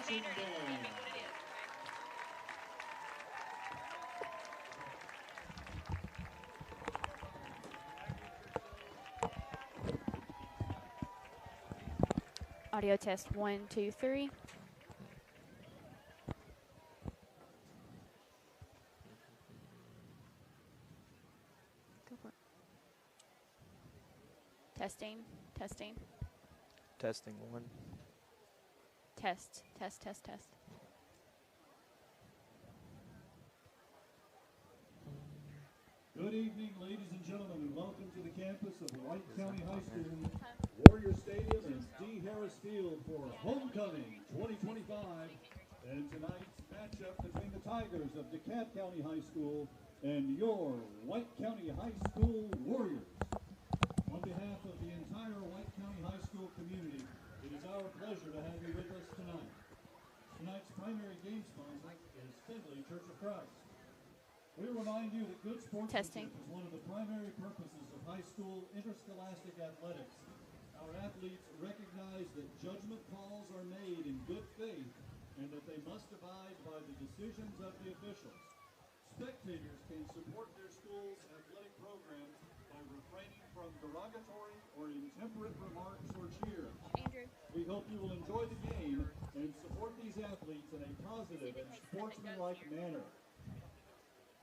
Marching Band. Audio test 1, 2, 3. Go for it. Testing, testing. Testing 1. Test, test, test, test. Good evening, ladies and gentlemen, and welcome to the campus of White County High School, Warrior Stadium, and D. Harris Field for Homecoming 2025, and tonight's matchup between the Tigers of Dekalb County High School and your White County High School Warriors. On behalf of the entire White County High School community, it is our pleasure to have you with us tonight. Tonight's primary game sponsor is Findlay Church of Christ. We remind you that good sportsmanship is one of the primary purposes of high school interscholastic athletics. Our athletes recognize that judgment calls are made in good faith and that they must abide by the decisions of the officials. Spectators can support their school's athletic programs by refraining from derogatory or intemperate remarks or cheers. Andrew. We hope you will enjoy the game and support these athletes in a positive and sportsmanlike manner.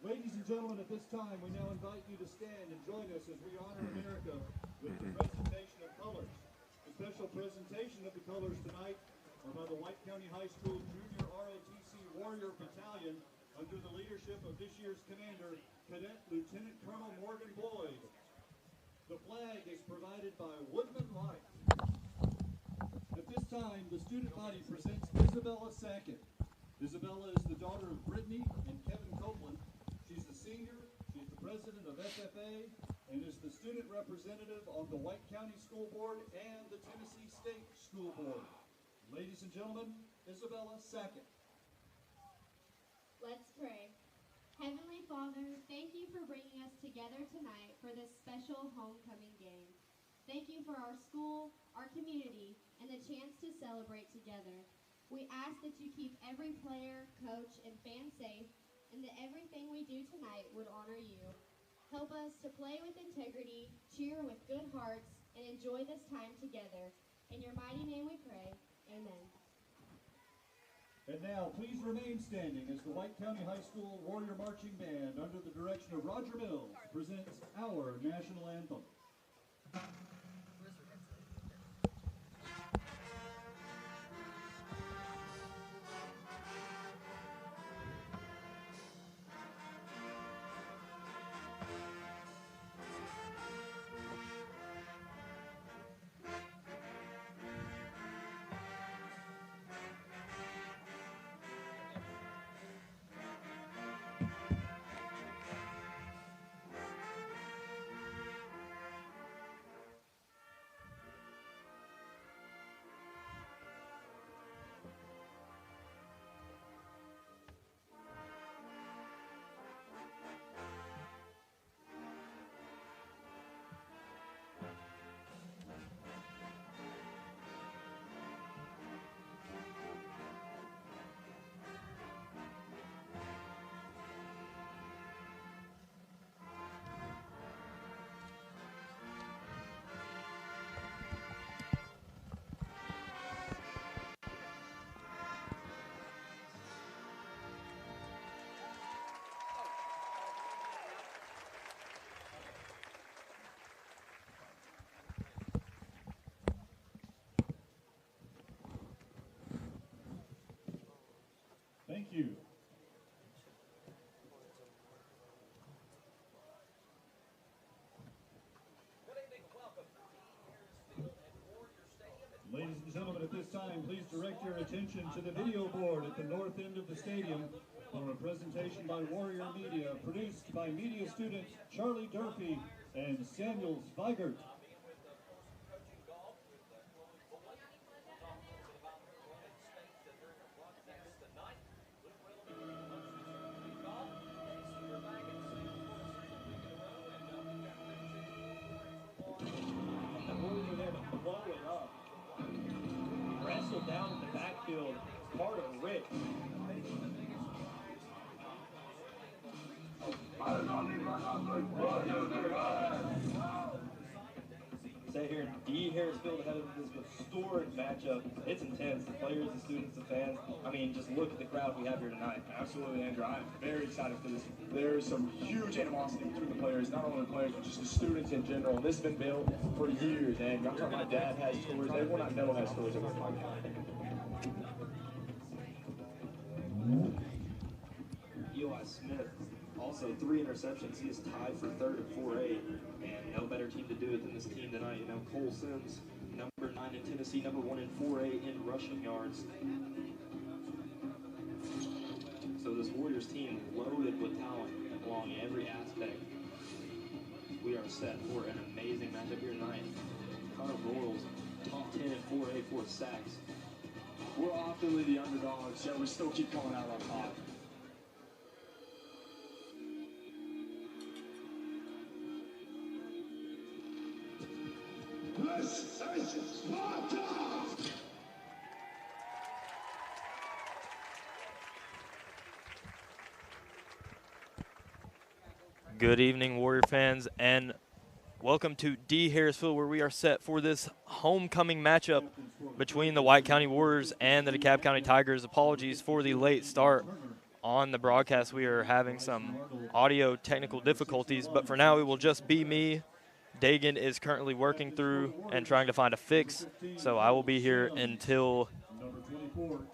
Ladies and gentlemen, at this time, we now invite you to stand and join us as we honor America with the presentation of colors. The special presentation of the colors tonight are by the White County High School Junior ROTC Warrior Battalion under the leadership of this year's commander, Cadet Lieutenant Colonel Morgan Boyd. The flag is provided by Woodman Light. At this time, the student body presents Isabella Sackett. Isabella is the daughter of Brittany and Kevin Copeland. She's the senior, she's the president of FFA, and is the student representative on the White County School Board and the Tennessee State School Board. Ladies and gentlemen, Isabella Sackett. Let's pray. Heavenly Father, thank you for bringing us together tonight for this special homecoming game. Thank you for our school, our community, and the chance to celebrate together. We ask that you keep every player, coach, and fan safe, and that everything we do tonight would honor you. Help us to play with integrity, cheer with good hearts, and enjoy this time together. In your mighty name we pray. Amen. And now, please remain standing as the White County High School Warrior Marching Band, under the direction of Roger Mills, presents our national anthem. Thank you. Ladies and gentlemen, at this time, please direct your attention to the video board at the north end of the stadium for a presentation by Warrior Media, produced by media students Charlie Durfee and Samuel Zweigert. Down in the backfield. Harrisfield, Carter Rich. Stay here in D. Harrisfield ahead of this historic matchup. It's intense. The players, the students, the fans. I mean, just look at the crowd we have here tonight. Absolutely, Andrew. I'm very excited for this. There's some huge animosity between the players, not only the players, but just the students in general. And this has been built for years, and I'm talking my dad has stories. Everyone I know has stories of it. Eli Smith, also 3 interceptions. He is tied for third in 4A, and no better team to do it than this team tonight. You know, Cole Sims, number 9 in Tennessee, number 1 in 4A in rushing yards. So this Warriors team loaded with talent along every aspect. We are set for an amazing matchup here tonight. Connor Royals, top 10 in 4A for sacks. We're often the underdogs, yet we still keep coming out on top. This is Sparta! Good evening, Warrior fans, and welcome to D. Harrisfield, where we are set for this homecoming matchup between the White County Warriors and the DeKalb County Tigers. Apologies for the late start on the broadcast. We are having some audio technical difficulties, but for now it will just be me. Dagan is currently working through and trying to find a fix, so I will be here until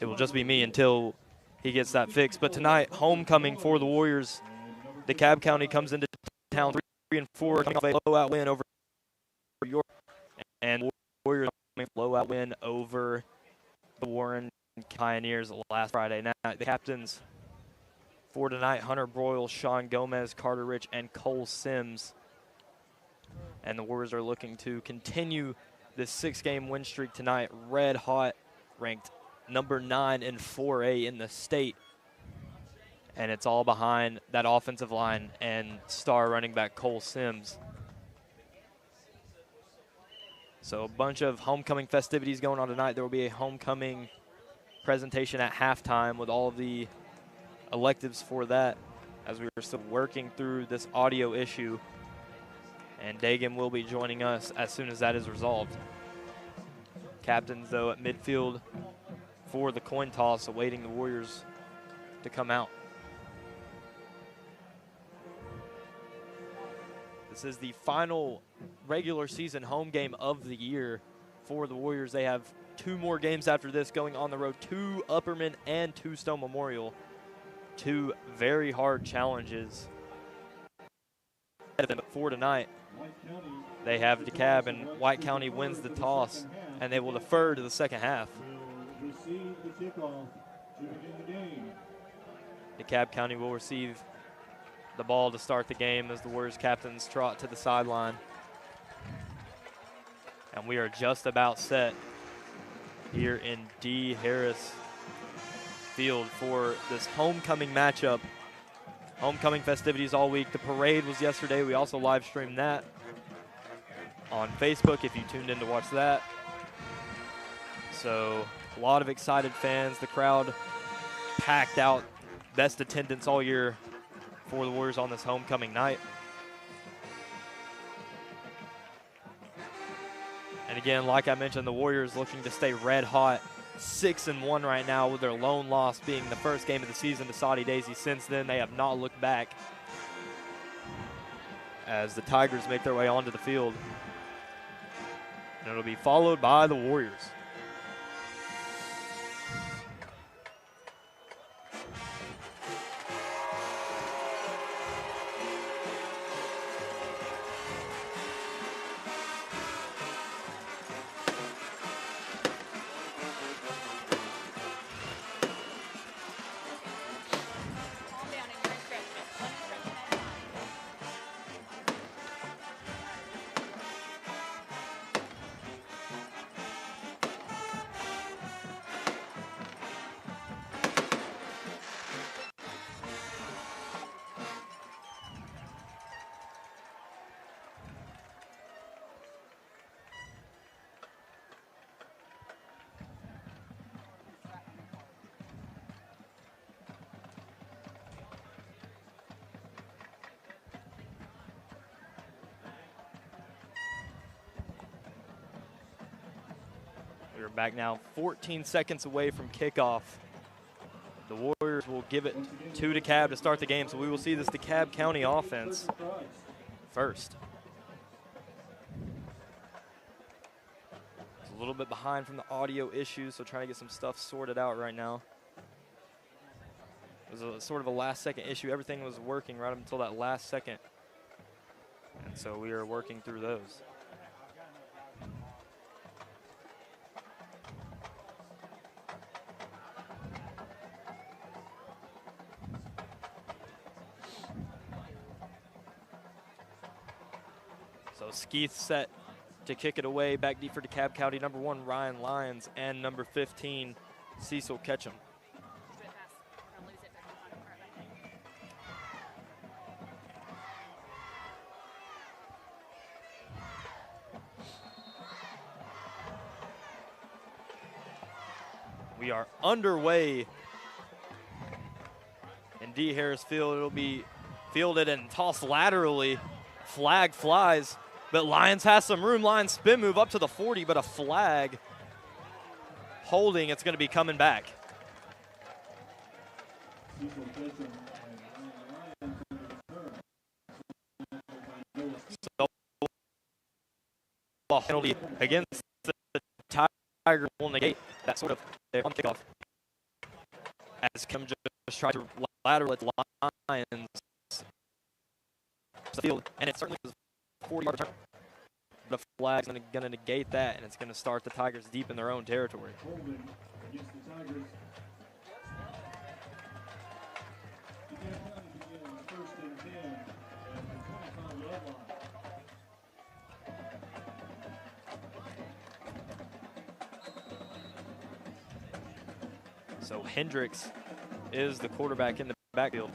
it will just be me until he gets that fix. But tonight, homecoming for the Warriors. DeKalb County comes into town 3-4, coming off a blowout win over York, and Warriors coming off a blowout win over the Warren Pioneers last Friday night. The captains for tonight: Hunter Broyle, Sean Gomez, Carter Rich, and Cole Sims. And the Warriors are looking to continue this 6-game win streak tonight, red hot, ranked number 9 in 4A in the state. And it's all behind that offensive line and star running back Cole Sims. So a bunch of homecoming festivities going on tonight. There will be a homecoming presentation at halftime with all of the electives for that, as we are still working through this audio issue. And Dagan will be joining us as soon as that is resolved. Captains, though, at midfield for the coin toss, awaiting the Warriors to come out. This is the final regular season home game of the year for the Warriors. They have 2 more games after this going on the road to Upperman and to Stone Memorial. 2 very hard challenges. For tonight, they have DeKalb, and White County wins the toss, and they will defer to the second half. Receive the kickoff to begin the game. DeKalb County will receive the ball to start the game as the Warriors captains trot to the sideline. And we are just about set here in D. Harris Field for this homecoming matchup. Homecoming festivities all week. The parade was yesterday. We also live streamed that on Facebook if you tuned in to watch that. So a lot of excited fans. The crowd packed out. Best attendance all year for the Warriors on this homecoming night. And again, like I mentioned, the Warriors looking to stay red hot. 6-1 right now, with their lone loss being the first game of the season to Saudi Daisy. Since then, they have not looked back as the Tigers make their way onto the field. And it'll be followed by the Warriors. We're back now 14 seconds away from kickoff. The Warriors will give it to DeKalb to start the game, so we will see this DeKalb County offense first. It's a little bit behind from the audio issues, so trying to get some stuff sorted out right now. It was a sort of a last-second issue. Everything was working right up until that last second, and so we are working through those. So Skeeth set to kick it away. Back deep for DeKalb County, number 1, Ryan Lyons, and number 15, Cecil Ketchum. We are underway in D. Harris Field. It'll be fielded and tossed laterally. Flag flies, but Lyons has some room. Lyons spin move up to the 40, but a flag holding. It's going to be coming back. So, penalty against the Tiger will negate that sort of on kickoff. As Kim just tried to lateral at Lyons the field, and it certainly was a 40-yard return. The flag's going to negate that, and it's going to start the Tigers deep in their own territory. Holding against the Tigers. DeKalb County begin on the 1st and 10 at the 25-yard line. So Hendricks is the quarterback in the backfield.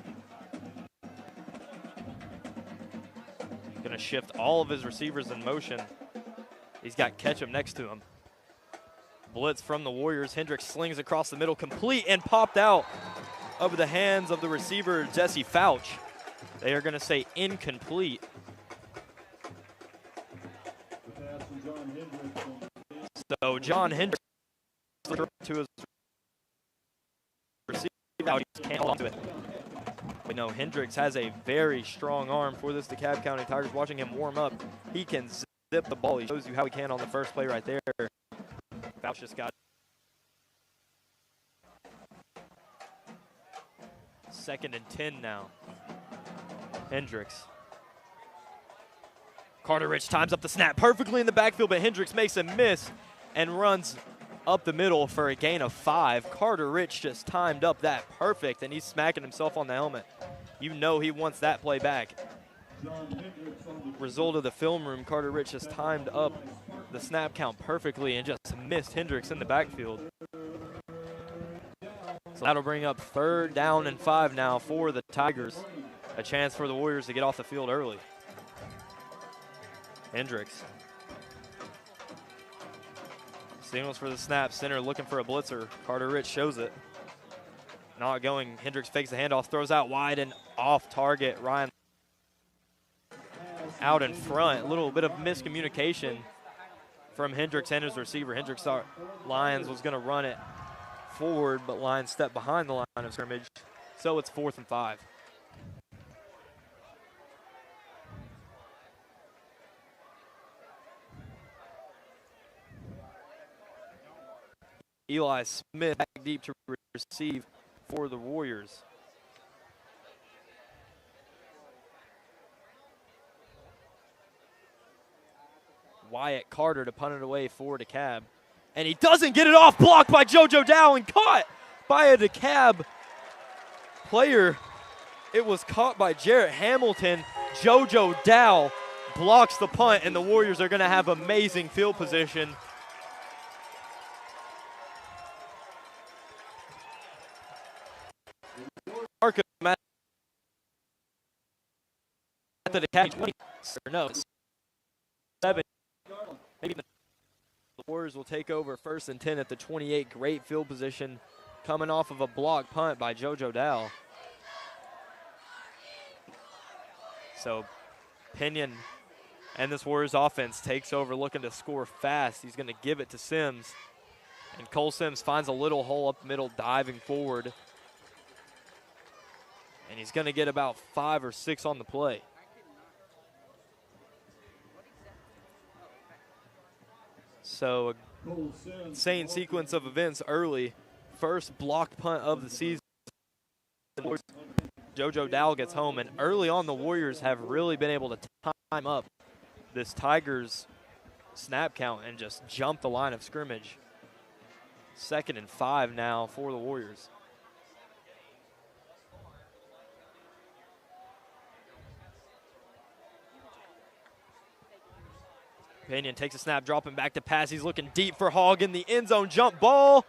Going to shift all of his receivers in motion. He's got Ketchum next to him. Blitz from the Warriors. Hendricks slings across the middle, complete and popped out over the hands of the receiver, Jesse Fouch. They are going to say incomplete. So John Hendricks to his receiver. Now he can't hold on to it. But no, Hendricks has a very strong arm for this DeKalb County Tigers. Watching him warm up, he can zip the ball. He shows you how he can on the first play right there. Fouch just got 2nd and 10 now. Hendricks. Carter Rich times up the snap perfectly in the backfield, but Hendricks makes a miss and runs up the middle for a gain of 5. Carter Rich just timed up that perfect, and he's smacking himself on the helmet. You know he wants that play back. Result of the film room, Carter Rich just timed up the snap count perfectly and just missed Hendricks in the backfield. So that'll bring up 3rd down and 5 now for the Tigers. A chance for the Warriors to get off the field early. Hendricks. Signals for the snap. Center looking for a blitzer. Carter Rich shows it. Not going. Hendricks fakes the handoff, throws out wide and off target. Ryan out in front. A little bit of miscommunication from Hendricks and his receiver. Hendricks thought Lyons was going to run it forward, but Lyons stepped behind the line of scrimmage. So it's 4th and 5. Eli Smith back deep to receive for the Warriors. Wyatt Carter to punt it away for DeKalb. And he doesn't get it off, blocked by JoJo Dow and caught by a DeKalb player. It was caught by Jarrett Hamilton. JoJo Dow blocks the punt, and the Warriors are going to have amazing field position. At the DeKalb 20, no, 7. Maybe the Warriors will take over 1st and 10 at the 28. Great field position coming off of a block punt by JoJo Dow. So Pinion and this Warriors offense takes over looking to score fast. He's going to give it to Sims. And Cole Sims finds a little hole up middle, diving forward. And he's going to get about 5 or 6 on the play. So a insane sequence of events early. First blocked punt of the season. JoJo Dow gets home, and early on the Warriors have really been able to time up this Tigers snap count and just jump the line of scrimmage. 2nd and 5 now for the Warriors. Pinion takes a snap, dropping back to pass. He's looking deep for Hogg in the end zone. Jump ball,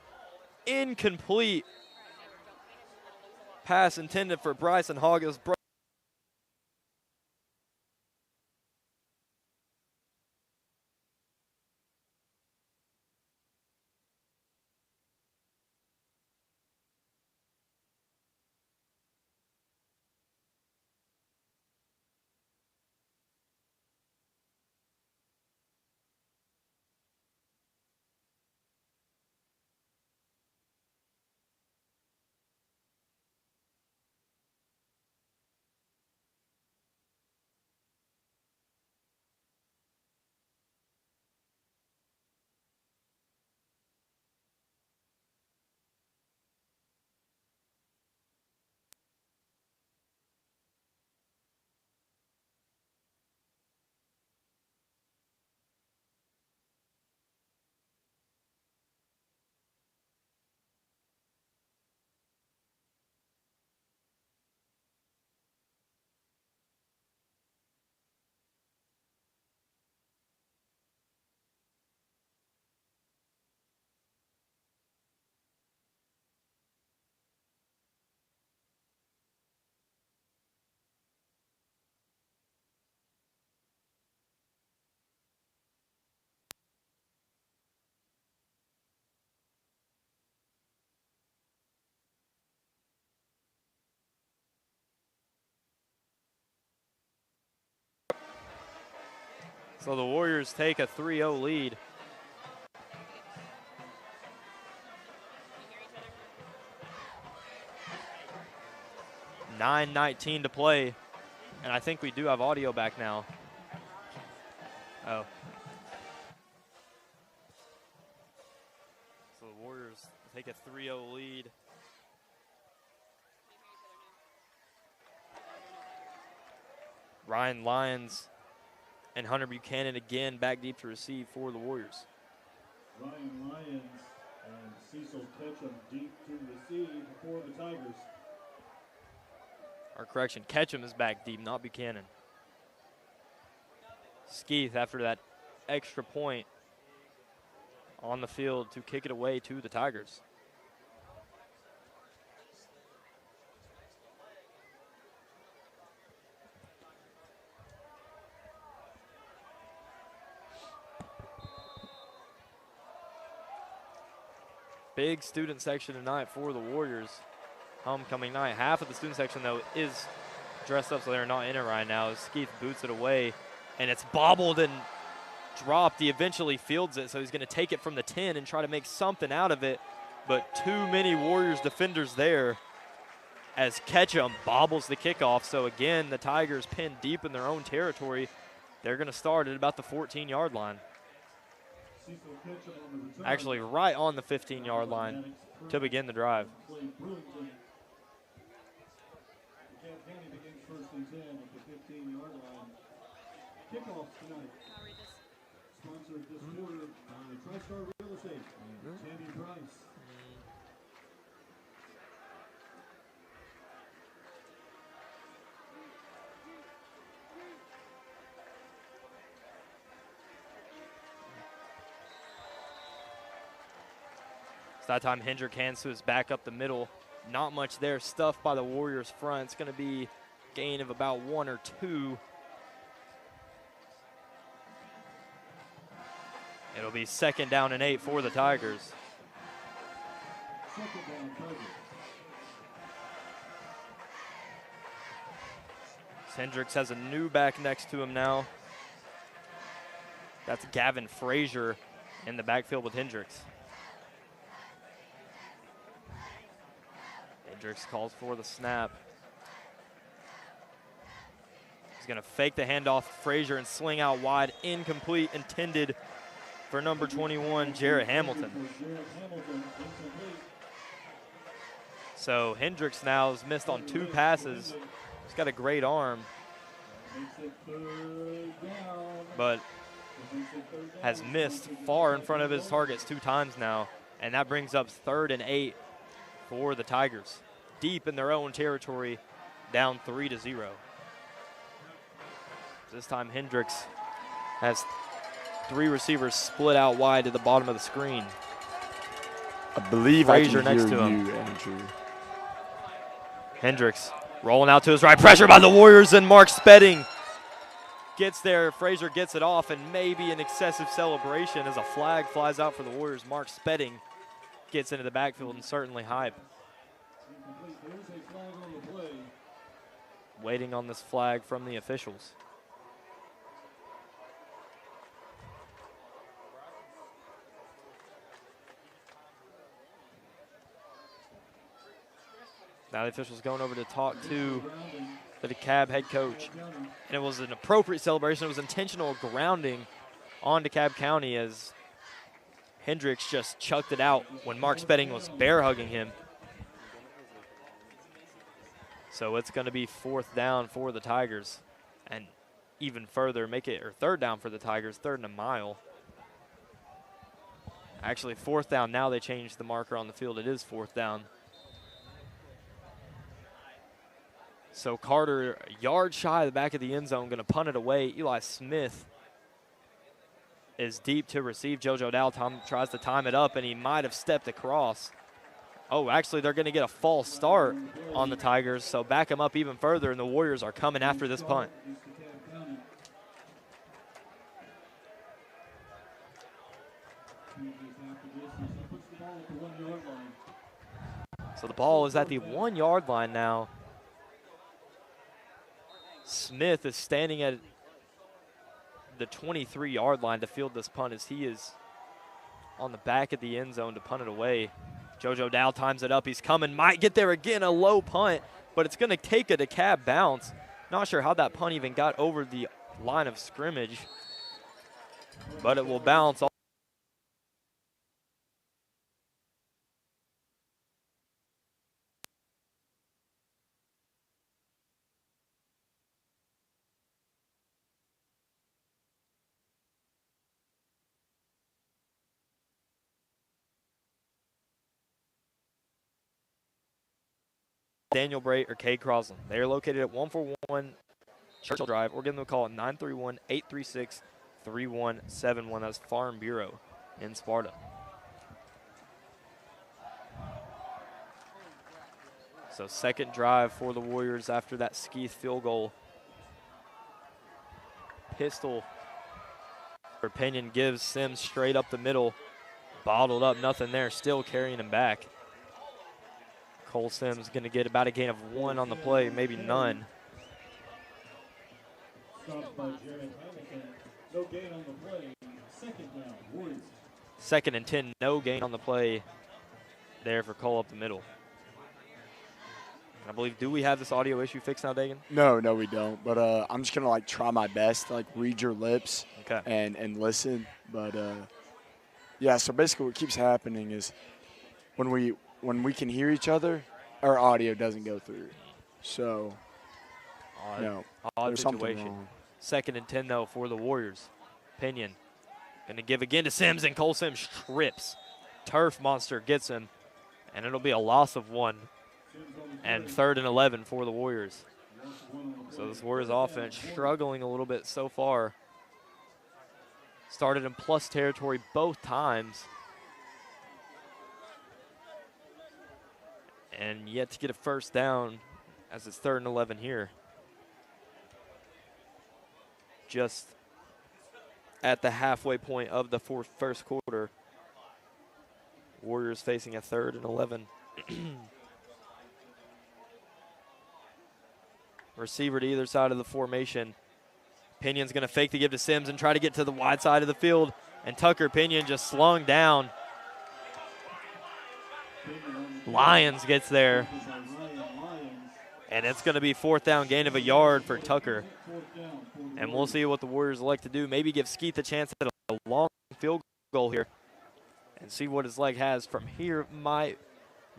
incomplete. Pass intended for Bryson Hogg. It was so the Warriors take a 3-0 lead. .9:19 to play, and I think we do have audio back now. Oh. So the Warriors take a 3-0 lead. Ryan Lyons and Hunter Buchanan again back deep to receive for the Warriors. Ryan Lyons and Cecil Ketchum deep to receive for the Tigers. Or correction, Ketchum is back deep, not Buchanan. Skeeth, after that extra point on the field to kick it away to the Tigers. Big student section tonight for the Warriors. Homecoming night. Half of the student section, though, is dressed up, so they're not in it right now. Skeeth boots it away, and it's bobbled and dropped. He eventually fields it, so he's going to take it from the 10 and try to make something out of it, but too many Warriors defenders there as Ketchum bobbles the kickoff. So, again, the Tigers pinned deep in their own territory. They're going to start at about the 14-yard line. Actually, right on the 15-yard line to begin the drive. Kickoffs tonight. Sponsored this quarter by TriStar Real Estate and Tammy Price. It's that time Hendrick hands to his back up the middle. Not much there. Stuffed by the Warriors front. It's going to be a gain of about 1 or 2. It'll be 2nd down and 8 for the Tigers. Hendricks has a new back next to him now. That's Gavin Frazier in the backfield with Hendricks. Hendricks calls for the snap. He's going to fake the handoff to Frazier and sling out wide. Incomplete, intended for number 21, Jarrett Hamilton. So Hendricks now has missed on 2 passes. He's got a great arm, but has missed far in front of his targets 2 times now. And that brings up 3rd and 8 for the Tigers. Deep in their own territory, down 3-0. This time Hendricks has 3 receivers split out wide to the bottom of the screen. I believe Frazier I can next hear to him. you, Andrew. Hendricks rolling out to his right. Pressure by the Warriors, and Mark Spedding gets there. Frazier gets it off, and maybe an excessive celebration as a flag flies out for the Warriors. Mark Spedding gets into the backfield and certainly hype. Waiting on this flag from the officials. Now the official's going over to talk to the DeKalb head coach. And it was an appropriate celebration. It was intentional grounding on DeKalb County as Hendricks just chucked it out when Mark Spedding was bear hugging him. So it's going to be 4th down for the Tigers. And even further, make it, or 3rd down for the Tigers, 3rd and a mile. Actually, 4th down, now they changed the marker on the field. It is 4th down. So Carter, a yard shy of the back of the end zone, going to punt it away. Eli Smith is deep to receive. JoJo Dow tries to time it up, and he might have stepped across. Oh, actually, they're going to get a false start on the Tigers, so back them up even further, and the Warriors are coming after this punt. So the ball is at the 1-yard line now. Smith is standing at the 23-yard line to field this punt as he is on the back of the end zone to punt it away. JoJo Dow times it up. He's coming. Might get there again. A low punt, but it's going to take a DeKalb bounce. Not sure how that punt even got over the line of scrimmage, but it will bounce off. Daniel Bray or Cade Crosland. They are located at 141 Churchill Drive, or give them a call at 931-836-3171. That's Farm Bureau in Sparta. So 2nd drive for the Warriors after that Skeeth field goal. Pistol for Pinion gives Sims straight up the middle. Bottled up, nothing there, still carrying him back. Cole Sims going to get about a gain of 1 on the play, maybe none. Stopped by Jarrett Hamilton. No gain on the play. 2nd down, Warriors. 2nd and 10, no gain on the play there for Cole up the middle. And I believe, do we have this audio issue fixed now, Dagan? No, we don't. But I'm just going to, try my best to, read your lips and listen. But, yeah, so basically what keeps happening is when we can hear each other, our audio doesn't go through. So, odd there's something situation. wrong. 2nd and 10, though, for the Warriors. Pinion going to give again to Sims, and Cole Sims trips. Turf Monster gets him, and it'll be a loss of 1. And 3rd and 11 for the Warriors. So this Warriors offense struggling a little bit so far. Started in plus territory both times. And yet to get a 1st down as it's 3rd and 11 here. Just at the halfway point of the first quarter. Warriors facing a 3rd and 11. Receiver to either side of the formation. Pinion's going to fake the give to Sims and try to get to the wide side of the field. And Tucker Pinion just slung down. Lyons gets there And it's going to be 4th down, gain of a yard for Tucker. And we'll see what the Warriors elect to do. Maybe give Skeet the chance at a long field goal here and see what his leg has. From here,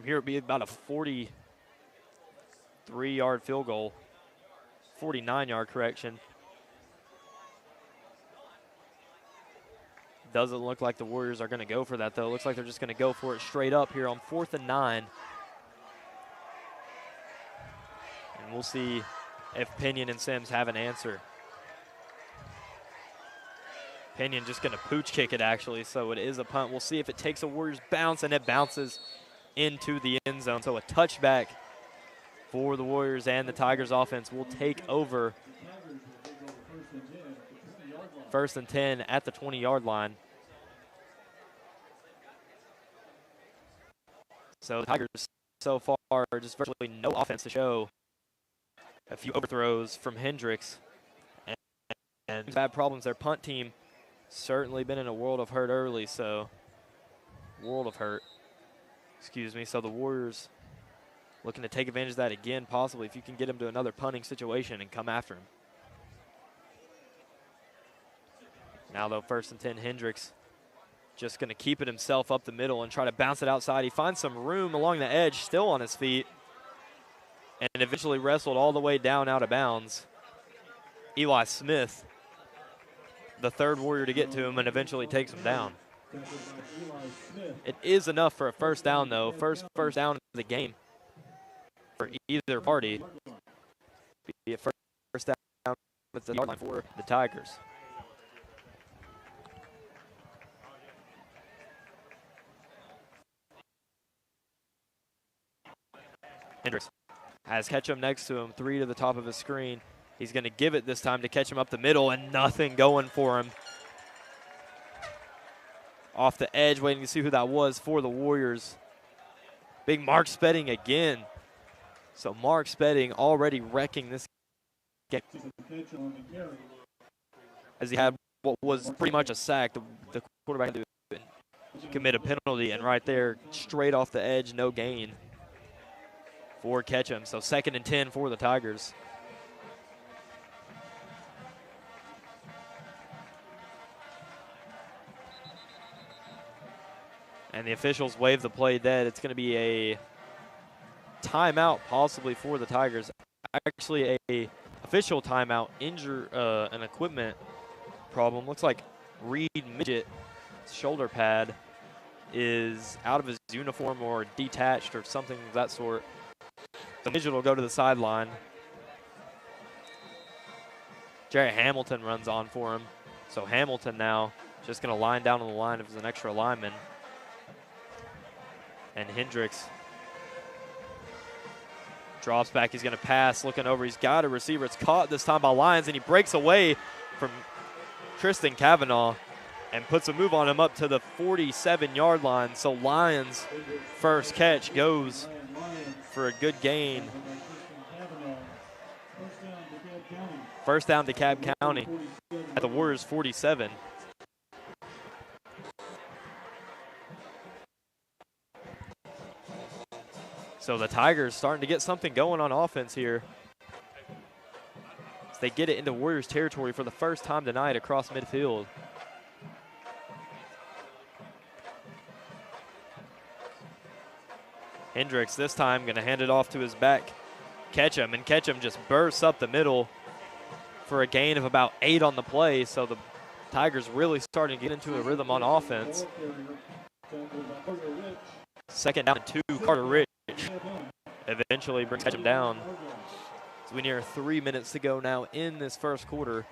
it'd be about a 43-yard field goal, 49-yard correction. Doesn't look like the Warriors are going to go for that, though. Looks like they're just going to go for it straight up here on 4th and 9. And we'll see if Pinion and Sims have an answer. Pinion just going to pooch kick it, actually, so it is a punt. We'll see if it takes a Warriors bounce, and it bounces into the end zone. So a touchback for the Warriors, and the Tigers offense will take over 1st and 10 at the 20-yard line. So the Tigers so far just virtually no offense to show. A few overthrows from Hendricks. And bad problems. Their punt team certainly been in a world of hurt early, so so the Warriors looking to take advantage of that again, possibly if you can get them to another punting situation and come after him. Now, though, 1st and 10, Hendricks just going to keep it himself up the middle and try to bounce it outside. He finds some room along the edge, still on his feet, and eventually wrestled all the way down out of bounds. Eli Smith, the 3rd Warrior to get to him, and eventually takes him down. It is enough for a 1st down, though. First down of the game for either party. Be a 1st down at the yard line for the Tigers. Hendricks has Ketchum next to him, 3 to the top of his screen. He's going to give it this time to Ketchum up the middle, and nothing going for him. Off the edge, waiting to see who that was for the Warriors. Big Mark Spedding again. So Mark Spedding already wrecking this game, as he had what was pretty much a sack. The quarterback had to commit a penalty, and right there, straight off the edge, no gain for Ketchum. So 2nd and 10 for the Tigers. And the officials wave the play dead. It's going to be a timeout possibly for the Tigers. Actually, a official timeout, an equipment problem. Looks like Reed Midget's shoulder pad is out of his uniform or detached or something of that sort. The Midget will go to the sideline. Jerry Hamilton runs on for him. So Hamilton now just going to line down on the line as an extra lineman. And Hendricks drops back. He's going to pass, looking over. He's got a receiver. It's caught this time by Lyons, and he breaks away from Tristan Kavanaugh and puts a move on him up to the 47-yard line. So Lyons' first catch goes for a good gain. 1st down DeKalb County at the Warriors 47. So the Tigers starting to get something going on offense here, as they get it into Warriors territory for the first time tonight across midfield. Hendricks this time going to hand it off to his back, Ketchum, and Ketchum just bursts up the middle for a gain of about 8 on the play. So the Tigers really starting to get into a rhythm on offense. 2nd down and 2, Carter Rich eventually brings Ketchum down. So we near 3 minutes to go now in this first quarter.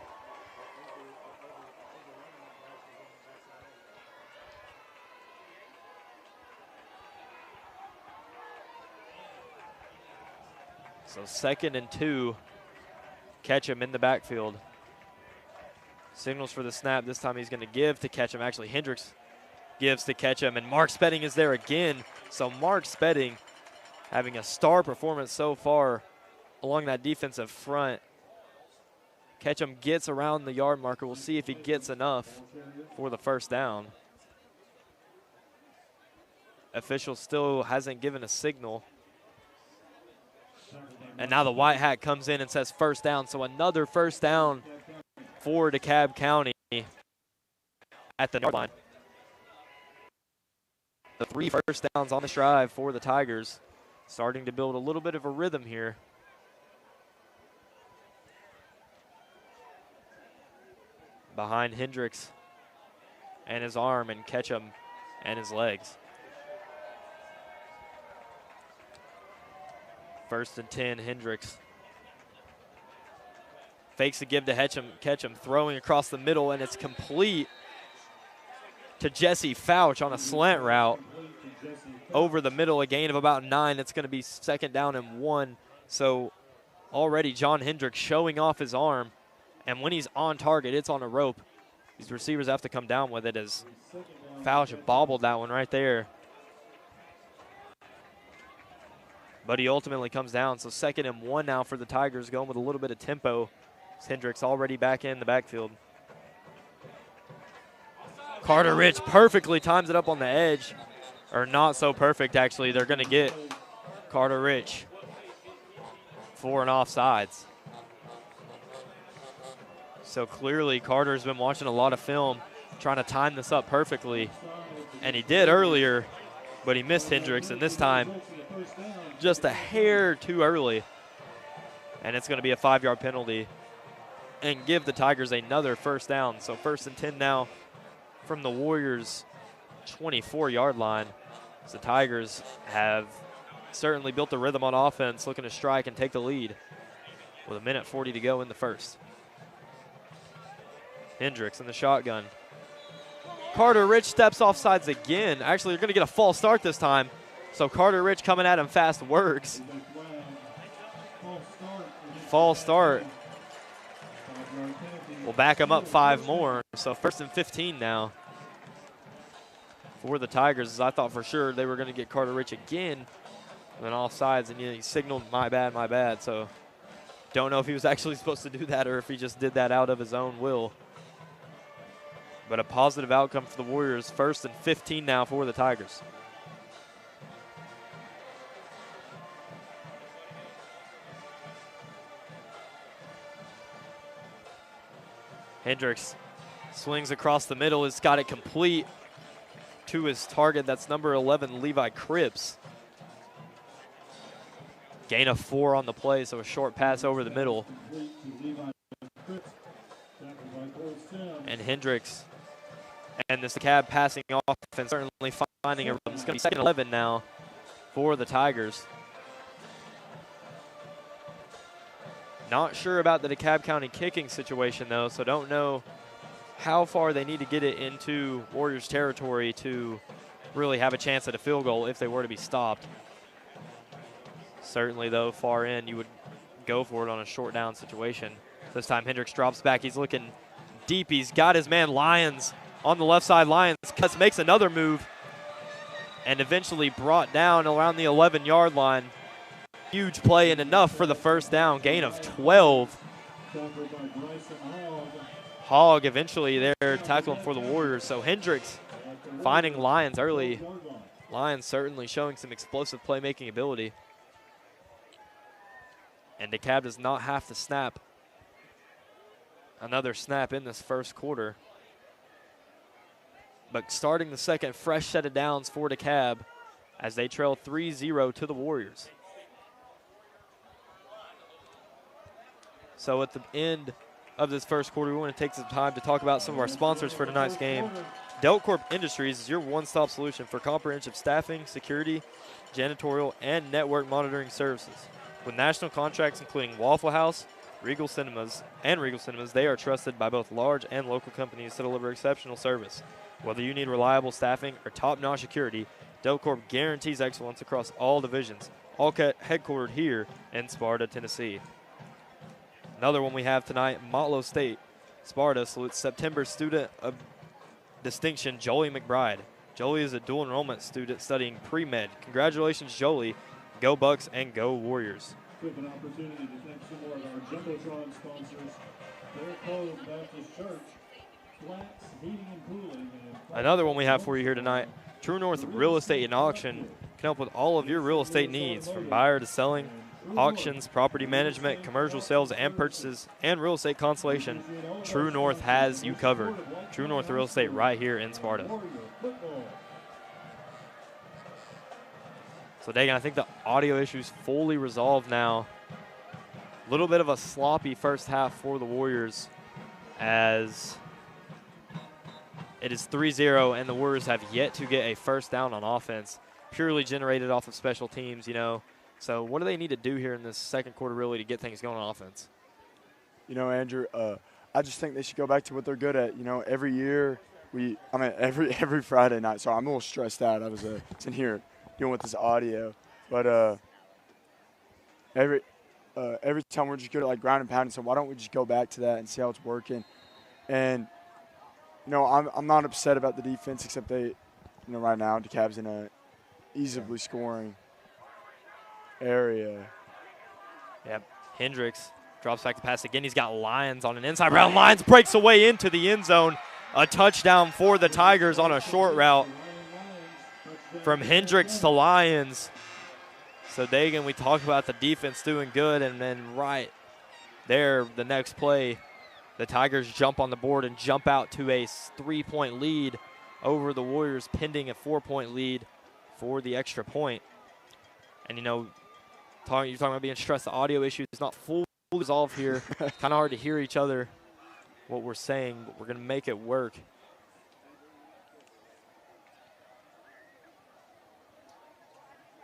So 2nd and 2, Ketchum in the backfield. Signals for the snap. This time he's going to give to Ketchum. Actually, Hendricks gives to Ketchum, and Mark Spedding is there again. So Mark Spedding having a star performance so far along that defensive front. Ketchum gets around the yard marker. We'll see if he gets enough for the 1st down. Official still hasn't given a signal. And now the white hat comes in and says first down. So another first down for DeKalb County at the yard line. The 3 first downs on the drive for the Tigers, starting to build a little bit of a rhythm here. Behind Hendricks and his arm, and Ketchum and his legs. 1st and 10, Hendricks. Fakes a give to Ketchum, throwing across the middle, and it's complete to Jesse Fouch on a slant route over the middle, a gain of about 9. It's going to be 2nd down and 1. So already John Hendricks showing off his arm, and when he's on target, it's on a rope. These receivers have to come down with it as Fouch bobbled that one right there. But he ultimately comes down, so 2nd and 1 now for the Tigers, going with a little bit of tempo. Hendricks already back in the backfield. Carter Rich perfectly times it up on the edge. Or not so perfect, actually. They're going to get Carter Rich for an offsides. So clearly Carter's been watching a lot of film, trying to time this up perfectly. And he did earlier, but he missed Hendricks, and this time just a hair too early. And it's going to be a 5-yard penalty and give the Tigers another first down. So 1st and 10 now from the Warriors' 24-yard line. So the Tigers have certainly built a rhythm on offense, looking to strike and take the lead with 1:40 to go in the first. Hendricks in the shotgun. Carter Rich steps off sides again. Actually, they're going to get a false start this time. So Carter Rich coming at him fast works. False start. We'll back him up 5 more. So 1st and 15 now for the Tigers, as I thought for sure they were going to get Carter Rich again on all sides, and he signaled my bad. So don't know if he was actually supposed to do that or if he just did that out of his own will. But a positive outcome for the Warriors. 1st and 15 now for the Tigers. Hendricks swings across the middle, has got it complete to his target. That's number 11, Levi Cripps. Gain of 4 on the play, so a short pass over the middle. And Hendricks and this DeKalb passing offense certainly finding a rhythm. It's going to be 2nd and 11 now for the Tigers. Not sure about the DeKalb County kicking situation, though, so don't know how far they need to get it into Warriors territory to really have a chance at a field goal if they were to be stopped. Certainly, though, far in, you would go for it on a short down situation. This time Hendricks drops back. He's looking deep. He's got his man Lyons on the left side. Lyons makes another move and eventually brought down around the 11-yard line. Huge play and enough for the first down. Gain of 12. Hogg eventually there tackling for the Warriors. So Hendricks finding Lyons early. Lyons certainly showing some explosive playmaking ability. And DeKalb does not have to snap another snap in this first quarter. But starting the second, fresh set of downs for DeKalb as they trail 3-0 to the Warriors. So at the end of this first quarter, we want to take some time to talk about some of our sponsors for tonight's game. Dekalb Industries is your one-stop solution for comprehensive staffing, security, janitorial, and network monitoring services. With national contracts including Waffle House, Regal Cinemas, they are trusted by both large and local companies to deliver exceptional service. Whether you need reliable staffing or top-notch security, Dekalb guarantees excellence across all divisions, all headquartered here in Sparta, Tennessee. Another one we have tonight, Motlow State. Sparta salutes September student of distinction, Jolie McBride. Jolie is a dual enrollment student studying pre-med. Congratulations, Jolie. Go Bucks and go Warriors. We have an opportunity to thank some more of our Jumbotron sponsors. Dekalb Baptist Church, Flats Heating and Cooling. Another one we have for you here tonight, True North Real Estate and Auction can help with all of your real estate needs, from buyer to selling, auctions, property management, commercial sales and purchases, and real estate consultation, True North has you covered. True North Real Estate right here in Sparta. So, Dagan, I think the audio issue's fully resolved now. A little bit of a sloppy first half for the Warriors as it is 3-0, and the Warriors have yet to get a first down on offense, purely generated off of special teams, you know. So what do they need to do here in this second quarter really to get things going on offense? You know, Andrew, I just think they should go back to what they're good at. You know, every year every Friday night. So I'm a little stressed out. I was in here dealing with this audio, but every time we're just good at like ground and pounding. So why don't we just go back to that and see how it's working? And you know, I'm not upset about the defense, except they, you know, right now Dekalb's in a easily scoring area. Yep, Hendricks drops back the pass again. He's got Lyons on an inside route. Lyons breaks away into the end zone. A touchdown for the Tigers on a short route from Hendricks to Lyons. So, Dagan, we talk about the defense doing good, and then right there, the next play, the Tigers jump on the board and jump out to a 3-point lead over the Warriors, pending a 4-point lead for the extra point. And, you know, you're talking about being stressed. The audio issue is not fully resolved here. Kind of hard to hear each other, what we're saying, but we're going to make it work.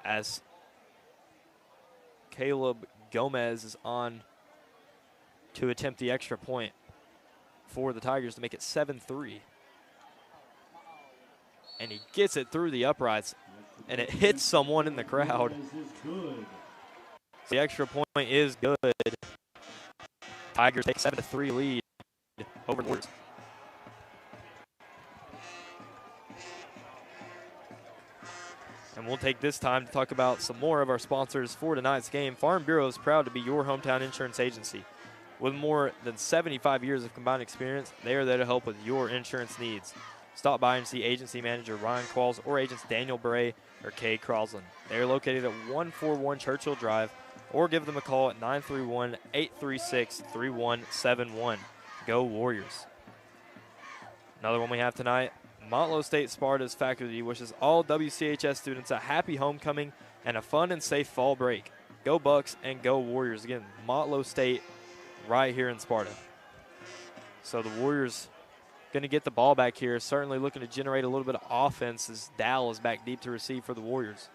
As Caleb Gomez is on to attempt the extra point for the Tigers to make it 7-3. And he gets it through the uprights, and it hits someone in the crowd. The extra point is good. Tigers take 7-3 lead over the Warriors. And we'll take this time to talk about some more of our sponsors for tonight's game. Farm Bureau is proud to be your hometown insurance agency. With more than 75 years of combined experience, they are there to help with your insurance needs. Stop by and see agency manager Ryan Qualls or agents Daniel Bray or Kay Crosland. They are located at 141 Churchill Drive, or give them a call at 931-836-3171. Go Warriors. Another one we have tonight, Montlow State Sparta's faculty wishes all WCHS students a happy homecoming and a fun and safe fall break. Go Bucks and go Warriors. Again, Montlow State right here in Sparta. So the Warriors going to get the ball back here, certainly looking to generate a little bit of offense as Dow is back deep to receive for the Warriors.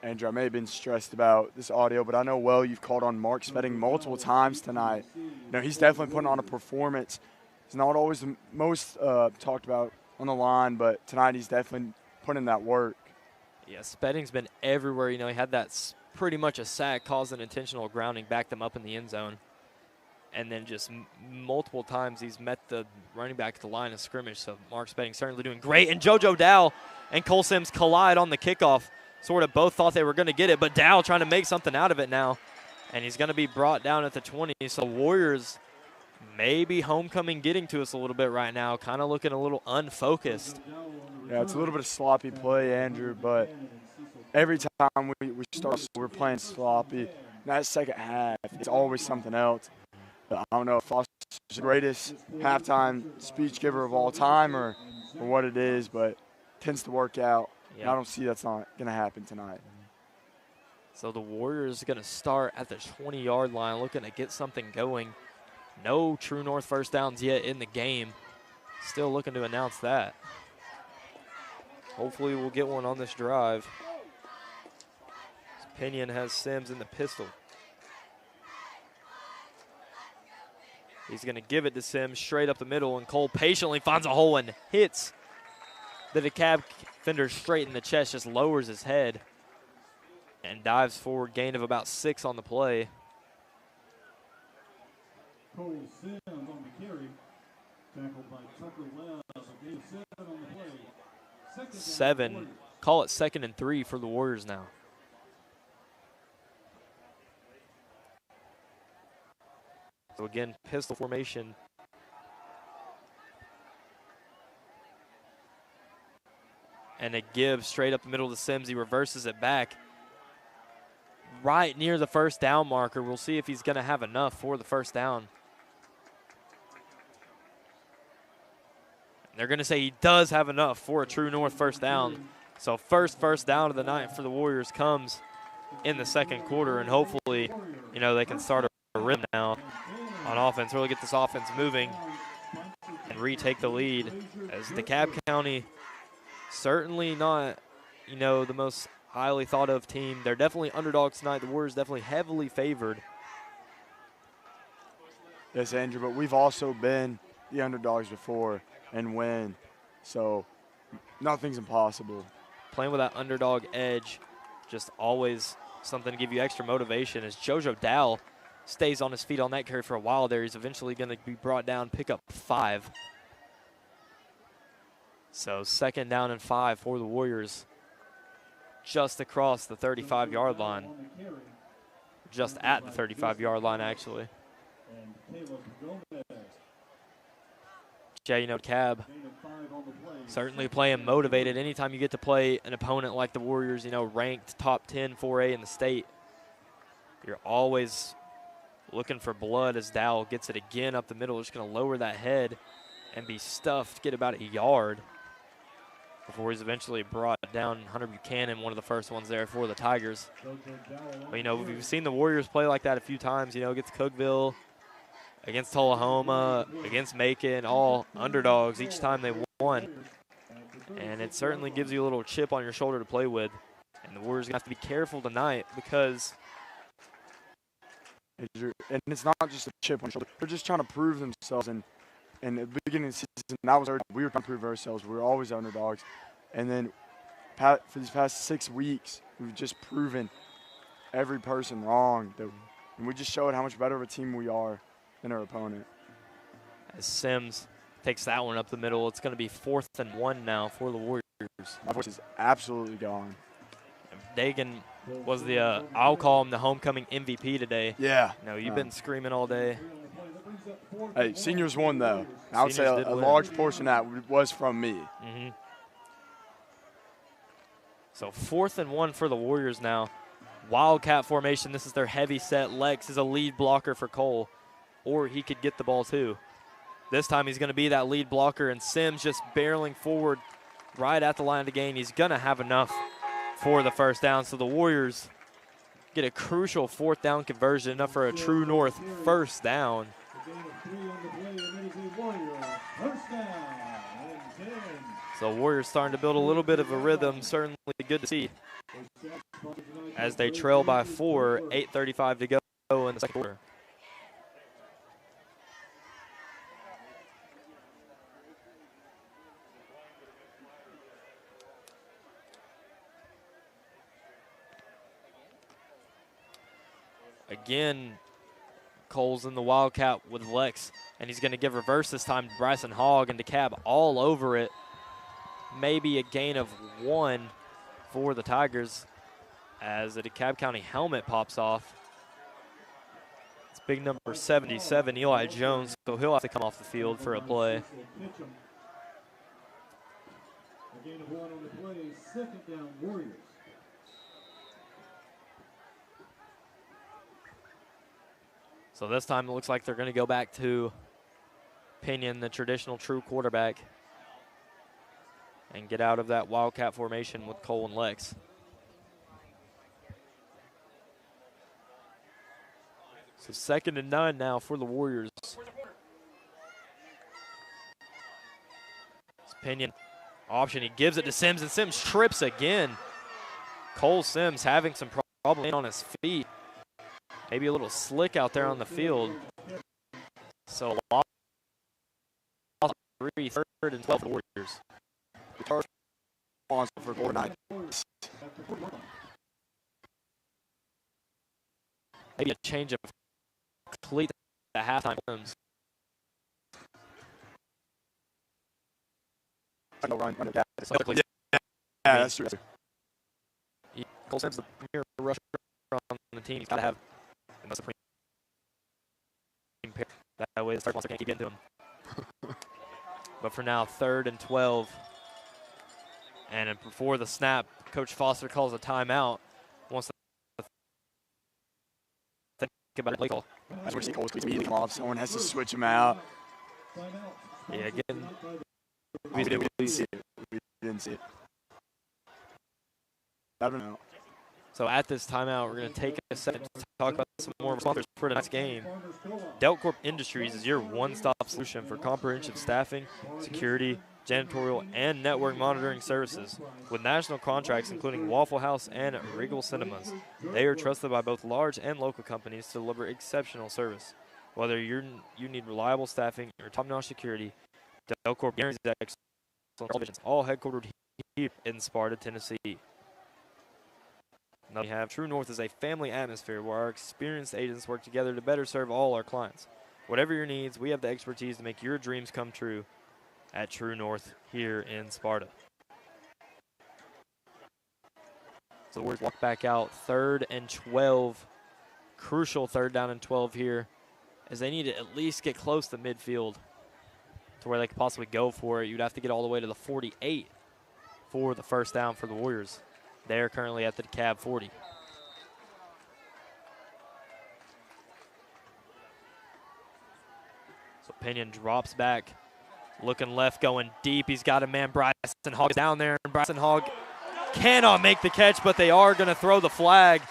Andrew, I may have been stressed about this audio, but I know you've called on Mark Spedding multiple times tonight. You know, he's definitely putting on a performance. He's not always the most talked about on the line, but tonight he's definitely putting in that work. Yeah, Spedding's been everywhere. You know, he had that pretty much a sack, caused an intentional grounding, backed them up in the end zone. And then just multiple times he's met the running back at the line of scrimmage. So Mark Spedding certainly doing great. And JoJo Dow and Cole Sims collide on the kickoff. Sort of both thought they were going to get it, but Dow trying to make something out of it now. And he's going to be brought down at the 20. So Warriors maybe homecoming getting to us a little bit right now, kind of looking a little unfocused. Yeah, it's a little bit of sloppy play, Andrew, but every time we start, we're playing sloppy. That second half, it's always something else. But I don't know if Foster's the greatest halftime speech giver of all time or what it is, but it tends to work out. Yeah. I don't see that's not going to happen tonight. So the Warriors are going to start at the 20-yard line, looking to get something going. No True North first downs yet in the game. Still looking to announce that. Hopefully we'll get one on this drive. Pinion has Sims in the pistol. He's going to give it to Sims straight up the middle, and Cole patiently finds a hole and hits the Dekalb defender straight in the chest, just lowers his head and dives forward, gain of about 6 on the play. Cole Sims on the carry, tackled by Tucker Webb, a gain of 7 on the play. 7, call it 2nd and 3 for the Warriors now. So again, pistol formation. and a give straight up the middle of the Sims. He reverses it back right near the first down marker. We'll see if he's going to have enough for the first down. They're going to say he does have enough for a true north first down. So first down of the night for the Warriors comes in the second quarter, and hopefully, you know, they can start a rhythm now on offense, really get this offense moving and retake the lead, as DeKalb County certainly not, you know, the most highly thought of team. They're definitely underdogs tonight. The Warriors definitely heavily favored. Yes, Andrew, but we've also been the underdogs before and win, so nothing's impossible. Playing with that underdog edge, just always something to give you extra motivation, as JoJo Dow stays on his feet on that carry for a while there. He's eventually going to be brought down, pick up 5. So second down and 5 for the Warriors, just across the 35-yard line. Just at the 35-yard line, actually. Yeah, you know, Cab certainly playing motivated. Anytime you get to play an opponent like the Warriors, you know, ranked top 10 4A in the state, you're always looking for blood, as Dow gets it again up the middle. Just going to lower that head and be stuffed, get about a yard before he's eventually brought down. Hunter Buchanan, one of the first ones there for the Tigers. But, you know, we've seen the Warriors play like that a few times, you know, against Cookeville, against Tullahoma, against Macon, all underdogs each time they won. And it certainly gives you a little chip on your shoulder to play with. And the Warriors are going to have to be careful tonight, because and it's not just a chip on the shoulder. They're just trying to prove themselves. And at the beginning of the season, that was we were trying to prove ourselves. We were always underdogs. And then for these past 6 weeks, we've just proven every person wrong. And we just showed how much better of a team we are than our opponent. As Sims takes that one up the middle, it's going to be 4th and 1 now for the Warriors. My voice is absolutely gone. Dagan was the, I'll call him the homecoming MVP today. Yeah. No, you've been screaming all day. Hey, seniors won, though. I would say a large portion of that was from me. Mm-hmm. So 4th and 1 for the Warriors now. Wildcat formation. This is their heavy set. Lex is a lead blocker for Cole, or he could get the ball too. This time he's going to be that lead blocker, and Sims just barreling forward right at the line to gain. He's going to have enough for the first down. So the Warriors get a crucial 4th down conversion, enough for a true north first down. So Warriors starting to build a little bit of a rhythm, certainly good to see, as they trail by 4, 8:35 to go in the second quarter. Again, Cole's in the Wildcat with Lex, and he's going to give reverse this time to Bryson Hogg, and DeKalb all over it. Maybe a gain of 1 for the Tigers, as the DeKalb County helmet pops off. It's big number 77, Eli Jones, so he'll have to come off the field for a play. A gain of 1 on the play, 2nd down Warriors. So this time it looks like they're going to go back to Pinion, the traditional true quarterback, and get out of that Wildcat formation with Cole and Lex. So 2nd and 9 now for the Warriors. It's Pinion option. He gives it to Sims, and Sims trips again. Cole Sims having some problem on his feet. Maybe a little slick out there on the field. So loss 3, 3rd and 12 for the Warriors. For goal night. Maybe a change of cleat at halftime. Yeah, that's true. Cole Sims, the premier rusher on the team. He's got to have the supreme pair. That way the third monster can't keep getting to him. But for now, 3rd and 12. And before the snap, Coach Foster calls a timeout. Wants to think about a play call. That's where Cole's immediately come off. Someone has to switch him out. Yeah, again. We didn't see it. We didn't see it. I don't know. So at this timeout, we're going to take a second to talk about some more sponsors for tonight's game. Dekalb Industries is your one-stop solution for comprehensive staffing, security, janitorial, and network monitoring services. With national contracts including Waffle House and Regal Cinemas, they are trusted by both large and local companies to deliver exceptional service. Whether you need reliable staffing or top-notch security, Dekalb guarantees excellent televisions, all headquartered here in Sparta, Tennessee. Now we have True North is a family atmosphere where our experienced agents work together to better serve all our clients. Whatever your needs, we have the expertise to make your dreams come true at True North here in Sparta. So the Warriors walk back out, 3rd and 12. Crucial 3rd down and 12 here, as they need to at least get close to midfield to where they could possibly go for it. You'd have to get all the way to the 48 for the first down for the Warriors. They're currently at the Dekalb 40. So Pinion drops back, looking left, going deep. He's got a man. Bryson Hogg is down there, and Bryson Hogg cannot make the catch, but they are going to throw the flag.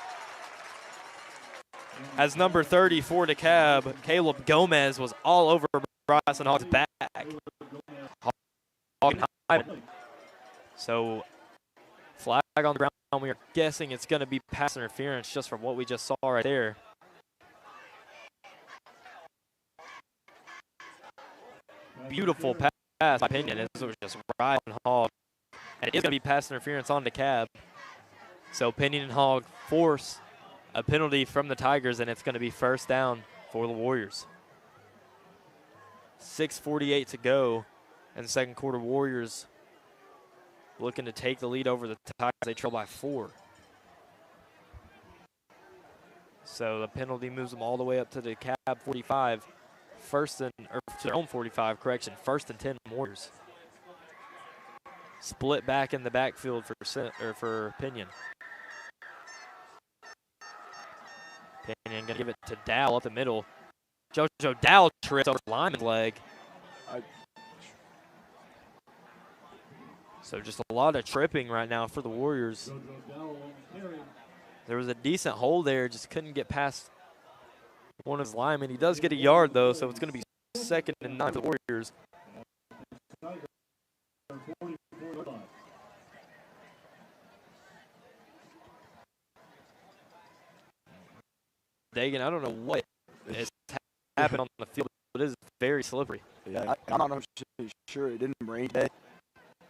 As number 30 for Dekalb, Caleb Gomez was all over Bryson Hogg's back. So flag on the ground. We are guessing it's going to be pass interference just from what we just saw right there. Beautiful pass, my opinion. It was just right on Hogg. And it is going to be pass interference on Dekalb. So Pinion and Hogg force a penalty from the Tigers, and it's going to be first down for the Warriors. 6:48 to go in the second quarter. Warriors looking to take the lead over the Tigers. They trail by 4. So the penalty moves them all the way up to the Dekalb 45. Or to their own 45, correction. 1st and 10 Warriors. Split back in the backfield for Pinion. Pinion going to give it to Dow up the middle. JoJo Dow trips over lineman's leg. So just a lot of tripping right now for the Warriors. There was a decent hole there, just couldn't get past one of his linemen. He does get a yard, though, so it's going to be 2nd and 9 for the Warriors. Dagan, I don't know what has happened on the field, but it is very slippery. Yeah, I'm not sure. It didn't rain today,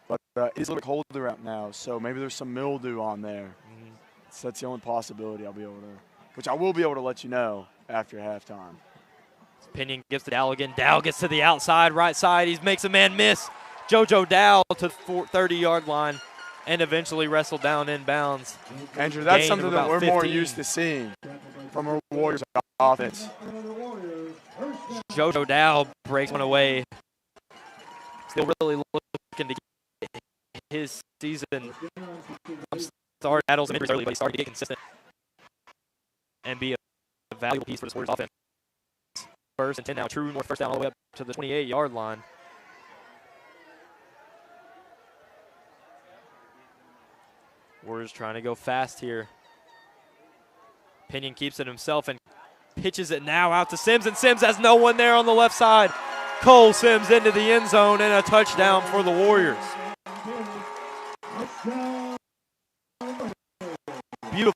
but it's a little colder out now, so maybe there's some mildew on there. Mm-hmm. So that's the only possibility which I will be able to let you know after halftime. Pinion gives to Dow again. Dow gets to the outside, right side. He makes a man miss. JoJo Dow to the 30-yard line and eventually wrestled down inbounds. Andrew, that's something that we're more used to seeing from our Warriors offense. JoJo Dow breaks one away. Still really looking to get his season started. Battles and injuries early, but he's starting to get consistent and be a valuable piece for this Warriors offense. 1st and 10 now. True North first down all the way up to the 28-yard line. Warriors trying to go fast here. Pinion keeps it himself and pitches it now out to Sims, and Sims has no one there on the left side. Cole Sims into the end zone and a touchdown for the Warriors. Beautiful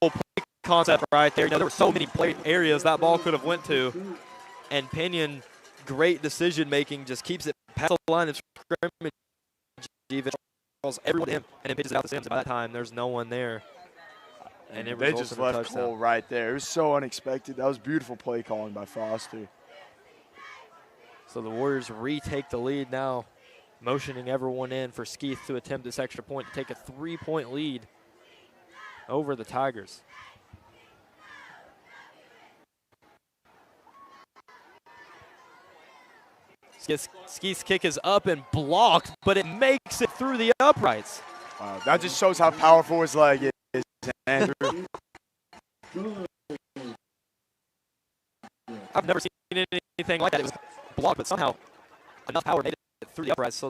play concept right there. There were so many play areas that ball could have went to, and Pinion, great decision making, just keeps it past the line of scrimmage. Even calls everyone to him and then pitches it out to Sims. By that time, there's no one there. And they just left Cole right there. It was so unexpected. That was beautiful play calling by Foster. So the Warriors retake the lead now, motioning everyone in for Skeeth to attempt this extra point to take a 3-point lead over the Tigers. Skeeth's kick is up and blocked, but it makes it through the uprights. That just shows how powerful his leg is, Andrew. I've never seen anything like that. It was blocked, but somehow enough power made it through the uprights. So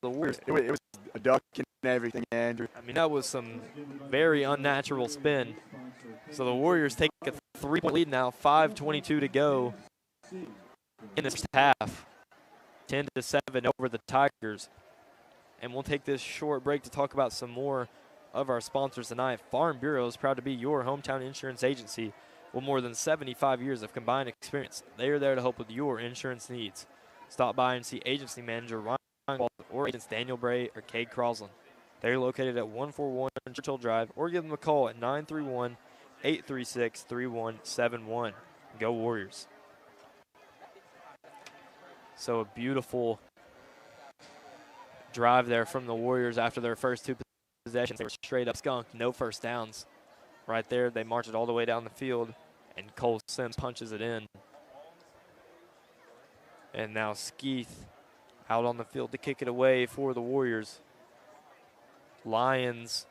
the Warriors. It was a duck and everything, Andrew. I mean, that was some very unnatural spin. So the Warriors take a 3-point lead now, 5:22 to go in this half. 10-7 over the Tigers. And we'll take this short break to talk about some more of our sponsors tonight. Farm Bureau is proud to be your hometown insurance agency with more than 75 years of combined experience. They are there to help with your insurance needs. Stop by and see agency manager Ryan or agents Daniel Bray or Cade Crosland. They're located at 141 Churchill Drive, or give them a call at 931-836-3171. Go Warriors. So a beautiful drive there from the Warriors after their first two possessions. They were straight up skunked, no first downs. Right there, they march it all the way down the field, and Cole Sims punches it in. And now Skeeth out on the field to kick it away for the Warriors. Lions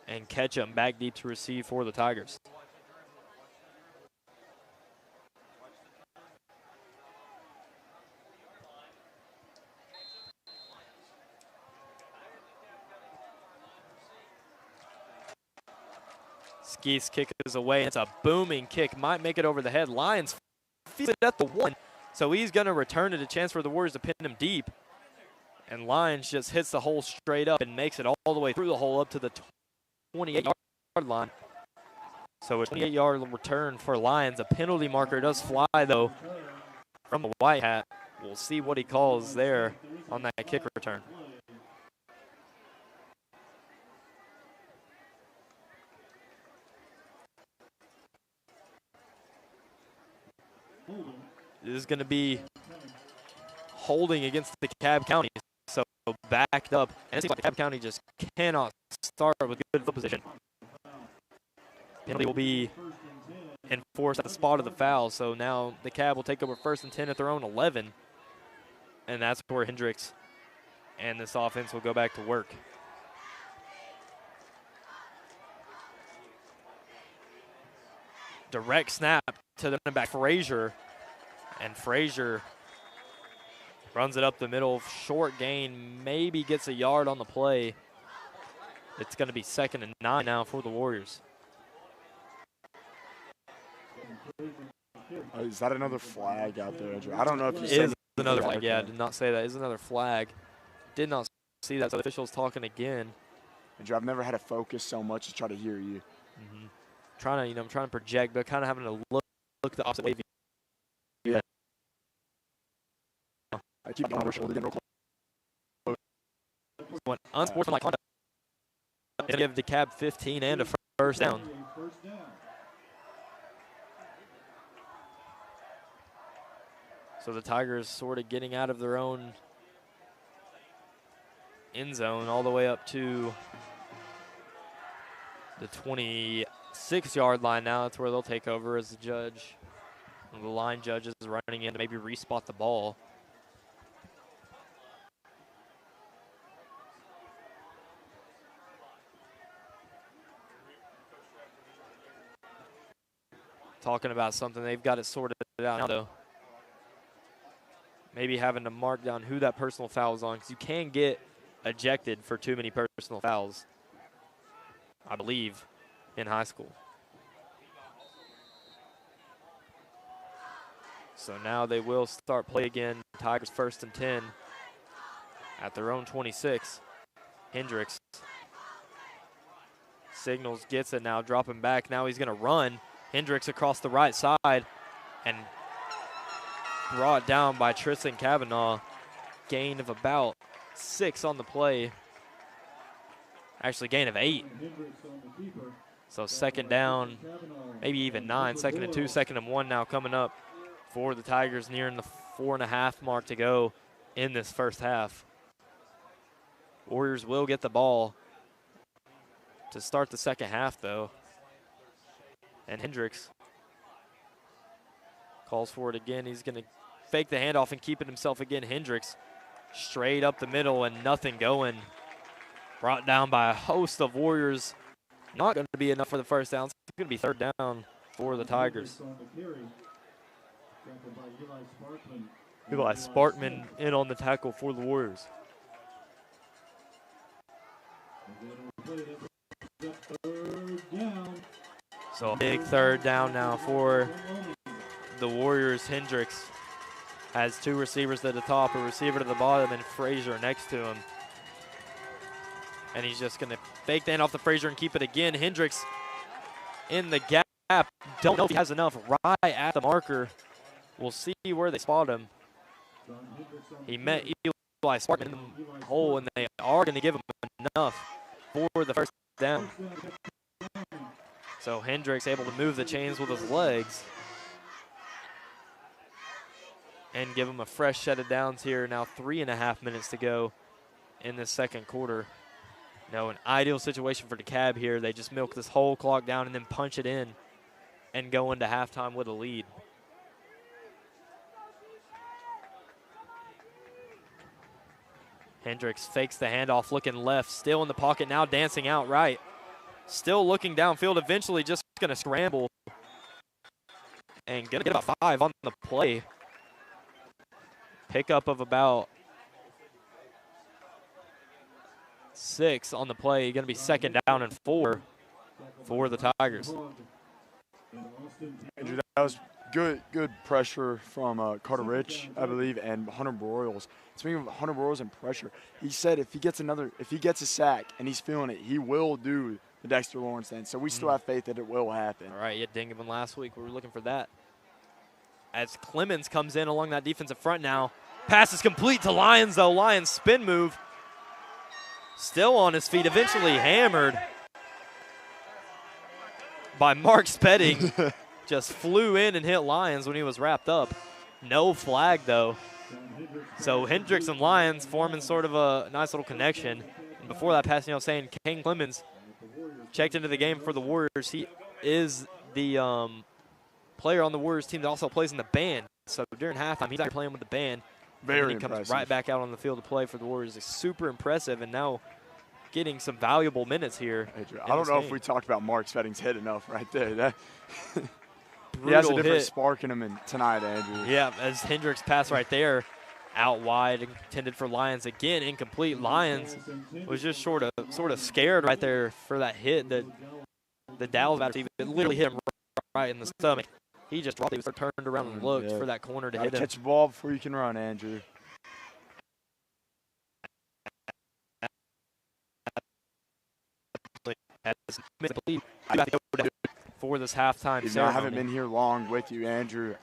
and Ketchum back deep to receive for the Tigers. Skeeth's kick is away. It's a booming kick. Might make it over the head. Lions feels it at the 1. So he's going to return it, a chance for the Warriors to pin him deep. And Lions just hits the hole straight up and makes it all the way through the hole up to the 28-yard line. So a 28-yard return for Lions. A penalty marker does fly, though, from the white hat. We'll see what he calls there on that kick return. This is going to be holding against the DeKalb County. So backed up. And it seems like DeKalb County just cannot start with good field position. Penalty will be enforced at the spot of the foul. So now the DeKalb will take over 1st and 10 at their own 11. And that's where Hendricks and this offense will go back to work. Direct snap to the running back, Frazier. And Frazier runs it up the middle. Short gain, maybe gets a yard on the play. It's going to be 2nd and 9 now for the Warriors. Is that another flag out there, Andrew? I don't know if you It said is another flag. Yeah, I did not say that. It is another flag. Did not see that. So the official's talking again. Andrew, I've never had to focus so much to try to hear you. Mm-hmm. I'm trying to project, but kind of having to look the opposite way. Yeah. I keep on my shoulder getting real close. Unsportsmanlike conduct. They give DeKalb 15 and a first down. So the Tigers sort of getting out of their own end zone all the way up to the 26-yard line now. That's where they'll take over as the judge. The line judge is running in to maybe respot the ball. Talking about something, they've got it sorted out now, though. Maybe having to mark down who that personal foul is on, because you can get ejected for too many personal fouls, I believe, in high school. So now they will start play again. Tigers 1st and 10 at their own 26. Hendricks signals, gets it now, dropping back. Now he's going to run. Hendricks across the right side and brought down by Tristan Kavanaugh. Gain of about 6 on the play. Actually, gain of 8. So 2nd down, maybe even 9. 2nd and 2, 2nd and 1 now coming up for the Tigers, nearing the 4.5 mark to go in this first half. Warriors will get the ball to start the second half, though. And Hendricks calls for it again. He's going to fake the handoff and keep it himself again. Hendricks straight up the middle and nothing going. Brought down by a host of Warriors. Not going to be enough for the first down. It's going to be third down for the Tigers. Eli Sparkman in on the tackle for the Warriors. So a big third down now for the Warriors. Hendricks has two receivers at the top, a receiver to the bottom, and Frazier next to him. And he's just going to fake the handoff to Frazier and keep it again. Hendricks in the gap. Don't know if he has enough right at the marker. We'll see where they spot him. He met Eli Sparkman in the hole, and they are going to give him enough for the first down. So Hendricks able to move the chains with his legs and give him a fresh set of downs here. Now 3.5 minutes to go in the second quarter. No, an ideal situation for Dekalb here. They just milk this whole clock down and then punch it in and go into halftime with a lead. Hendricks fakes the handoff, looking left, still in the pocket, now dancing out right. Still looking downfield, eventually just going to scramble and going to get about 5 on the play. Pickup of about 6 on the play. Going to be second down and 4 for the Tigers. Andrew, that was good pressure from Carter Rich, I believe, and Hunter Broyles. Speaking of Hunter Broyles and pressure, he said if he gets a sack and he's feeling it, he will do the Dexter Lawrence thing. So we still have faith that it will happen. All right, yeah, dinged him last week. We were looking for that. As Clemens comes in along that defensive front now. Pass is complete to Lyons, though. Lyons spin move. Still on his feet, eventually hammered by Mark Spedding. Just flew in and hit Lyons when he was wrapped up. No flag, though. So Hendricks and Lyons forming sort of a nice little connection. And before that pass, saying Kane Clemens checked into the game for the Warriors. He is the player on the Warriors team that also plays in the band. So during halftime, he's out playing with the band. Very impressive. He comes impressive. right back out on the field to play for the Warriors. It's super impressive, and now getting some valuable minutes here. I don't know if we talked about Mark Spedding's hit enough right there. He Brutal has a different hit. spark in him tonight, Andrew. Yeah, as Hendricks pass right there, out wide, intended for Lyons again, incomplete. Lyons was just sort of scared right there for that hit that the Dallas batter literally hit him right in the stomach. He just dropped it. He was turned around and looked for that corner to hit him. Catch the ball before you can run, Andrew. For this halftime ceremony. I haven't been here long with you, Andrew.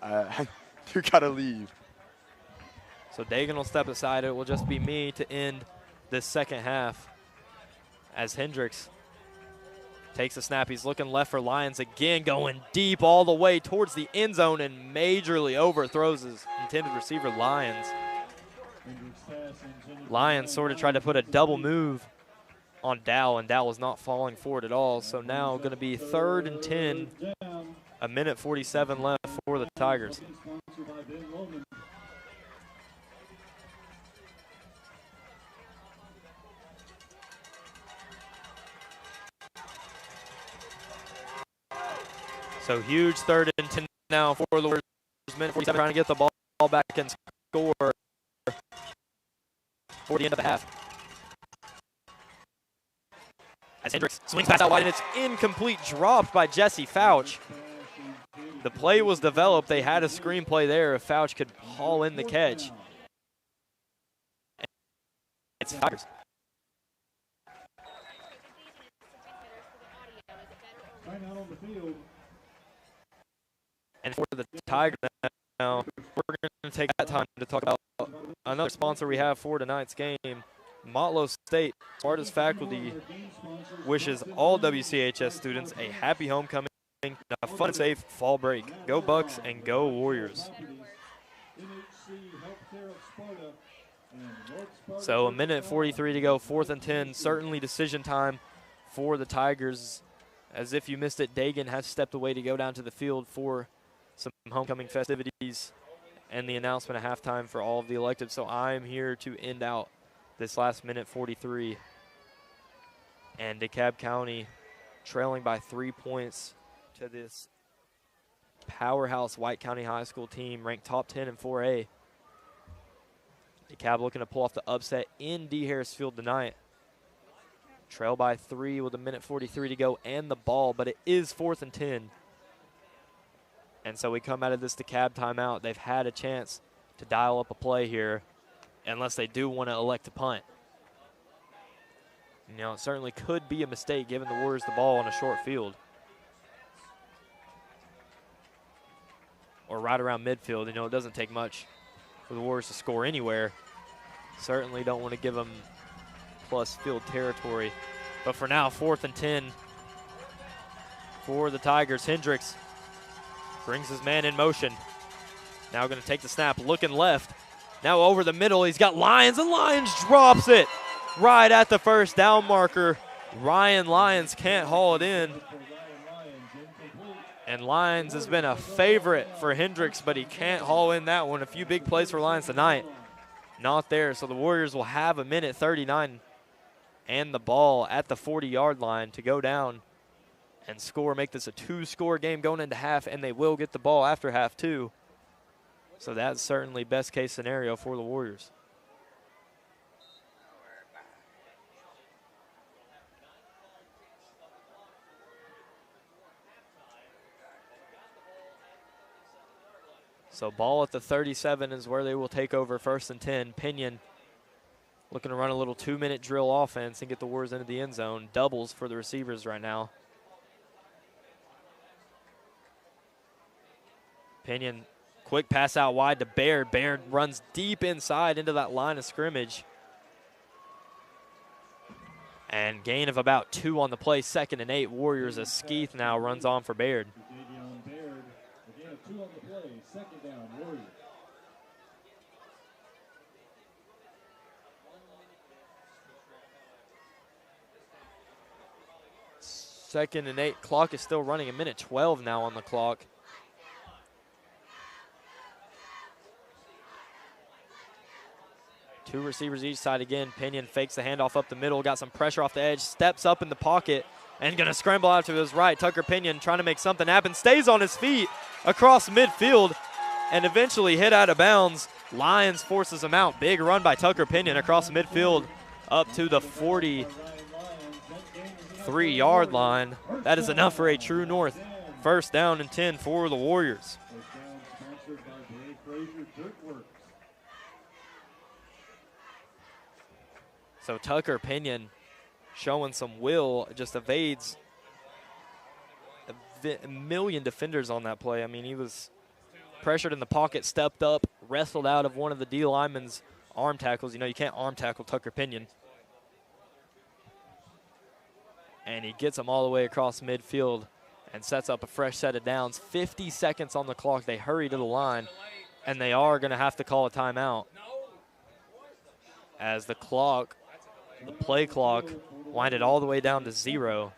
You got to leave. So Dagan will step aside. It will just be me to end this second half as Hendricks takes a snap. He's looking left for Lyons again, going deep all the way towards the end zone and majorly overthrows his intended receiver, Lyons. Lyons sort of tried to put a double move on Dow, and Dow was not falling for it at all. So now going to be 3rd and 10, a minute 47 left for the Tigers. So huge 3rd and 10 now for the Warriors. Minute 47 trying to get the ball back and score for the end of the half. As Hendricks swings pass out wide, and it's incomplete, dropped by Jesse Fouch. The play was developed. They had a screenplay there if Fouch could haul in the catch. It's Tigers. And for the Tigers now, we're going to take that time to talk about another sponsor we have for tonight's game. Motlow State, smartest faculty, wishes all WCHS students a happy homecoming and a fun and safe fall break. Go Bucks and go Warriors. So a minute 43 to go, 4th and 10, certainly decision time for the Tigers. As if you missed it, Dagan has stepped away to go down to the field for some homecoming festivities. and the announcement at halftime for all of the electives. So I'm here to end out this last minute 43. And DeKalb County trailing by 3 points to this powerhouse White County High School team ranked top 10 in 4A. DeKalb looking to pull off the upset in D. Harris Field tonight. Trail by 3 with a minute 43 to go and the ball, but it is 4th and 10. And so we come out of this DeKalb timeout. They've had a chance to dial up a play here unless they do want to elect to punt. You know, it certainly could be a mistake giving the Warriors the ball on a short field. Or right around midfield. You know, it doesn't take much for the Warriors to score anywhere. Certainly don't want to give them plus field territory. But for now, 4th and 10 for the Tigers. Hendricks brings his man in motion. Now going to take the snap, looking left. Now over the middle, he's got Lyons, and Lyons drops it right at the first down marker. Ryan Lyons can't haul it in. And Lyons has been a favorite for Hendricks, but he can't haul in that one. A few big plays for Lyons tonight. Not there, so the Warriors will have a minute 39 and the ball at the 40-yard line to go down and score, make this a 2-score game going into half, and they will get the ball after half too. So that's certainly best case scenario for the Warriors. So ball at the 37 is where they will take over 1st and 10. Pinion looking to run a little 2-minute drill offense and get the Warriors into the end zone. Doubles for the receivers right now. Pinion, quick pass out wide to Baird. Baird runs deep inside into that line of scrimmage. And gain of about 2 on the play, 2nd and 8. Warriors as Skeeth now runs on for Baird. Again, 2 on the play, 2nd down, Warriors. Second and 8. Clock is still running. A minute 12 now on the clock. Two receivers each side again. Pinion fakes the handoff up the middle. Got some pressure off the edge. Steps up in the pocket and going to scramble out to his right. Tucker Pinion trying to make something happen. Stays on his feet across midfield and eventually hit out of bounds. Lyons forces him out. Big run by Tucker Pinion across midfield up to the 43-yard line. That is enough for a true north. 1st down and 10 for the Warriors. So Tucker Pinion showing some will, just evades a million defenders on that play. I mean, he was pressured in the pocket, stepped up, wrestled out of one of the D linemen's arm tackles. You know, you can't arm tackle Tucker Pinion. And he gets him all the way across midfield and sets up a fresh set of downs. 50 seconds on the clock. They hurry to the line, and they are going to have to call a timeout as the clock, the play clock, winded all the way down to 0.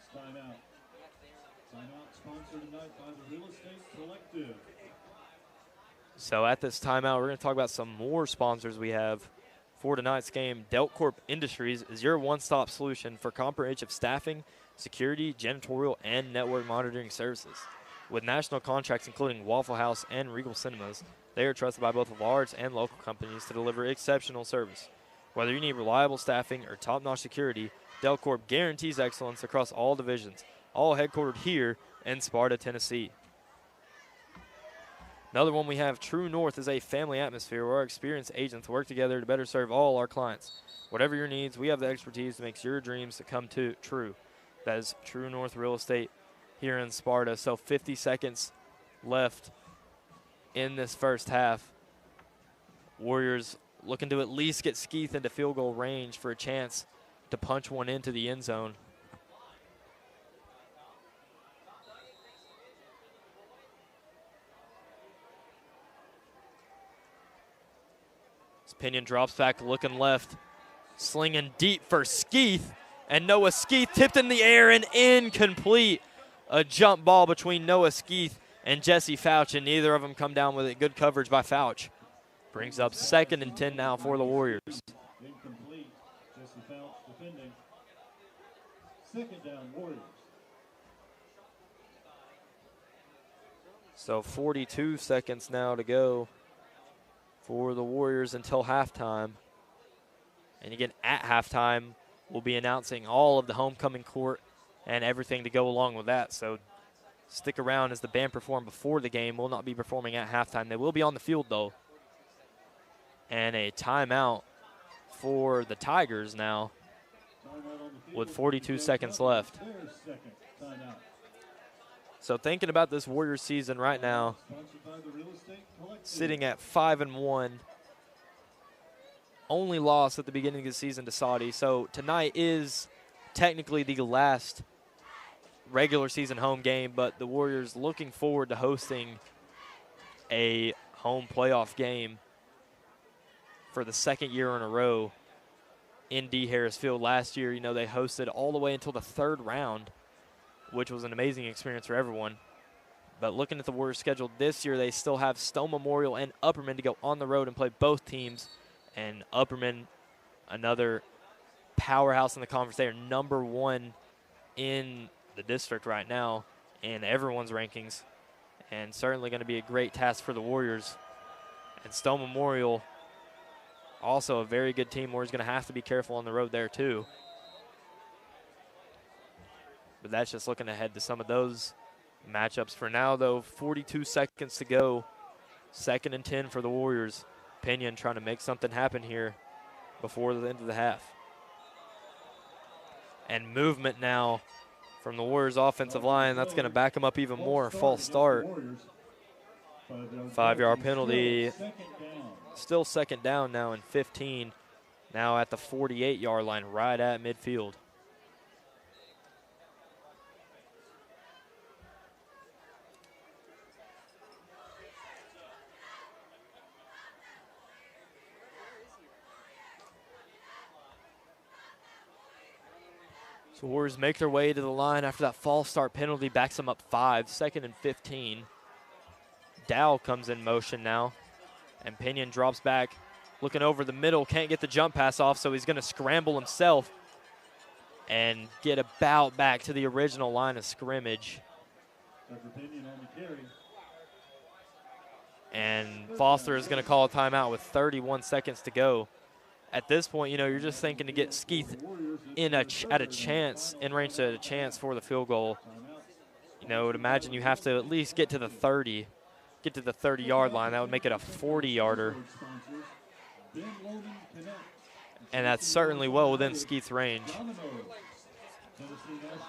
So at this timeout, we're going to talk about some more sponsors we have for tonight's game. Dekalb Industries is your one-stop solution for comprehensive staffing, security, janitorial, and network monitoring services. With national contracts including Waffle House and Regal Cinemas, they are trusted by both large and local companies to deliver exceptional service. Whether you need reliable staffing or top-notch security, Dekalb guarantees excellence across all divisions, all headquartered here in Sparta, Tennessee. Another one we have, True North, is a family atmosphere where our experienced agents work together to better serve all our clients. Whatever your needs, we have the expertise to make your dreams come true. That is True North Real Estate here in Sparta. So 50 seconds left in this first half. Warriors looking to at least get Skeeth into field goal range for a chance to punch one into the end zone. Pinion drops back, looking left, slinging deep for Skeeth, and Noah Skeeth tipped in the air and incomplete. A jump ball between Noah Skeeth and Jesse Fouch, and neither of them come down with it. Good coverage by Fouch. Brings up 2nd and 10 now for the Warriors. Incomplete. Jesse Phelps defending. 2nd down, Warriors. So 42 seconds now to go for the Warriors until halftime. And again, at halftime, we'll be announcing all of the homecoming court and everything to go along with that. So stick around as the band perform before the game. Will not be performing at halftime. They will be on the field, though. And a timeout for the Tigers now with 42 seconds left. So thinking about this Warriors season right now, sitting at 5-1, only loss at the beginning of the season to Saudi. So tonight is technically the last regular season home game, but the Warriors looking forward to hosting a home playoff game for the 2nd year in a row in D. Harris Field. Last year, they hosted all the way until the 3rd round, which was an amazing experience for everyone. But looking at the Warriors' schedule this year, they still have Stone Memorial and Upperman to go on the road and play both teams. And Upperman, another powerhouse in the conference. They are number 1 in the district right now in everyone's rankings. And certainly going to be a great task for the Warriors. And Stone Memorial, also a very good team. Warriors going to have to be careful on the road there too. But that's just looking ahead to some of those matchups. For now, though, 42 seconds to go. 2nd and 10 for the Warriors. Pinion trying to make something happen here before the end of the half. And movement now from the Warriors offensive line. That's going to back them up even more. False start. 5-yard penalty. Still 2nd down now and 15. Now at the 48-yard line, right at midfield. So Warriors make their way to the line after that false start penalty, backs them up 5, 2nd and 15. Dow comes in motion now, and Pinion drops back, looking over the middle, can't get the jump pass off, so he's going to scramble himself and get about back to the original line of scrimmage. And Foster is going to call a timeout with 31 seconds to go. At this point, you're just thinking to get Skeeth in at a chance, in range at a chance for the field goal. Would imagine you have to at least get to the 30, get to the 30-yard line. That would make it a 40-yarder. And that's certainly well within Skeeth's range.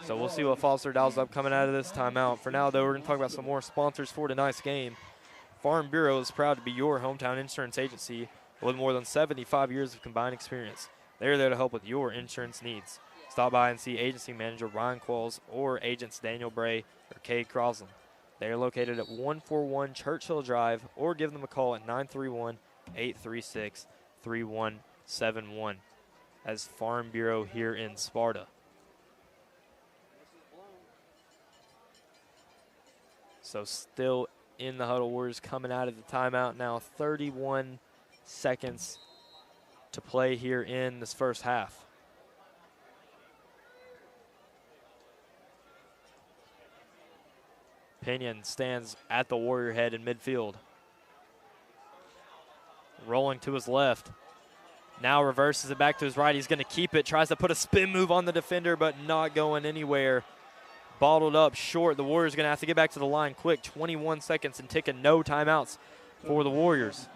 So we'll see what Foster dials up coming out of this timeout. For now, though, we're going to talk about some more sponsors for tonight's game. Farm Bureau is proud to be your hometown insurance agency with more than 75 years of combined experience. They're there to help with your insurance needs. Stop by and see agency manager Ryan Qualls or agents Daniel Bray or Kay Crosland. They are located at 141 Churchill Drive, or give them a call at 931-836-3171 as Farm Bureau here in Sparta. So still in the huddle, Warriors coming out of the timeout now, 31 seconds to play here in this first half. Pinion stands at the Warrior head in midfield. Rolling to his left. Now reverses it back to his right. He's going to keep it. Tries to put a spin move on the defender, but not going anywhere. Bottled up short. The Warriors going to have to get back to the line quick. 21 seconds and taking no timeouts for the Warriors.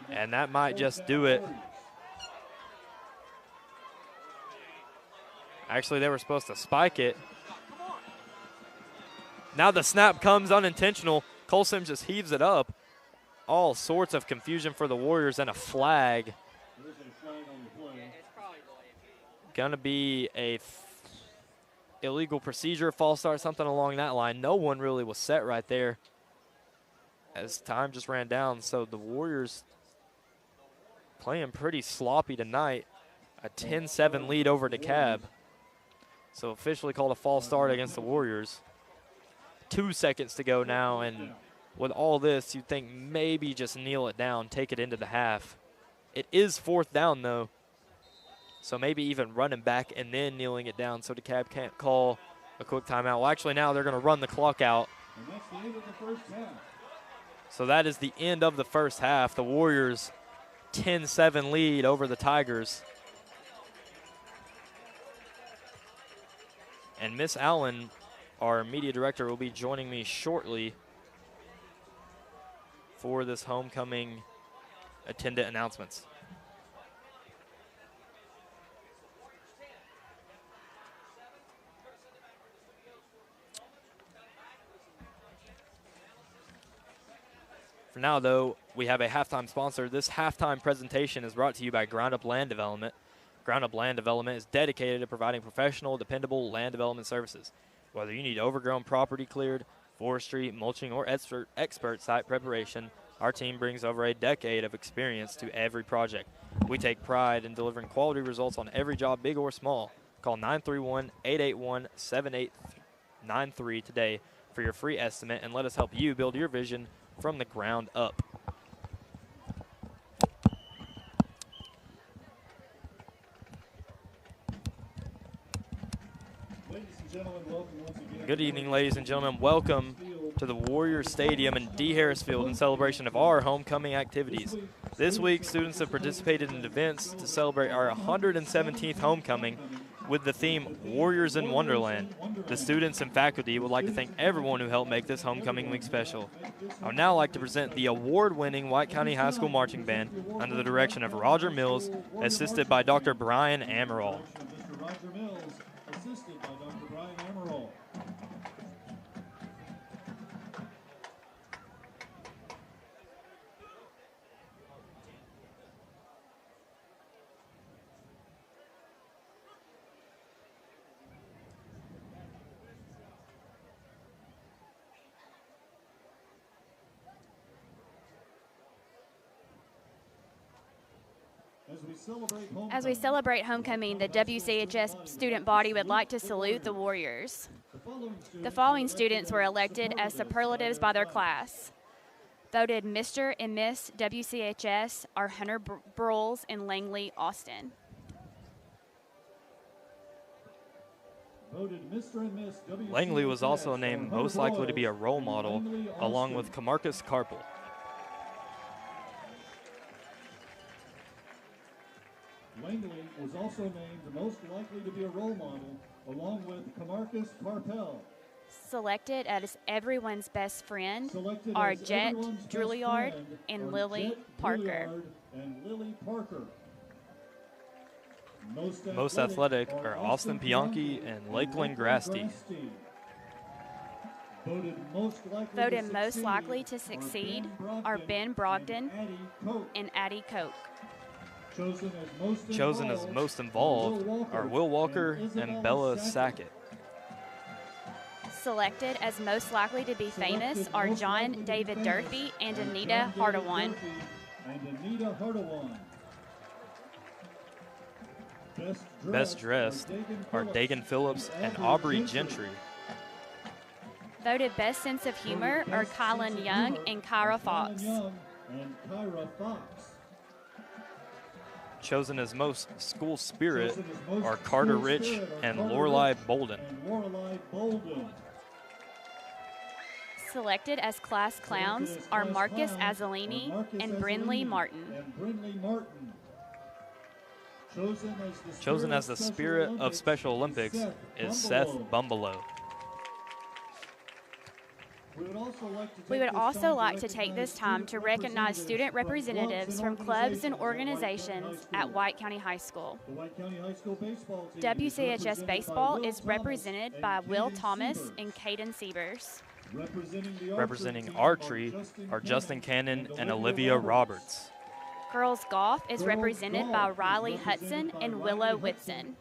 And that might just do it. Actually, they were supposed to spike it. Now the snap comes unintentional. Cole Sims just heaves it up. All sorts of confusion for the Warriors and a flag. Gonna be a illegal procedure, false start, something along that line. No one really was set right there as time just ran down. So the Warriors playing pretty sloppy tonight. A 10-7 lead over Dekalb. So officially called a false start against the Warriors. 2 seconds to go now, and with all this, you'd think maybe just kneel it down, take it into the half. It is 4th down, though, so maybe even running back and then kneeling it down so DeKalb can't call a quick timeout. Well, actually, now they're going to run the clock out. And that's the end of the first half. So that is the end of the first half. The Warriors 10-7 lead over the Tigers. And Miss Allen, our media director, will be joining me shortly for this homecoming attendant announcements. For now, though, we have a halftime sponsor. This halftime presentation is brought to you by Ground Up Land Development. Ground Up Land Development is dedicated to providing professional, dependable land development services. Whether you need overgrown property cleared, forestry, mulching, or expert site preparation, our team brings over a decade of experience to every project. We take pride in delivering quality results on every job, big or small. Call 931-881-7893 today for your free estimate, and let us help you build your vision from the ground up. Good evening, ladies and gentlemen. Welcome to the Warriors Stadium in D. Harris Field in celebration of our homecoming activities. This week, students have participated in events to celebrate our 117th homecoming with the theme Warriors in Wonderland. The students and faculty would like to thank everyone who helped make this homecoming week special. I would now like to present the award-winning White County High School Marching Band under the direction of Roger Mills, assisted by Dr. Brian Amaral. Mr. Roger Mills, assisted by Dr. Brian Amaral. As we celebrate homecoming, the WCHS student body would like to salute the Warriors. The following students were elected as superlatives by their class. Voted Mr. and Miss WCHS are Hunter Broles and Langley Austin. Langley was also named most likely to be a role model, along with Camarcus Carpel. Langley was also named the most likely to be a role model, along with Camarcus Carpel. Selected as everyone's best friend are Jet Juilliard and Lily Parker. Most athletic are Austin Pianki and Lakeland Grasty. Voted most likely to succeed are Ben Brogdon and Addie Koch. Chosen as most involved are Will Walker and Bella Sackett. Selected as most likely to be famous are John David Durfee and Anita Hardawan. Best dressed are Dagan Phillips and Aubrey Gentry. Voted best sense of humor are Kylan Young and Kyra Fox. Chosen as most school spirit are Carter Rich and Lorelei Bolden. Selected as class clowns are Marcus Azzolini and Brinley Martin. Chosen as the spirit of Special Olympics is Seth Bumbelow. We would also like to take this time to recognize student representatives from clubs and organizations at White County High School. WCHS Baseball is represented by Will Thomas and Caden Siebers. Representing archery are Justin Cannon and Olivia Roberts. Girls golf is represented by Riley Hudson and Willow Whitson.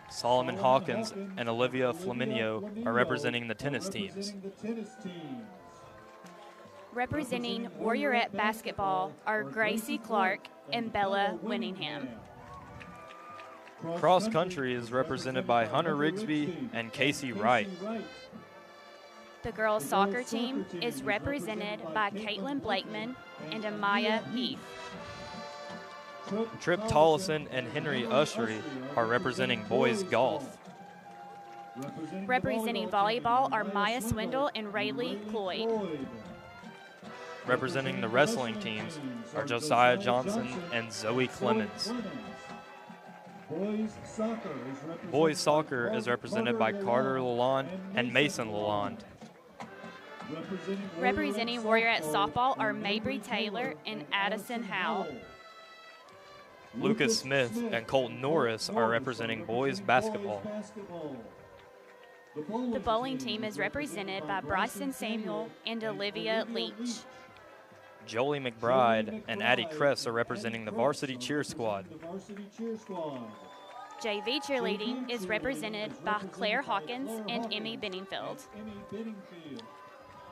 Solomon Hawkins and Olivia Flaminio are representing the tennis teams. Representing Warriorette basketball are Gracie Clark and Bella Winningham. Cross country is represented by Hunter Rigsby and Casey Wright. The girls' soccer team is represented by Caitlin Blakeman and Amaya Heath. Trip Tollison and Henry Ushery are representing boys golf. Representing volleyball are Maya Swindle and Rayleigh Cloyd. Representing the wrestling teams are Josiah Johnson and Zoe Clemens. Boys soccer is represented by Carter Lalonde and Mason Lalonde. Representing Warriorette softball are Mabry Taylor and Addison Howe. Lucas Smith and Colton Norris are representing boys basketball. The bowling team is represented by Bryson Samuel and Olivia Leach. Jolie McBride and Addie Kress are representing the varsity cheer squad. JV cheerleading is represented by Claire Hawkins and Emmy Benningfield.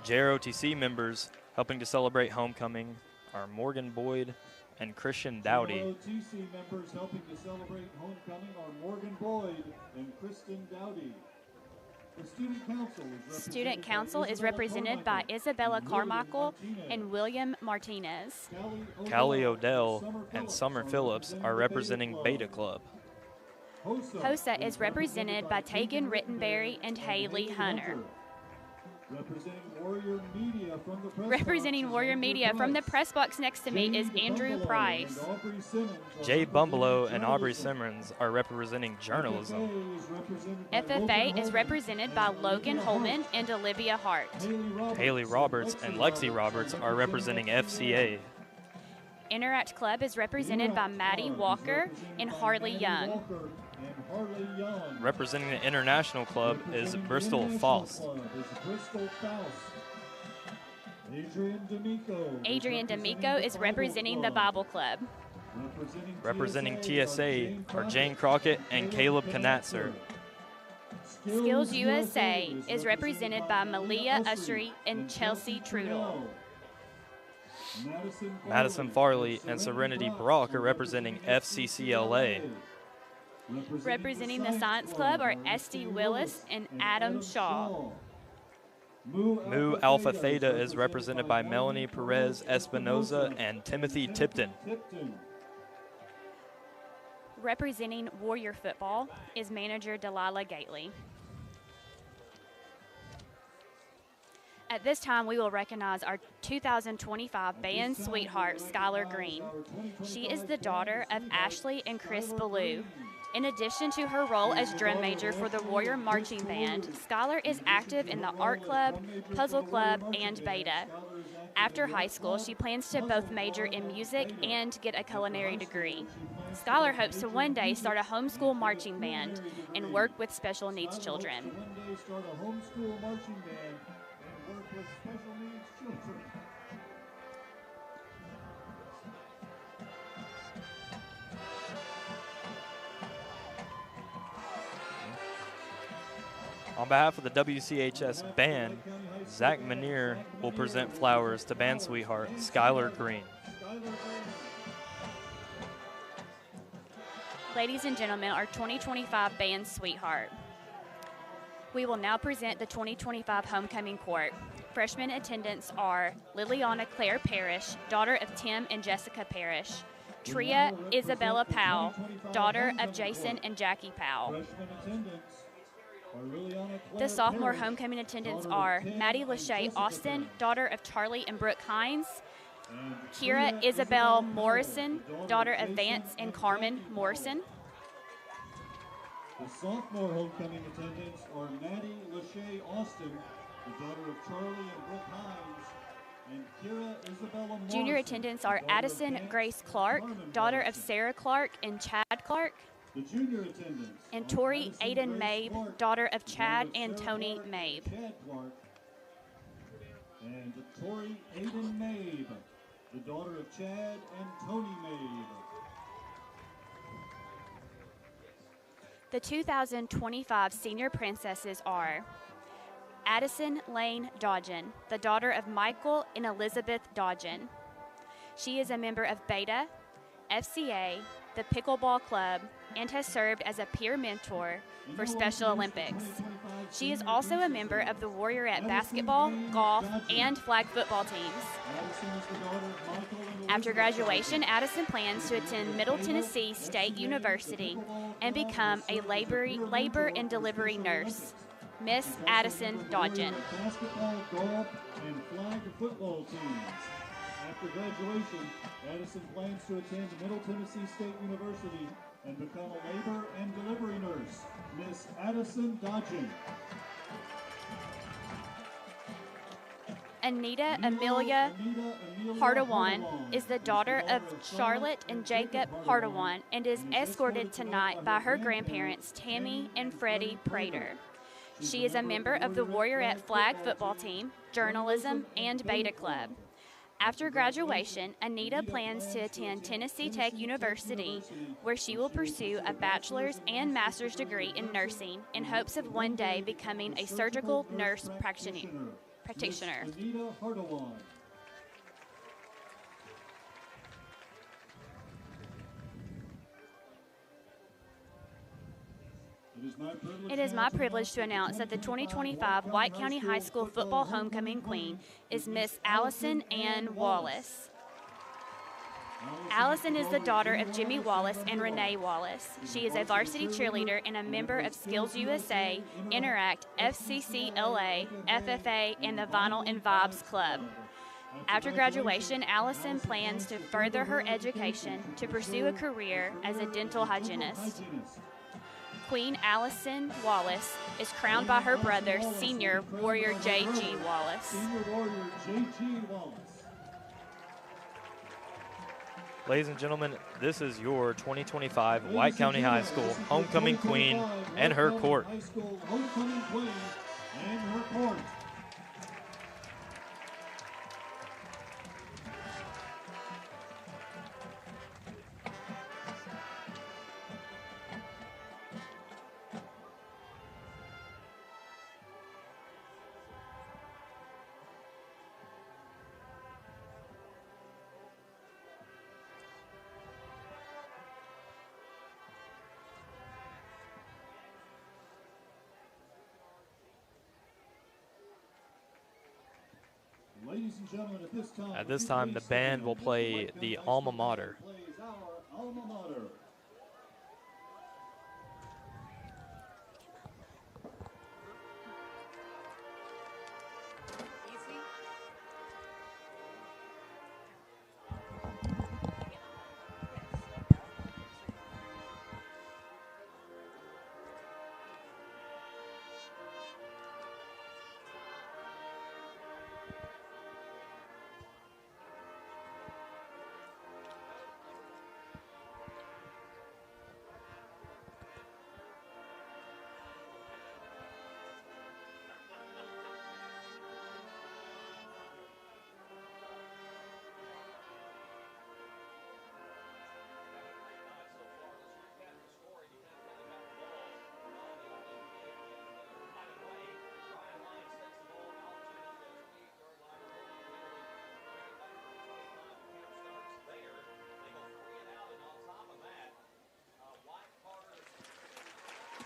JROTC members helping to celebrate homecoming are Morgan Boyd and Christian Dowdy. JROTC members helping to celebrate homecoming are Morgan Boyd and Kristen Dowdy. The Student Council is represented by Isabella Carmichael and William Martinez. Callie Odell and Summer Phillips are representing Beta Club. HOSA is represented by Tegan Rittenberry and Haley Hunter. Representing Warrior Media from the press box next to me is Andrew Price. Jay Bumbalow and Aubrey Simmons are representing journalism. FFA is represented by Logan Holman and Olivia Hart. Haley Roberts and Lexi Roberts are representing FCA. Interact Club is represented by Maddie Walker and Harley Young. Representing the International Club is Bristol Faust. Adrian D'Amico is representing the Bible Club. Representing TSA are Jane Crockett and Caleb Knatzer. Skills USA is represented by Malia Ushery and Chelsea Trudel. Madison Farley and Serenity Brock are representing FCCLA. Representing the Science Club are Esty Willis and Adam Shaw. Mu Alpha Theta is represented by Melanie Perez Espinoza and Timothy Tipton. Representing Warrior Football is manager Delilah Gately. At this time, we will recognize our 2025 band sweetheart, Skylar Green. She is the daughter of Ashley and Chris Ballou. In addition to her role as drum major for the Warrior Marching Band, Skylar is active in the Art Club, Puzzle Club, and Beta. After high school, she plans to both major in music and get a culinary degree. Skylar hopes to one day start a homeschool marching band and work with special needs children. On behalf of the WCHS band, Zach Manier will present flowers to band sweetheart Skylar Green. Ladies and gentlemen, our 2025 band sweetheart. We will now present the 2025 homecoming court. Freshman attendants are Liliana Claire Parrish, daughter of Tim and Jessica Parrish. Tria Isabella Powell, daughter of Jason and Jackie Powell. The sophomore homecoming attendants are Maddie Lachey Austin, daughter of Charlie and Brooke Hines. Kira Isabel Morrison, daughter of Vance and Carmen Morrison. The sophomore homecoming attendants are Maddie Lachey Austin, the daughter of Charlie and Brooke Hines, and Kira Isabella Morrison. Junior attendants are Addison Grace Clark, daughter of Sarah Clark and Chad Clark. The junior attendants and Tori Aiden Mabe, daughter of Chad and Tony Mabe. Chad Clark, and Tori Aiden Mabe, the daughter of Chad and Tony Mabe. The 2025 senior princesses are Addison Lane Dodgen, the daughter of Michael and Elizabeth Dodgen. She is a member of Beta, FCA, the Pickleball Club, and has served as a peer mentor for Special Olympics. She is also a member of the Warriorette basketball, golf, and flag football teams. After graduation, Addison plans to attend Middle Tennessee State University and become a labor and delivery nurse. Miss Addison Dodgen. Basketball, golf, and flag football teams. After graduation, Addison plans to attend Middle Tennessee State University and become a labor and delivery nurse. Miss Addison Dodgen. Anita Amelia Hardawan is the daughter of Charlotte and Jacob Hardawan and is escorted tonight by her grandparents, Tammy and Freddie Prater. She is a member of the Warriorette flag football team, journalism, and Beta Club. After graduation, Anita plans to attend Tennessee Tech University, where she will pursue a bachelor's and master's degree in nursing in hopes of one day becoming a surgical nurse practitioner. Anita Hardawan. It is my privilege to announce that the 2025 White County High School football homecoming queen is Miss Allison Ann Wallace. Allison is the daughter of Jimmy Wallace and Renee Wallace. She is a varsity cheerleader and a member of Skills USA, Interact, FCCLA, FFA, and the Vinyl and Vibes Club. After graduation, Allison plans to further her education to pursue a career as a dental hygienist. Queen Allison Wallace is crowned by her brother, Senior Warrior J.G. Wallace. Senior Warrior J.G. Wallace. Ladies and gentlemen, this is your 2025 White County High School homecoming queen and her court. High School homecoming queen and her court. Ladies and gentlemen, at this time, the band will play the alma mater. Plays our alma mater.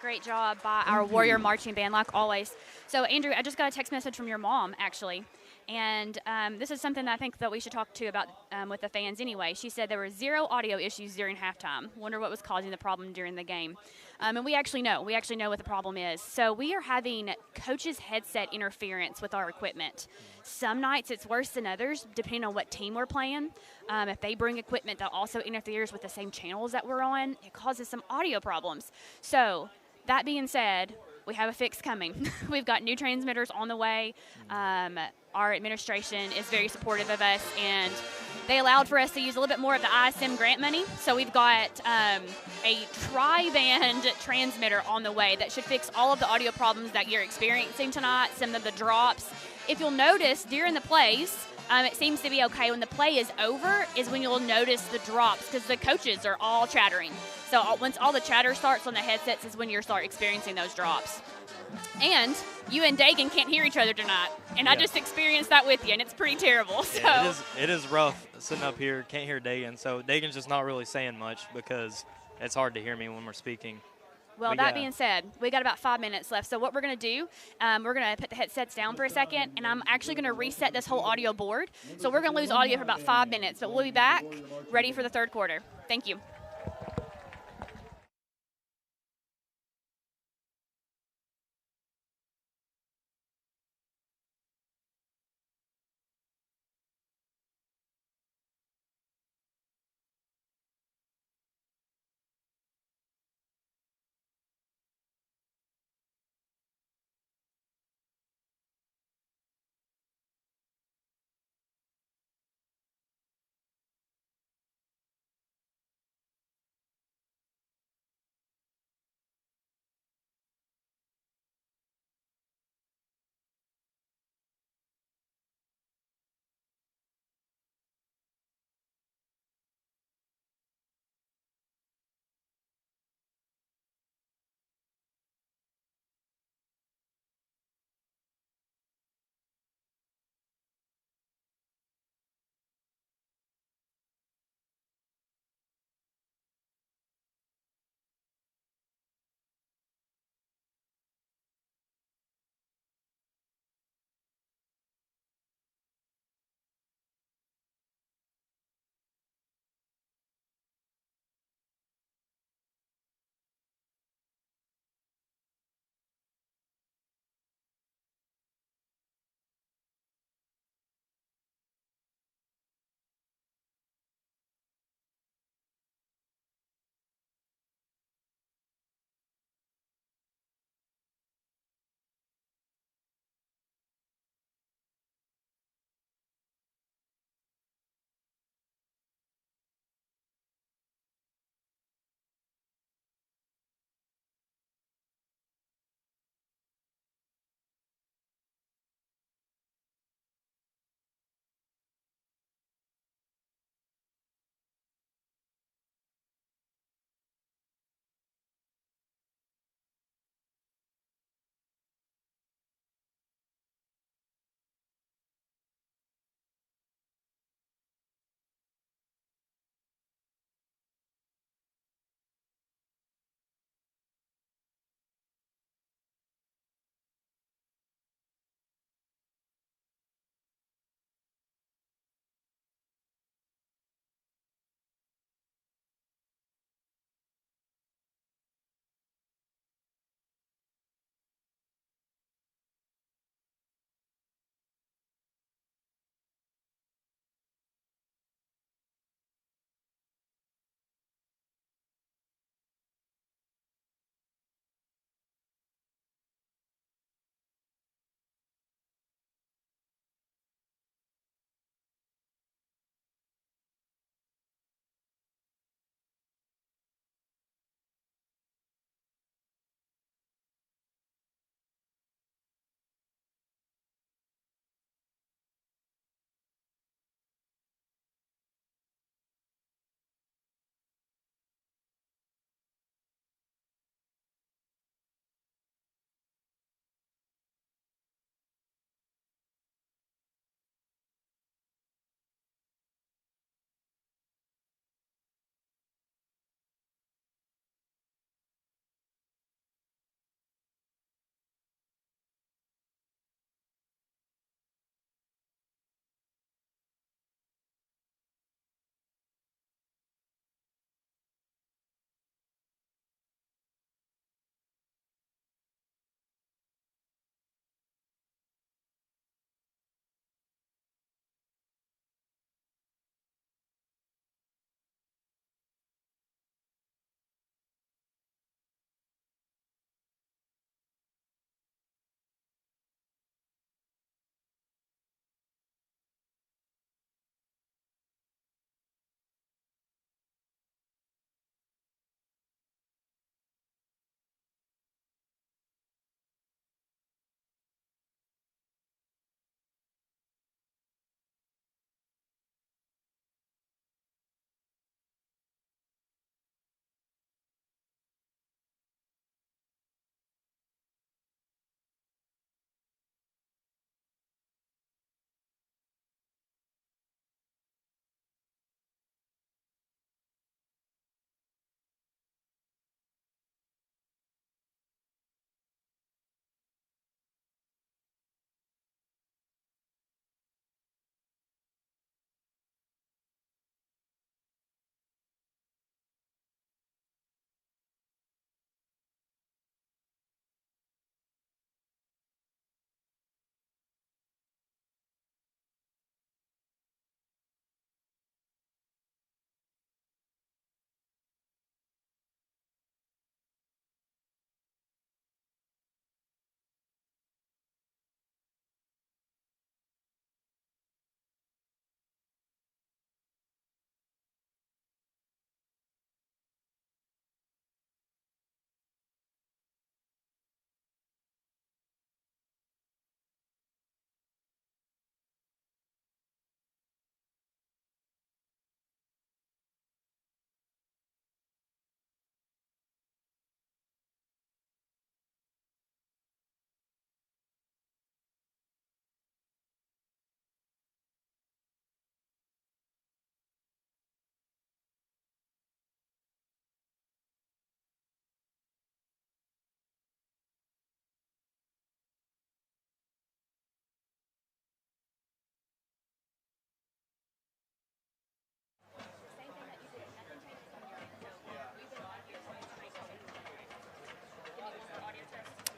Great job by our Warrior Marching Band, like always. So, Andrew, I just got a text message from your mom, actually. And this is something that I think that we should talk to about with the fans anyway. She said there were 0 audio issues during halftime. Wonder what was causing the problem during the game. And we actually know. We actually know what the problem is. So we are having coaches' headset interference with our equipment. Some nights it's worse than others, depending on what team we're playing. If they bring equipment that also interferes with the same channels that we're on, it causes some audio problems. So that being said, we have a fix coming. We've got new transmitters on the way. Our administration is very supportive of us, and they allowed for us to use a little bit more of the ISM grant money. So we've got a tri-band transmitter on the way that should fix all of the audio problems that you're experiencing tonight, some of the drops. If you'll notice, during the plays, it seems to be okay. When the play is over is when you'll notice the drops because the coaches are all chattering. So once all the chatter starts on the headsets is when you start experiencing those drops. And you and Dagan can't hear each other tonight. And I just experienced that with you, and it's pretty terrible. So yeah, it is rough sitting up here. Can't hear Dagan. So Dagan's just not really saying much because it's hard to hear me when we're speaking. Well, But that yeah. being said, we got about 5 minutes left. So what we're going to do, we're going to put the headsets down for a second, and I'm actually going to reset this whole audio board. So we're going to lose audio for about 5 minutes, but we'll be back ready for the third quarter. Thank you.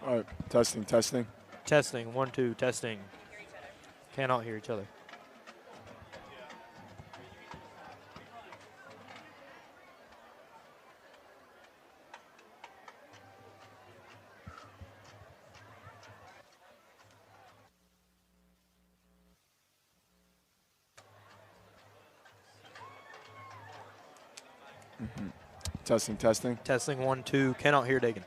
All right, testing, testing. Testing, 1, 2, testing. Cannot hear each other. Testing, testing. Testing, 1, 2. Cannot hear Dagan.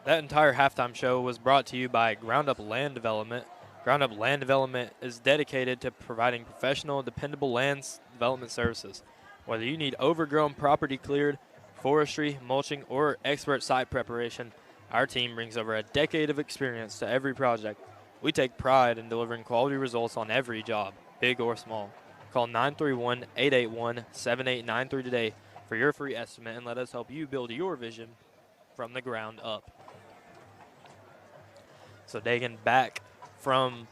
That entire halftime show was brought to you by Ground Up Land Development. Ground Up Land Development is dedicated to providing professional, dependable land development services. Whether you need overgrown property cleared, forestry, mulching, or expert site preparation, our team brings over a decade of experience to every project. We take pride in delivering quality results on every job, big or small. Call 931-881-7893 today for your free estimate and let us help you build your vision from the ground up. So Dagan back from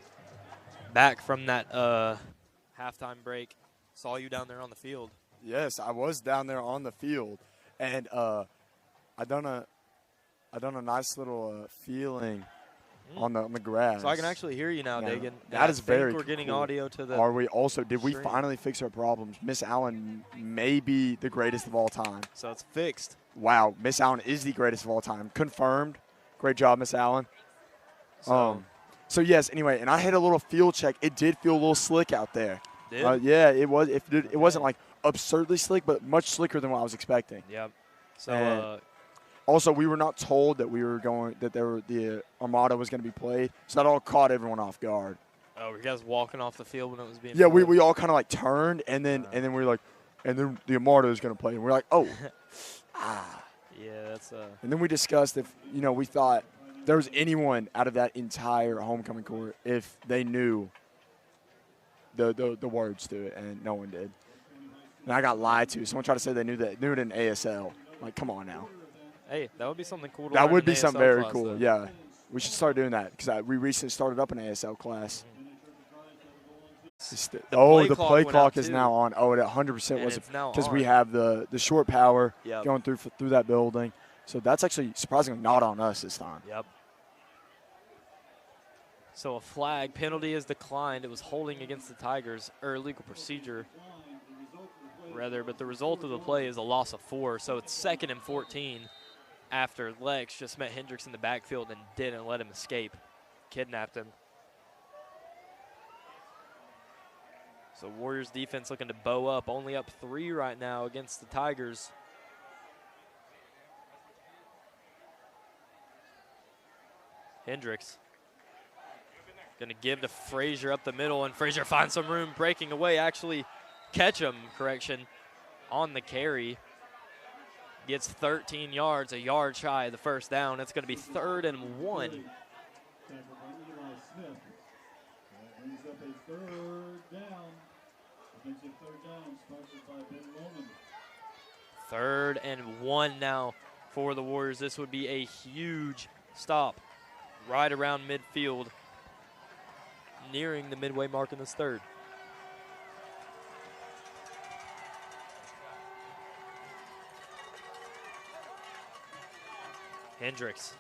that halftime break. Saw you down there on the field. Yes, I was down there on the field, and I done a nice little feeling on the grass. So I can actually hear you now, Dagan. That is very cool. We're getting cool. audio to the. Are we also? Did we stream. finally fix our problems? Miss Allen may be the greatest of all time. So it's fixed. Wow, Miss Allen is the greatest of all time. Confirmed. Great job, Miss Allen. So yes. Anyway, and I had a little field check. It did feel a little slick out there. Did? Yeah, it was. It wasn't like absurdly slick, but much slicker than what I was expecting. Yep. So. Also, we were not told that the Armada was going to be played, so that all caught everyone off guard. Oh, were you guys walking off the field when it was being? Yeah, played? we all kind of like turned, and then we were like, and then the Armada is going to play, and we're like, oh, Yeah, that's. And then we discussed if we thought there was anyone out of that entire homecoming court if they knew the words to it, and no one did. And I got lied to. Someone tried to say they knew it in ASL. Like, come on now. Hey, that would be something cool to That learn would in be ASL something very class, cool. though. Yeah, we should start doing that because we recently started up an ASL class. The The play play clock clock went is out, now on. Oh, it 100% And was it's now because we on. have the short power Yep. going through that building. So that's actually surprisingly not on us this time. Yep. So a flag penalty is declined. It was holding against the Tigers, or illegal procedure, rather. But the result of the play is a loss of 4. So it's 2nd and 14 after Lex just met Hendricks in the backfield and didn't let him escape. Kidnapped him. So Warriors defense looking to bow up. Only up 3 right now against the Tigers. Hendricks going to give to Frazier up the middle, and Frazier finds some room, breaking away. Actually, Ketchum, on the carry. Gets 13 yards, a yard shy of the first down. It's going to be 3rd and 1. Tackled by Eli Smith. That brings up a 3rd down. Defensive 3rd down sponsored by Ben Roman. 3rd and 1 now for the Warriors. This would be a huge stop right around midfield, nearing the midway mark in this 3rd. Hendricks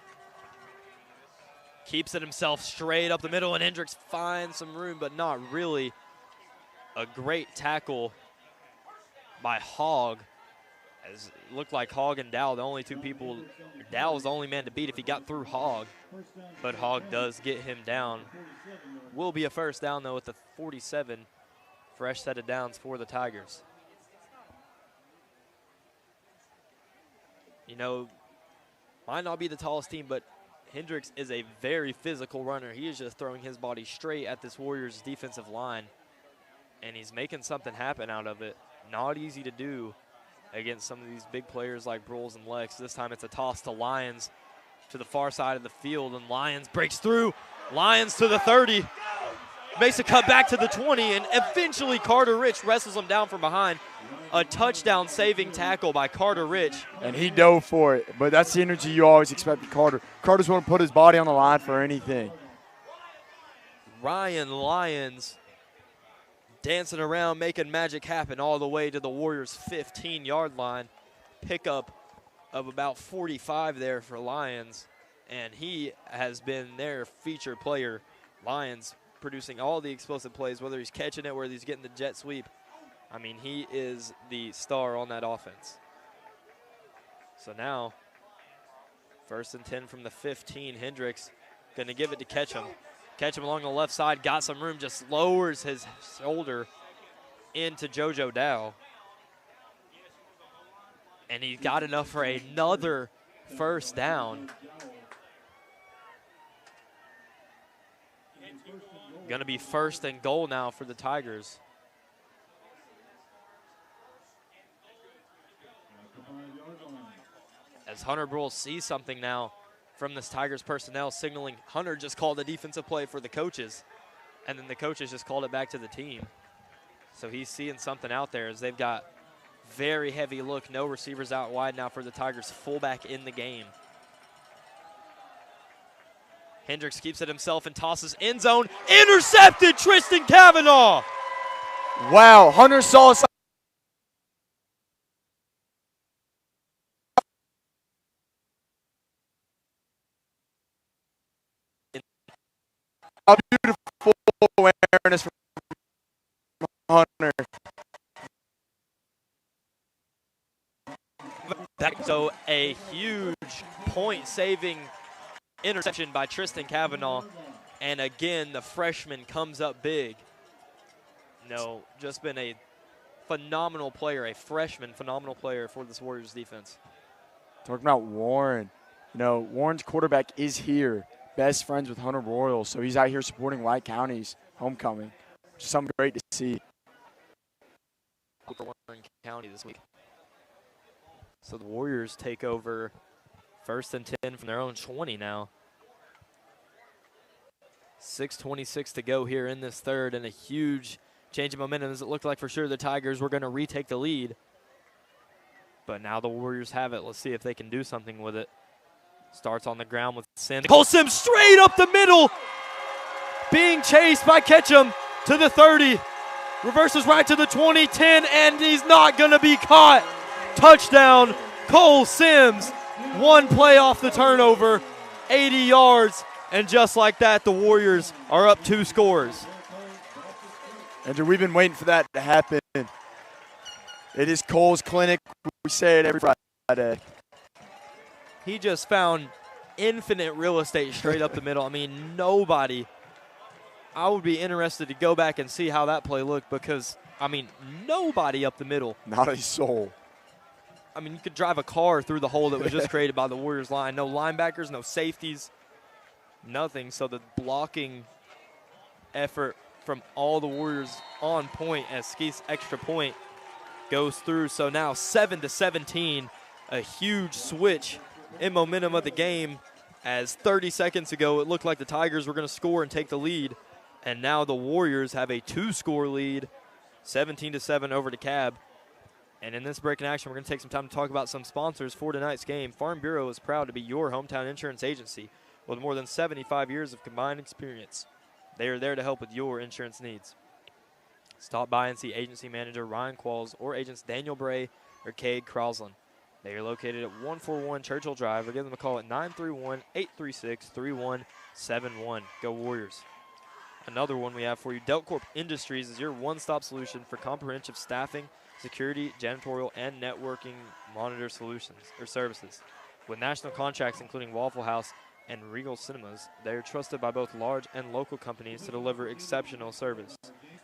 Keeps it himself straight up the middle, and Hendricks finds some room, but not really. A great tackle by Hogg. As it looked like Hogg and Dow, the only two people. Dow was the only man to beat if he got through Hogg, but Hogg does get him down. Will be a first down, though, with the 47. Fresh set of downs for the Tigers. You know, might not be the tallest team, but Hendricks is a very physical runner. He is just throwing his body straight at this Warriors defensive line, and he's making something happen out of it. Not easy to do against some of these big players like Broles and Lex. This time it's a toss to Lyons to the far side of the field, and Lyons breaks through. Lyons to the 30. Makes a cut back to the 20, and eventually Carter Rich wrestles him down from behind. A touchdown saving tackle by Carter Rich. And he dove for it, but that's the energy you always expect from Carter. Carter's want to put his body on the line for anything. Ryan Lyons dancing around, making magic happen all the way to the Warriors' 15-yard line. Pickup of about 45 there for Lyons, and he has been their featured player. Lyons producing all the explosive plays, whether he's catching it, whether he's getting the jet sweep. I mean, he is the star on that offense. So now, 1st and 10 from the 15. Hendricks going to give it to Ketchum. Ketchum along the left side, got some room, just lowers his shoulder into JoJo Dow. And he got enough for another first down. Going to be 1st and goal now for the Tigers. As Hunter Broles sees something now from this Tigers personnel, signaling Hunter just called a defensive play for the coaches, and then the coaches just called it back to the team. So he's seeing something out there as they've got very heavy look, no receivers out wide now for the Tigers, fullback in the game. Hendricks keeps it himself and tosses end zone. Intercepted, Tristan Kavanaugh. Wow, Hunter saw something. A beautiful awareness from Hunter. So a huge point-saving interception by Tristan Kavanaugh, and again the freshman comes up big. No, just been a phenomenal player, a freshman phenomenal player for this Warriors defense. Talking about Warren, you know, Warren's quarterback is here, best friends with Hunter Royal, so he's out here supporting White County's homecoming, which is something great to see. For Warren County this week. So the Warriors take over 1st and 10 from their own 20 now. 6:26 to go here in this third, and a huge change of momentum as it looked like for sure the Tigers were going to retake the lead. But now the Warriors have it. Let's see if they can do something with it. Starts on the ground with Sims. Cole Sims straight up the middle. Being chased by Ketchum to the 30. Reverses right to the 20, 10, and he's not going to be caught. Touchdown, Cole Sims. One play off the turnover, 80 yards, and just like that, the Warriors are up 2 scores. Andrew, we've been waiting for that to happen. It is Cole's clinic. We say it every Friday. He just found infinite real estate straight up the middle. I mean, nobody. I would be interested to go back and see how that play looked because, I mean, nobody up the middle. Not a soul. I mean, you could drive a car through the hole that was just created by the Warriors line. No linebackers, no safeties, nothing. So the blocking effort from all the Warriors on point as Skeeth's extra point goes through. So now 7-17, a huge switch in momentum of the game as 30 seconds ago it looked like the Tigers were going to score and take the lead. And now the Warriors have a 2-score lead, 17-7 over DeKalb. And in this break in action, we're going to take some time to talk about some sponsors for tonight's game. Farm Bureau is proud to be your hometown insurance agency with more than 75 years of combined experience. They are there to help with your insurance needs. Stop by and see agency manager Ryan Qualls or agents Daniel Bray or Cade Crosland. They are located at 141 Churchill Drive, or give them a call at 931-836-3171. Go Warriors. Another one we have for you, Dekalb Industries is your one-stop solution for comprehensive staffing, security, janitorial, and networking monitor solutions or services. With national contracts including Waffle House and Regal Cinemas, they are trusted by both large and local companies to deliver exceptional service.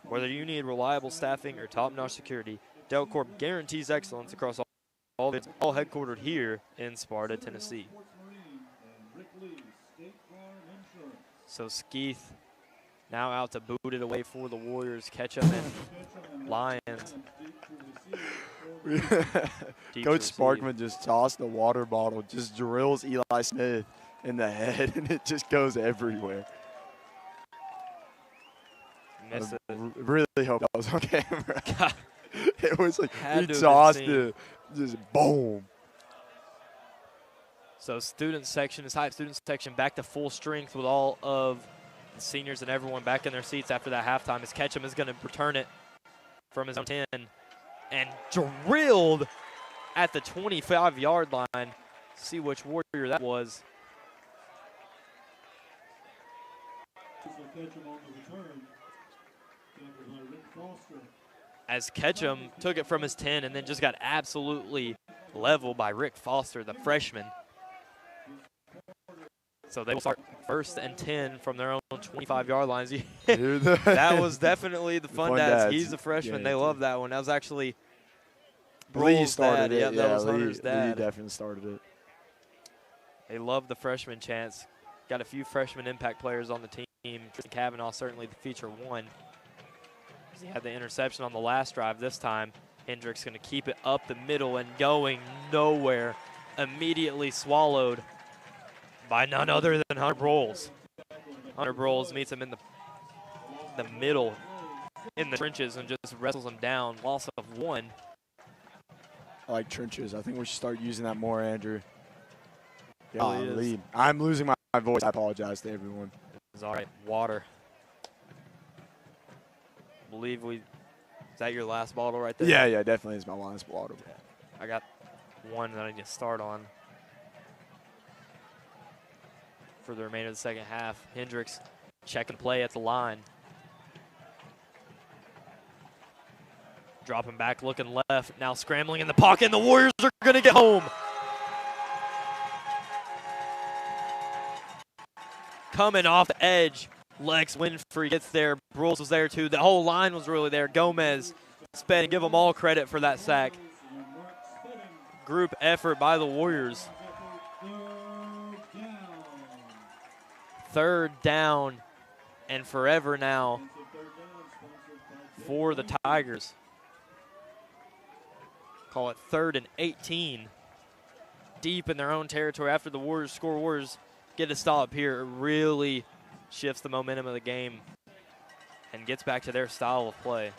Whether you need reliable staffing or top-notch security, Dekalb guarantees excellence across all headquartered here in Sparta, Tennessee. So Skeeth now out to boot it away for the Warriors. Ketchum and Lions. Coach Sparkman just tossed the water bottle, just drills Eli Smith in the head, and it just goes everywhere. I really hope that was on camera. God. It was like he tossed it, just boom. So student section, his hype student section back to full strength with all of the seniors and everyone back in their seats after that halftime as Ketchum is going to return it from his own 10 and drilled at the 25-yard line. See which Warrior that was. As Ketchum took it from his 10 and then just got absolutely leveled by Rick Foster, the freshman. So they will start 1st and 10 from their own 25-yard lines. That was definitely the fun dads. He's a freshman. Yeah, they love that one. That was actually Lee started dad. it. Yep, yeah, that was Hunter's dad. Lee definitely started it. They love the freshman chants. Got a few freshman impact players on the team. Tristan Kavanaugh certainly the feature one. He had the interception on the last drive this time. Hendricks going to keep it up the middle and going nowhere. Immediately swallowed by none other than Hunter Broles. Hunter Broles meets him in the middle, in the trenches, and just wrestles him down. Loss of 1. I like trenches. I think we should start using that more, Andrew. Really I'm losing my voice. I apologize to everyone. It's all right. Water. Is that your last bottle right there? Yeah, definitely is my last bottle. Yeah. I got one that I need to start on for the remainder of the second half. Hendricks checking play at the line. Dropping back, looking left, now scrambling in the pocket, and the Warriors are going to get home. Coming off the edge, Lex Winfrey gets there. Broles was there too. The whole line was really there. Gomez sped and give them all credit for that sack. Group effort by the Warriors. 3rd down and forever now for the Tigers. Call it 3rd and 18. Deep in their own territory after the Warriors score. Warriors get a stop here. It really shifts the momentum of the game and gets back to their style of play.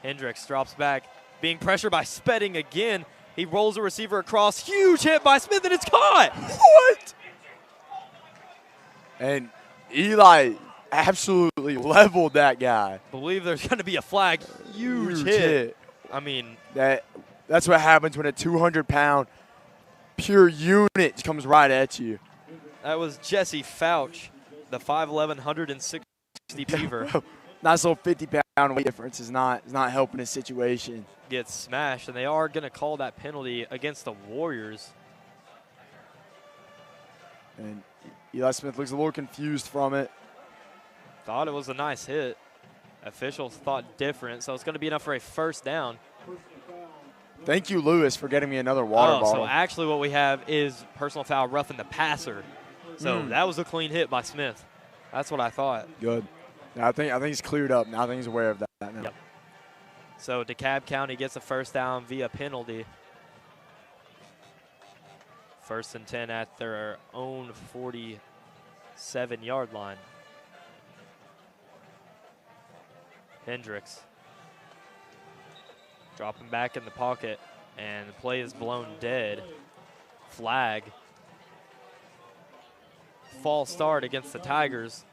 Hendricks drops back, being pressured by Spedding again. He rolls a receiver across. Huge hit by Smith, and it's caught. What? And Eli absolutely leveled that guy. I believe there's going to be a flag. Huge hit. I mean, that's what happens when a 200-pound pure unit comes right at you. That was Jesse Fouch, the 5'11", 160 Beaver. Nice little 50-pound weight difference is not helping his situation. Gets smashed, and they are going to call that penalty against the Warriors. And Eli Smith looks a little confused from it. Thought it was a nice hit. Officials thought different, so it's going to be enough for a 1st down. Thank you, Lewis, for getting me another water bottle. So actually what we have is personal foul roughing the passer. So that was a clean hit by Smith. That's what I thought. Good. Now I think he's cleared up. Now I think he's aware of that now. Yep. So DeKalb County gets a 1st down via penalty. 1st and 10 at their own 47-yard line. Hendricks dropping back in the pocket, and the play is blown dead. Flag. False start against the Tigers.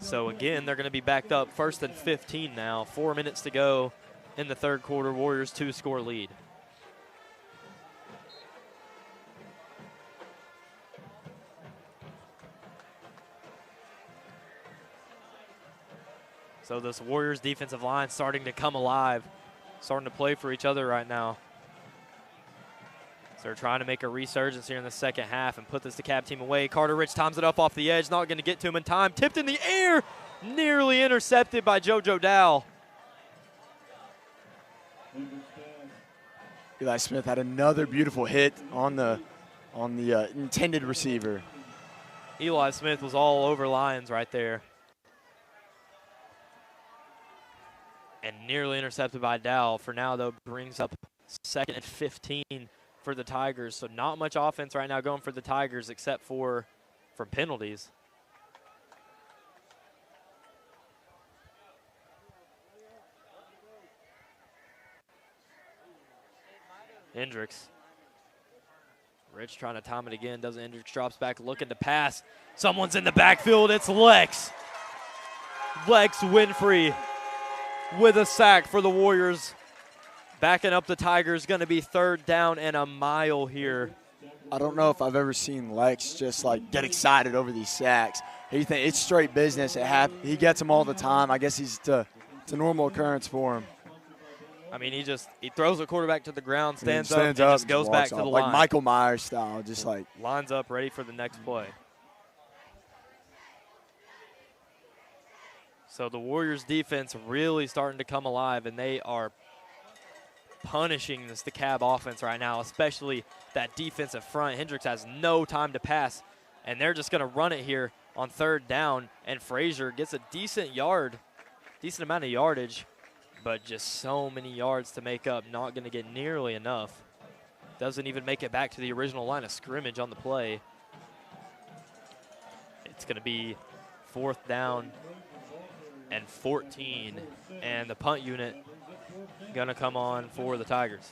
So again, they're going to be backed up 1st and 15 now. 4 minutes to go in the 3rd quarter. Warriors 2-score lead. So this Warriors defensive line starting to come alive, starting to play for each other right now. So they're trying to make a resurgence here in the second half and put this DeKalb team away. Carter Rich times it up off the edge, not going to get to him in time. Tipped in the air, nearly intercepted by JoJo Dow. Eli Smith had another beautiful hit on the intended receiver. Eli Smith was all over Lions right there. And nearly intercepted by Dow. For now, though, brings up 2nd and 15 for the Tigers. So not much offense right now going for the Tigers except for from penalties. Hendricks. Rich trying to time it again. Doesn't. Hendricks drops back looking to pass. Someone's in the backfield. It's Lex. Lex Winfrey with a sack for the Warriors. Backing up the Tigers. Going to be 3rd down and a mile here. I don't know if I've ever seen Lex just like get excited over these sacks. It's straight business. He gets them all the time. I guess it's a normal occurrence for him. I mean, he throws the quarterback to the ground, stands up, and just just goes back to the line. Like Michael Myers style, just like. Lines up, ready for the next play. So the Warriors defense really starting to come alive, and they are punishing this DeKalb offense right now, especially that defensive front. Hendricks has no time to pass, and they're just going to run it here on 3rd down, and Frazier gets a decent amount of yardage, but just so many yards to make up, not going to get nearly enough. Doesn't even make it back to the original line of scrimmage on the play. It's going to be 4th down and 14, and the punt unit going to come on for the Tigers.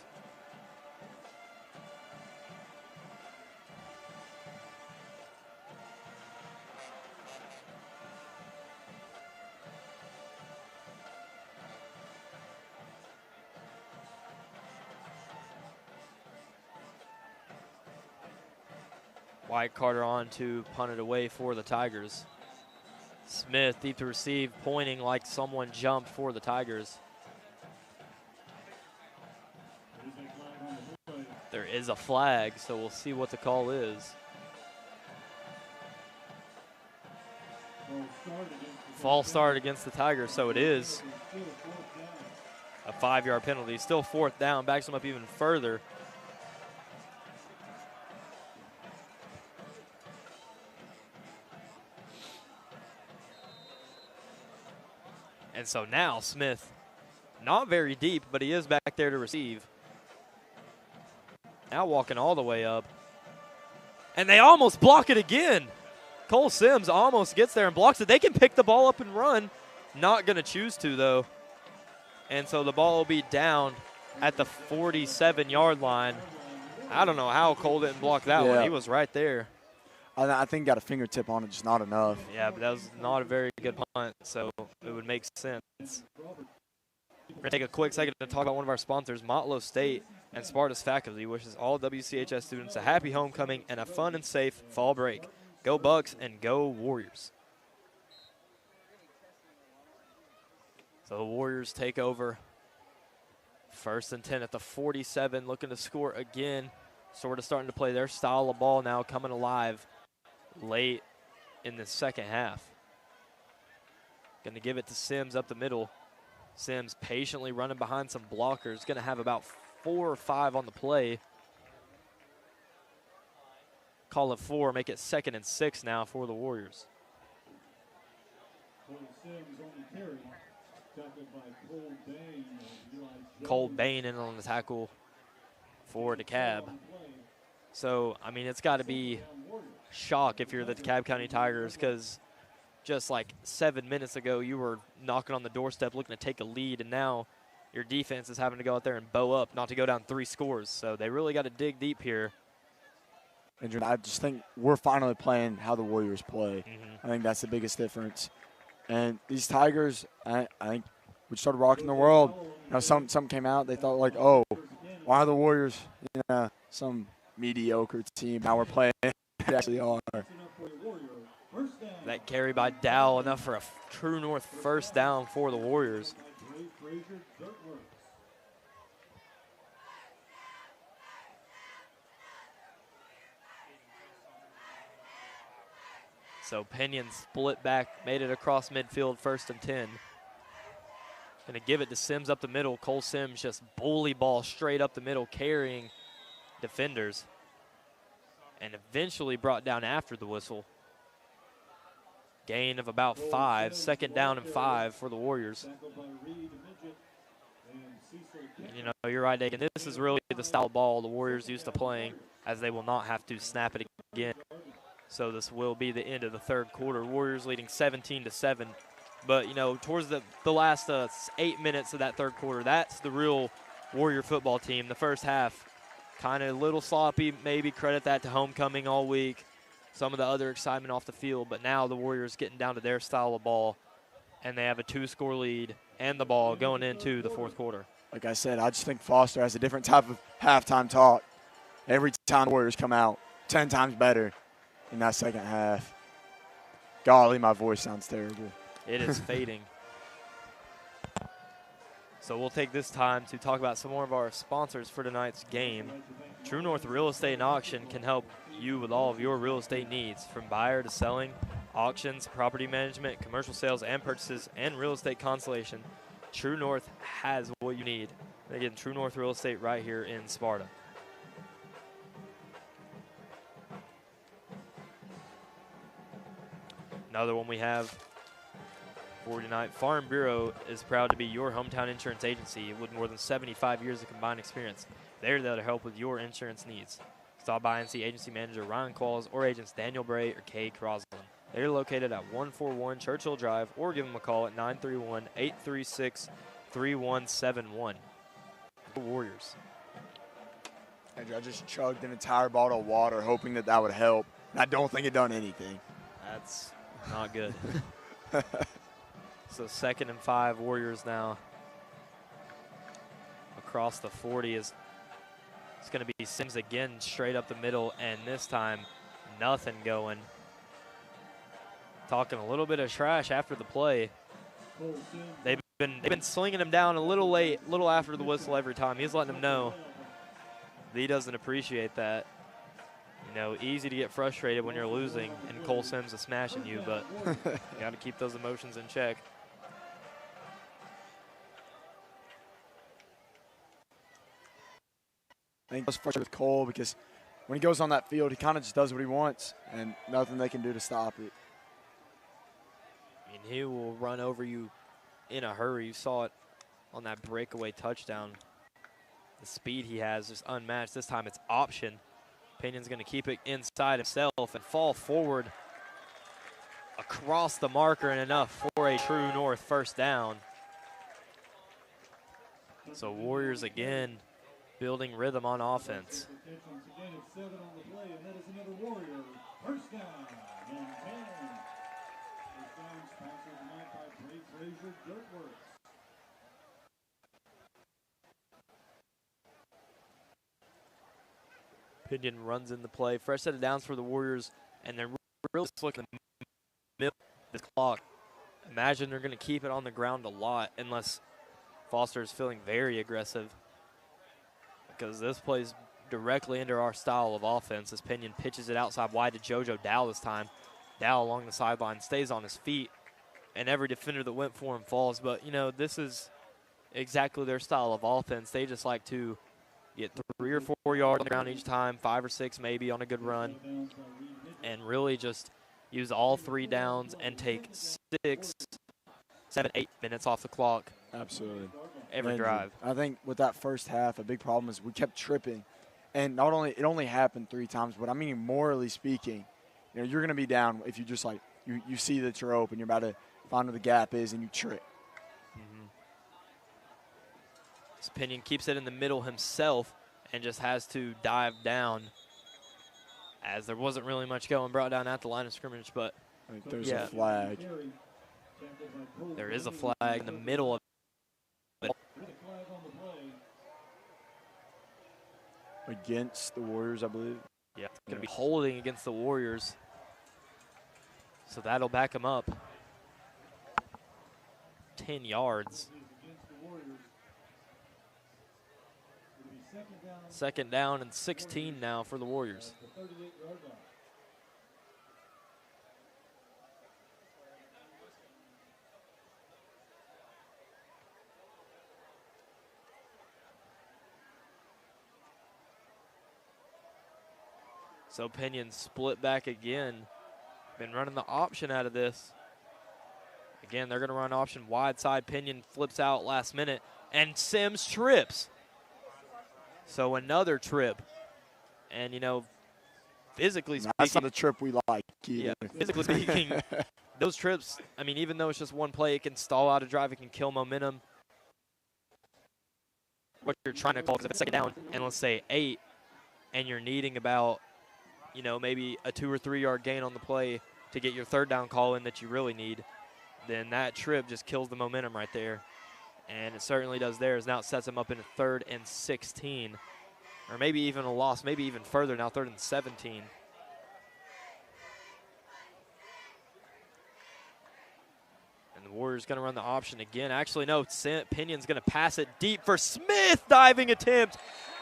White Carter on to punt it away for the Tigers. Smith deep to receive, pointing like someone jumped for the Tigers. There is a flag, so we'll see what the call is. False start against the Tigers, so it is a 5-yard penalty. Still 4th down, backs them up even further. And so now Smith, not very deep, but he is back there to receive. Now walking all the way up. And they almost block it again. Cole Sims almost gets there and blocks it. They can pick the ball up and run. Not going to choose to, though. And so the ball will be down at the 47-yard line. I don't know how Cole didn't block that one. He was right there. I think got a fingertip on it, just not enough. Yeah, but that was not a very good punt, so it would make sense. We're going to take a quick second to talk about one of our sponsors, Motlow State and Spartus Faculty wishes all WCHS students a happy homecoming and a fun and safe fall break. Go Bucks and go Warriors. So the Warriors take over. 1st and 10 at the 47, looking to score again. Sort of starting to play their style of ball now, coming alive late in the second half. Going to give it to Sims up the middle. Sims patiently running behind some blockers. Going to have about 4 or 5 on the play. Call it 4, make it 2nd and 6 now for the Warriors. Cole Bain in on the tackle for DeKalb. So, I mean, it's got to be shock if you're the DeKalb County Tigers, because just like 7 minutes ago you were knocking on the doorstep looking to take a lead, and now your defense is having to go out there and bow up not to go down 3 scores. So they really got to dig deep here. And I just think we're finally playing how the Warriors play. I think that's the biggest difference. And these Tigers, I think we started rocking the world. You know, some came out, they thought like, oh, why are the Warriors, you know, some mediocre team? Now we're playing. They actually are. First down. That carry by Dow, enough for a True North first down for the Warriors. So Pinion split back, made it across midfield, 1st and 10. Gonna give it to Sims up the middle. Cole Sims just bully ball straight up the middle, carrying defenders. And eventually brought down after the whistle. Gain of about 5, 2nd down and 5 for the Warriors. You know, you're right, Dagan. This is really the style of ball the Warriors used to playing, as they will not have to snap it again. So this will be the end of the 3rd quarter. Warriors leading 17-7. But, you know, towards the last 8 minutes of that 3rd quarter, that's the real Warrior football team. The first half, kind of a little sloppy, maybe credit that to homecoming all week. Some of the other excitement off the field, but now the Warriors getting down to their style of ball, and they have a 2-score lead and the ball going into the 4th quarter. Like I said, I just think Foster has a different type of halftime talk. Every time the Warriors come out, 10 times better in that 2nd half. Golly, my voice sounds terrible. It is fading. So we'll take this time to talk about some more of our sponsors for tonight's game. True North Real Estate and Auction can help you with all of your real estate needs, from buyer to selling, auctions, property management, commercial sales and purchases, and real estate consolation. True North has what you need. Again, True North Real Estate right here in Sparta. Another one we have for tonight, Farm Bureau is proud to be your hometown insurance agency with more than 75 years of combined experience. They're there to help with your insurance needs. Stop by and see agency manager Ryan Qualls or agents Daniel Bray or Kay Croslin. They're located at 141 Churchill Drive, or give them a call at 931-836-3171. The Warriors. Andrew, I just chugged an entire bottle of water hoping that that would help. And I don't think it done anything. That's not good. So 2nd and 5, Warriors now. Across the 40 is it's going to be Sims again, straight up the middle, and this time nothing going. Talking a little bit of trash after the play. They've been slinging him down a little late, a little after the whistle every time. He's letting them know that he doesn't appreciate that. You know, easy to get frustrated when you're losing and Cole Sims is smashing you, but you got to keep those emotions in check. I think I was frustrated with Cole because when he goes on that field, he kind of just does what he wants, and nothing they can do to stop it. I mean, he will run over you in a hurry. You saw it on that breakaway touchdown. The speed he has is unmatched. This time it's option. Pinion's going to keep it inside himself and fall forward across the marker, and enough for a True North first down. So Warriors again building rhythm on offense. Pinion runs in the play. Fresh set of downs for the Warriors, and they're really looking in the middle of the clock. Imagine they're going to keep it on the ground a lot unless Foster is feeling very aggressive, because this plays directly into our style of offense as Pinion pitches it outside wide to JoJo Dow this time. Dow along the sideline stays on his feet, and every defender that went for him falls. But, you know, this is exactly their style of offense. They just like to get 3 or 4 yards on the ground each time, 5 or 6 maybe on a good run, and really just use all 3 downs and take 6, 7, 8 minutes off the clock. Absolutely. Every drive. I think with that first half, a big problem is we kept tripping. And not only, it only happened 3 times, but I mean, morally speaking, you know, you're going to be down if you just like, you see that you're open, you're about to find where the gap is, and you trip. Pinion keeps it in the middle himself and just has to dive down, as there wasn't really much going, brought down at the line of scrimmage. But I think there's a flag. There is a flag in the middle of it. Against the Warriors, I believe. Yeah, it's going to be holding against the Warriors. So that'll back him up 10 yards. Second down and 16 now for the Warriors. So Pinion split back again. Been running the option out of this. Again, they're going to run option wide side. Pinion flips out last minute, and Sims trips. So another trip. And, you know, physically speaking. That's not a trip we like either. Yeah, physically speaking, those trips, I mean, even though it's just one play, it can stall out a drive, it can kill momentum. What you're trying to call, because if it's second down, and let's say 8, and you're needing about, you know, maybe a 2 or 3 yard gain on the play to get your third down call in that you really need, then that trip just kills the momentum right there. And it certainly does theirs. Now it sets them up in a 3rd and 16. Or maybe even a loss, maybe even further now, 3rd and 17. And the Warriors going to run the option again. Actually, no, Pinion's going to pass it deep for Smith, diving attempt.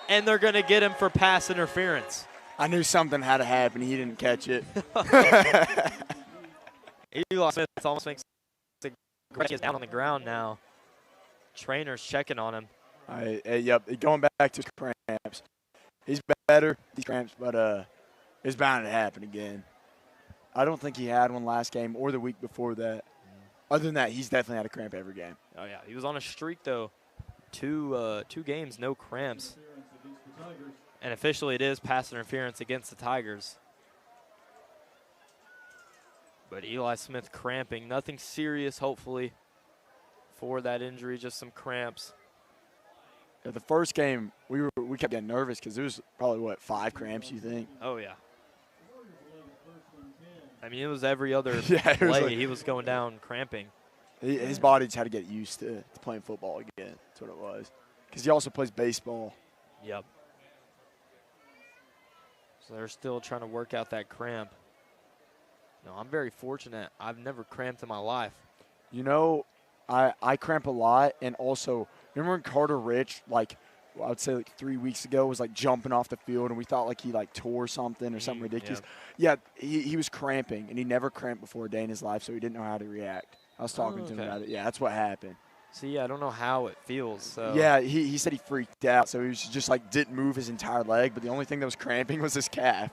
And they're going to get him for pass interference. I knew something had to happen. He didn't catch it. Eli Smith almost makes the grab. He's down on the ground now. Trainer's checking on him. Yep, going back to cramps. He's better, these cramps, but it's bound to happen again. I don't think he had one last game or the week before that. Other than that, he's definitely had a cramp every game. Oh, yeah. He was on a streak, though. Two games, no cramps. And officially it is pass interference against the Tigers. But Eli Smith cramping. Nothing serious, hopefully, for that injury, just some cramps. Yeah, the first game, we kept getting nervous because there was probably, 5 cramps, you think? Oh, yeah. I mean, it was every other yeah, play. He was going down cramping. His body just had to get used to playing football again. That's what it was. Because he also plays baseball. Yep. So they're still trying to work out that cramp. No, I'm very fortunate. I've never cramped in my life. You know, I cramp a lot, and also, remember when Carter Rich, I would say 3 weeks ago, was jumping off the field, and we thought he tore something or something ridiculous. Yeah, he was cramping, and he never cramped before a day in his life, so he didn't know how to react. I was talking to him about it. Yeah, that's what happened. See, I don't know how it feels. So. Yeah, he said he freaked out, so he was just didn't move his entire leg, but the only thing that was cramping was his calf.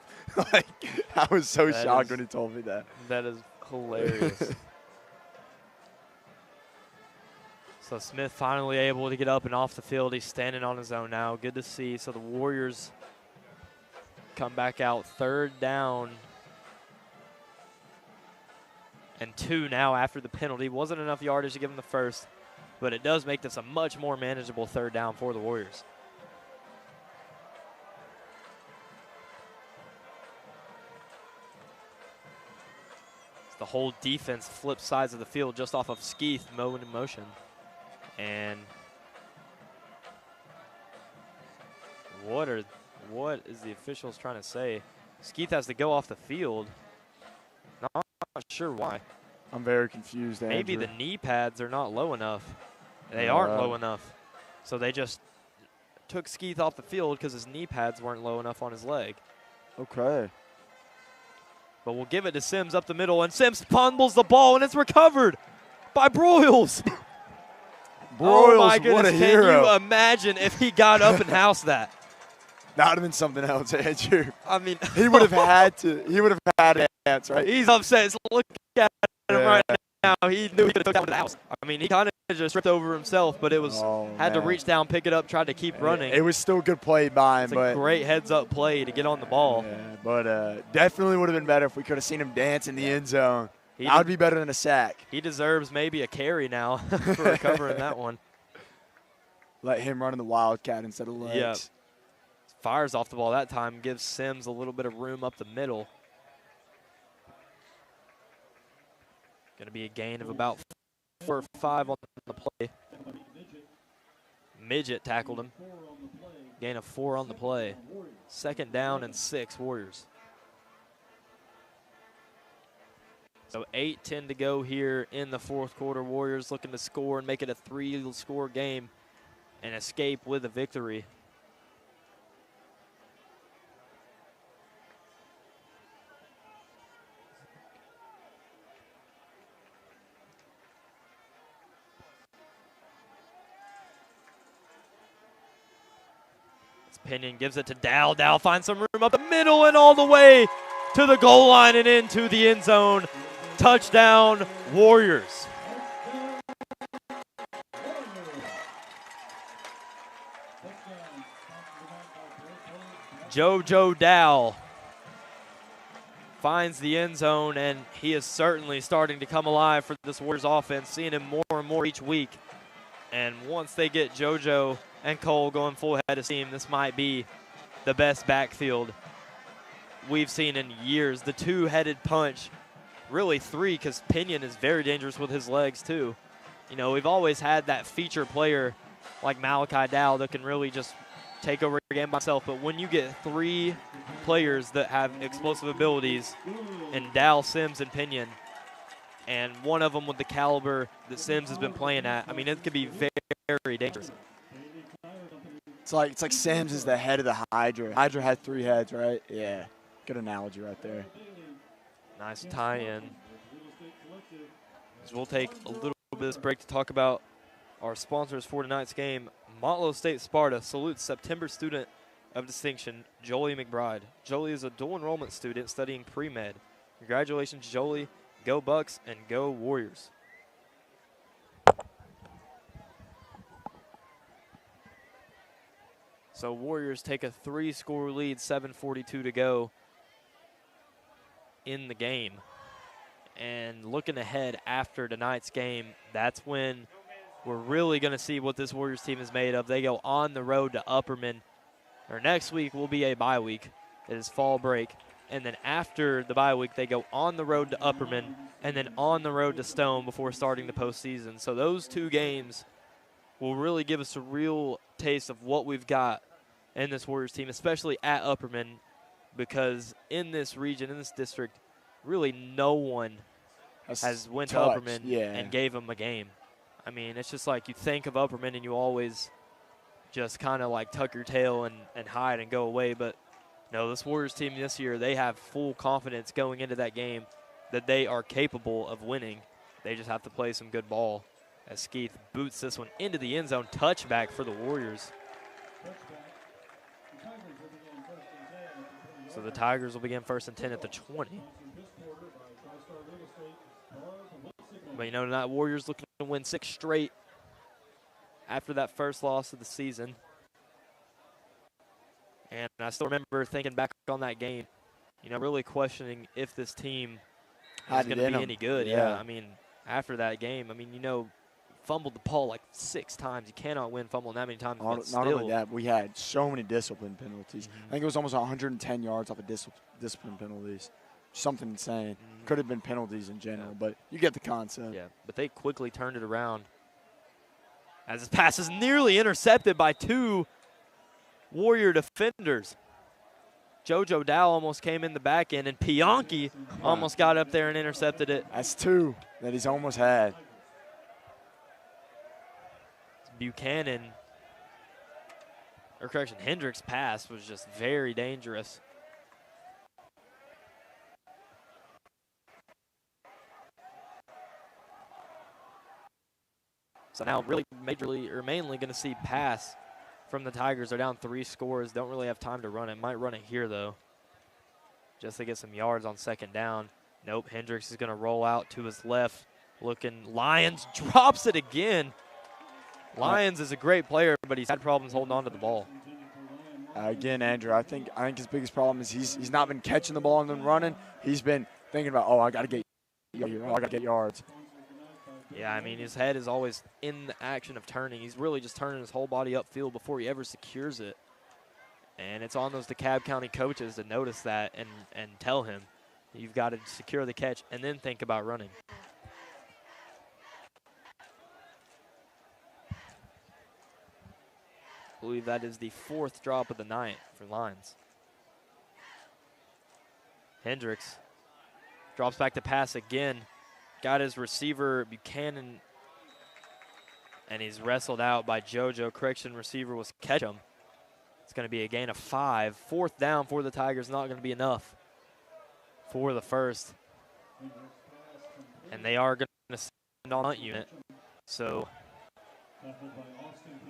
I was so shocked when he told me that. That is hilarious. So Smith finally able to get up and off the field. He's standing on his own now. Good to see. So the Warriors come back out 3rd down and 2 now after the penalty. Wasn't enough yardage to give him the first, but it does make this a much more manageable 3rd down for the Warriors. The whole defense flips sides of the field just off of Skeeth mowing in motion. And what is the officials trying to say? Skeeth has to go off the field. Not sure why. I'm very confused, Andrew. Maybe the knee pads are not low enough. They aren't low enough. So they just took Skeeth off the field because his knee pads weren't low enough on his leg. Okay. But we'll give it to Sims up the middle, and Sims fumbles the ball, and it's recovered by Broyles. Broyles, oh my goodness, what a can hero. you imagine if he got up and housed that? That would have been something else, Andrew. I mean, he would have had to. He would have had a chance, right? He's upset. So look at him right now. He knew he could have took that one to the house. I mean, he kind of just tripped over himself, but it was had to reach down, pick it up, tried to keep running. It was still a good play by him, it's but a great heads-up play to get on the ball. Yeah, but definitely would have been better if we could have seen him dance in the end zone. That would be better than a sack. He deserves maybe a carry now for recovering that one. Let him run in the Wildcat instead of legs. Yeah. Fires off the ball that time, gives Sims a little bit of room up the middle. Going to be a gain of about 4 or 5 on the play. Midget tackled him. Gain of 4 on the play. 2nd down and 6, Warriors. So 8:10 to go here in the fourth quarter. Warriors looking to score and make it a 3-score game and escape with a victory. Pinion gives it to Dow. Dow finds some room up the middle and all the way to the goal line and into the end zone. Touchdown, Warriors. JoJo Dow finds the end zone, and he is certainly starting to come alive for this Warriors offense, seeing him more and more each week. And once they get JoJo and Cole going full head of steam, this might be the best backfield we've seen in years. The two-headed punch, really three, because Pinion is very dangerous with his legs too. You know, we've always had that feature player like Malachi Dow that can really just take over a game by himself, but when you get three players that have explosive abilities in Dow, Sims, and Pinion, and one of them with the caliber that Sims has been playing at, I mean, it could be very, very dangerous. It's like Sims is the head of the Hydra. Hydra had 3 heads, right? Yeah, good analogy right there. Nice tie-in. So we'll take a little bit of this break to talk about our sponsors for tonight's game. Motlow State Sparta salutes September student of distinction, Jolie McBride. Jolie is a dual enrollment student studying pre-med. Congratulations, Jolie. Go Bucks and go Warriors. So Warriors take a 3-score lead, 7:42 to go in the game. And looking ahead after tonight's game, that's when we're really going to see what this Warriors team is made of. They go on the road to Upperman. Or next week will be a bye week. It is fall break. And then after the bye week, they go on the road to Upperman and then on the road to Stone before starting the postseason. So those 2 games will really give us a real taste of what we've got in this Warriors team, especially at Upperman, because in this region, in this district, really no one has went to Upperman and gave them a game. I mean, it's just like you think of Upperman and you always just kind of like tuck your tail and hide and go away. But no, this Warriors team this year, they have full confidence going into that game that they are capable of winning. They just have to play some good ball as Skeeth boots this one into the end zone. Touchback for the Warriors. So the Tigers will begin 1st and 10 at the 20. But you know, tonight Warriors looking to win 6 straight after that first loss of the season. And I still remember thinking back on that game, you know, really questioning if this team was going to be any good. Yeah, I mean, after that game, I mean, you know, fumbled the ball like 6 times. You cannot win fumbling that many times. Not only that, we had so many discipline penalties. I think it was almost 110 yards off of discipline penalties. Something insane. Could have been penalties in general, but you get the concept. Yeah, but they quickly turned it around as this pass is nearly intercepted by 2 Warrior defenders. JoJo Dow almost came in the back end, and Pianki almost got up there and intercepted it. That's 2 that he's almost had. Buchanan, or correction, Hendricks' pass was just very dangerous. So now really majorly or mainly going to see pass from the Tigers. They're down 3 scores. Don't really have time to run it. Might run it here, though, just to get some yards on 2nd down. Nope, Hendricks is going to roll out to his left. Looking, Lyons drops it again. Lyons is a great player, but he's had problems holding on to the ball. Again, Andrew, I think his biggest problem is he's not been catching the ball and then running. He's been thinking about, oh, I got to get yards. Yeah, I mean, his head is always in the action of turning. He's really just turning his whole body upfield before he ever secures it. And it's on those DeKalb County coaches to notice that and tell him you've got to secure the catch and then think about running. I believe that is the 4th drop of the night for Lions. Hendricks Drops back to pass again. Got his receiver, Buchanan, and he's wrestled out by JoJo. Correction, receiver was Ketchum. It's going to be a gain of 5. 4th down for the Tigers, not going to be enough for the first. And they are going to send on a unit. So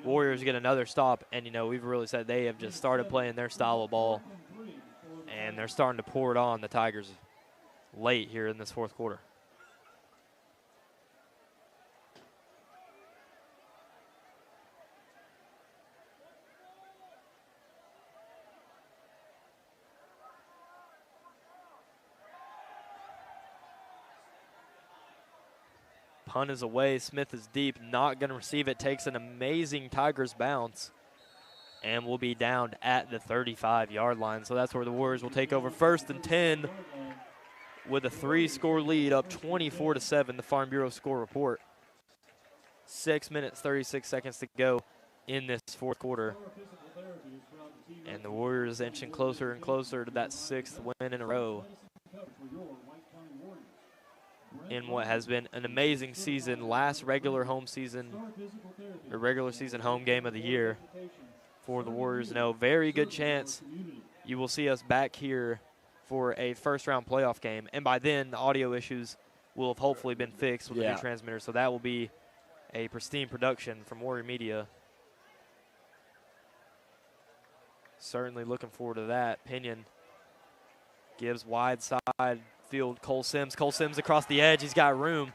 Warriors get another stop, and, you know, we've really said they have just started playing their style of ball, and they're starting to pour it on the Tigers late here in this 4th quarter. Punt is away. Smith is deep, not going to receive it. Takes an amazing Tigers bounce and will be down at the 35-yard line. So that's where the Warriors will take over 1st and 10 with a 3-score lead, up 24-7, the Farm Bureau score report. 6 minutes, 36 seconds to go in this 4th quarter. And the Warriors inching closer and closer to that 6th win in a row in what has been an amazing season. Last regular season home game of the year for the Warriors. No, very good chance you will see us back here for a first-round playoff game. And by then, the audio issues will have hopefully been fixed with the new transmitter. So that will be a pristine production from Warrior Media. Certainly looking forward to that. Pinion gives wide side field. Cole Sims across the edge. He's got room.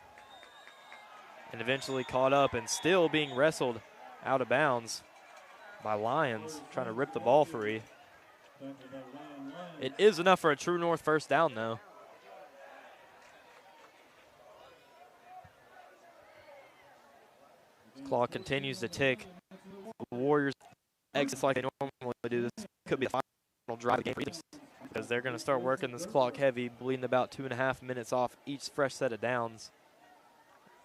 And eventually caught up and still being wrestled out of bounds by Lyons, trying to rip the ball free. It is enough for a true north first down, though. Clock continues to tick. The Warriors exits like they normally do. This could be the final drive of the game because they're going to start working this clock heavy, bleeding about 2.5 minutes off each fresh set of downs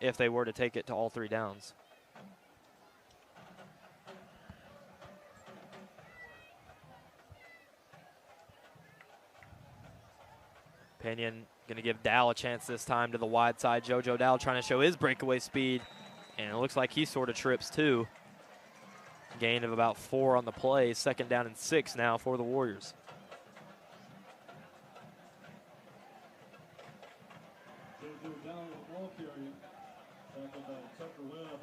if they were to take it to all 3 downs. Pinion going to give Dow a chance this time to the wide side. JoJo Dow trying to show his breakaway speed, and it looks like he sort of trips too. Gain of about 4 on the play. 2nd down and 6 now for the Warriors. JoJo Dow with the ball carrier. Tackled by Tucker Webb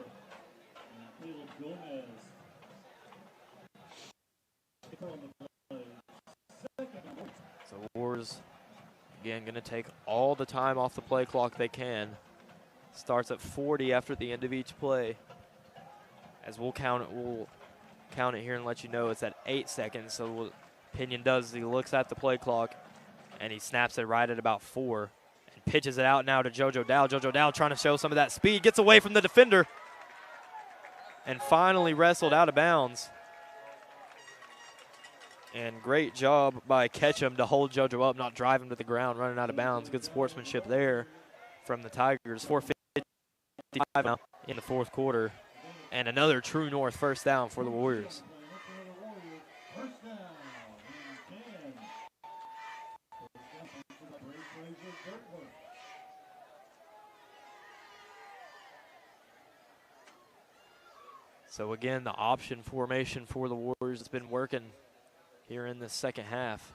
and Caleb Gomez. So Warriors again going to take all the time off the play clock they can. Starts at 40 after the end of each play. As we'll count it here and let you know it's at 8 seconds. So what Pinion does is he looks at the play clock and he snaps it right at about 4 and pitches it out now to JoJo Dow. JoJo Dow trying to show some of that speed, gets away from the defender and finally wrestled out of bounds. And great job by Ketchum to hold JoJo up, not drive him to the ground, running out of bounds. Good sportsmanship there from the Tigers. 4:55 now in the 4th quarter. And another true north first down for the Warriors. So again, the option formation for the Warriors has been working here in the 2nd half.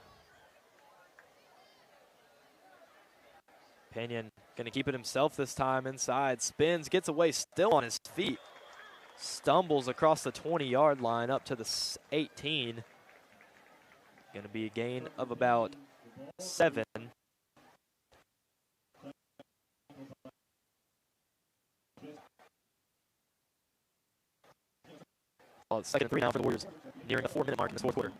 Pinion going to keep it himself this time inside. Spins, gets away, still on his feet. Stumbles across the 20-yard line up to the 18. Going to be a gain of about 7. Well, it's 2nd and 3 now for the Warriors, nearing the 4-minute mark in this 4th quarter.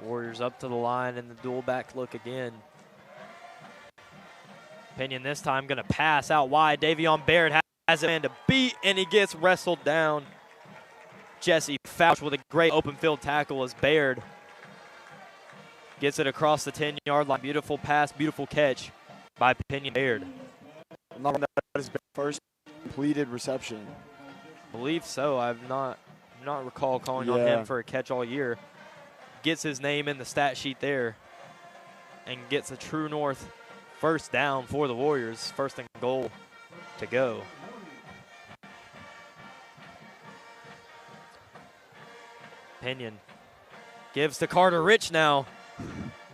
Warriors up to the line in the dual back look again. Pinion this time going to pass out wide. Davion Baird has a man to beat, and he gets wrestled down. Jesse Fouch with a great open field tackle as Baird gets it across the 10-yard line. Beautiful pass, beautiful catch by Pinion Baird. Not that is his first completed reception. I believe so. I've not recall calling on him for a catch all year. Gets his name in the stat sheet there and gets a true north first down for the Warriors. First and goal to go. Pinion gives to Carter Rich now.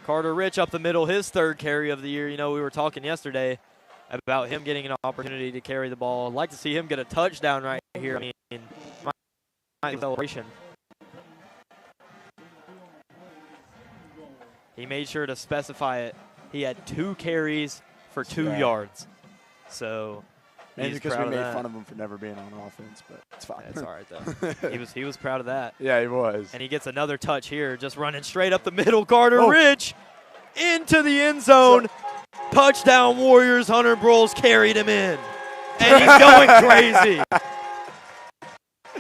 Carter Rich up the middle, his third carry of the year. You know, we were talking yesterday about him getting an opportunity to carry the ball. I'd like to see him get a touchdown right here. I mean, my celebration. He made sure to specify it. He had 2 carries for 2 yards. So maybe he's because proud we of made that. fun of him for never being on offense, but it's fine. That's all right, though. he was proud of that. Yeah, he was. And he gets another touch here, just running straight up the middle. Carter Rich into the end zone. Touchdown Warriors. Hunter Broles carried him in. And he's going crazy.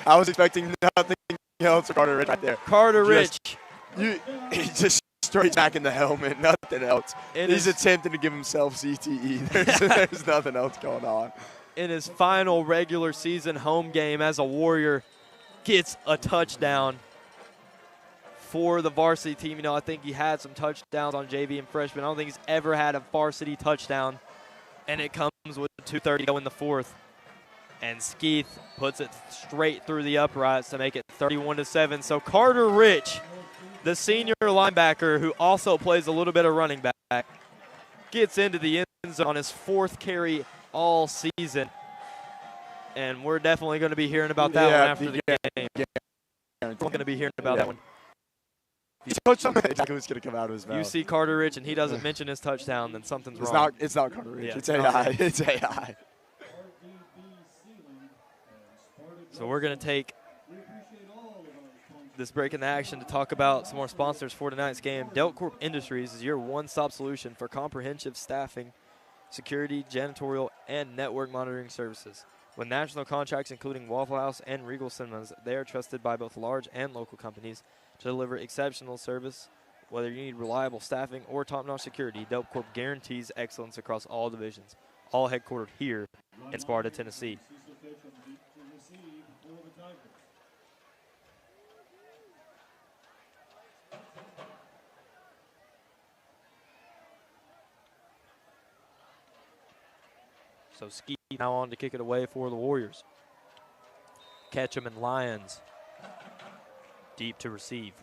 I was expecting nothing else from Carter Rich right there. Carter Rich. He just straight back in the helmet, nothing else. He's attempting to give himself CTE. There's nothing else going on. In his final regular season home game as a Warrior, gets a touchdown for the varsity team. You know, I think he had some touchdowns on JV and freshman. I don't think he's ever had a varsity touchdown. And it comes with 2:30 to go in the fourth. And Skeeth puts it straight through the uprights to make it 31-7. So Carter Rich, the senior linebacker who also plays a little bit of running back, gets into the end zone on his 4th carry all season. And we're definitely going to be hearing about that one after the game. We're going to be hearing about that one. Exactly what's going to come out of his mouth. You see Carter Rich and he doesn't mention his touchdown, then something's wrong. It's not Carter Rich. Yeah, it's AI. It's AI. So we're going to take this break in the action to talk about some more sponsors for tonight's game. Dekalb Industries is your one-stop solution for comprehensive staffing, security, janitorial, and network monitoring services. With national contracts including Waffle House and Regal Cinemas, they are trusted by both large and local companies to deliver exceptional service. Whether you need reliable staffing or top-notch security, Dekalb guarantees excellence across all divisions, all headquartered here in Sparta, Tennessee. So Ski now on to kick it away for the Warriors. Ketchum and Lyons deep to receive.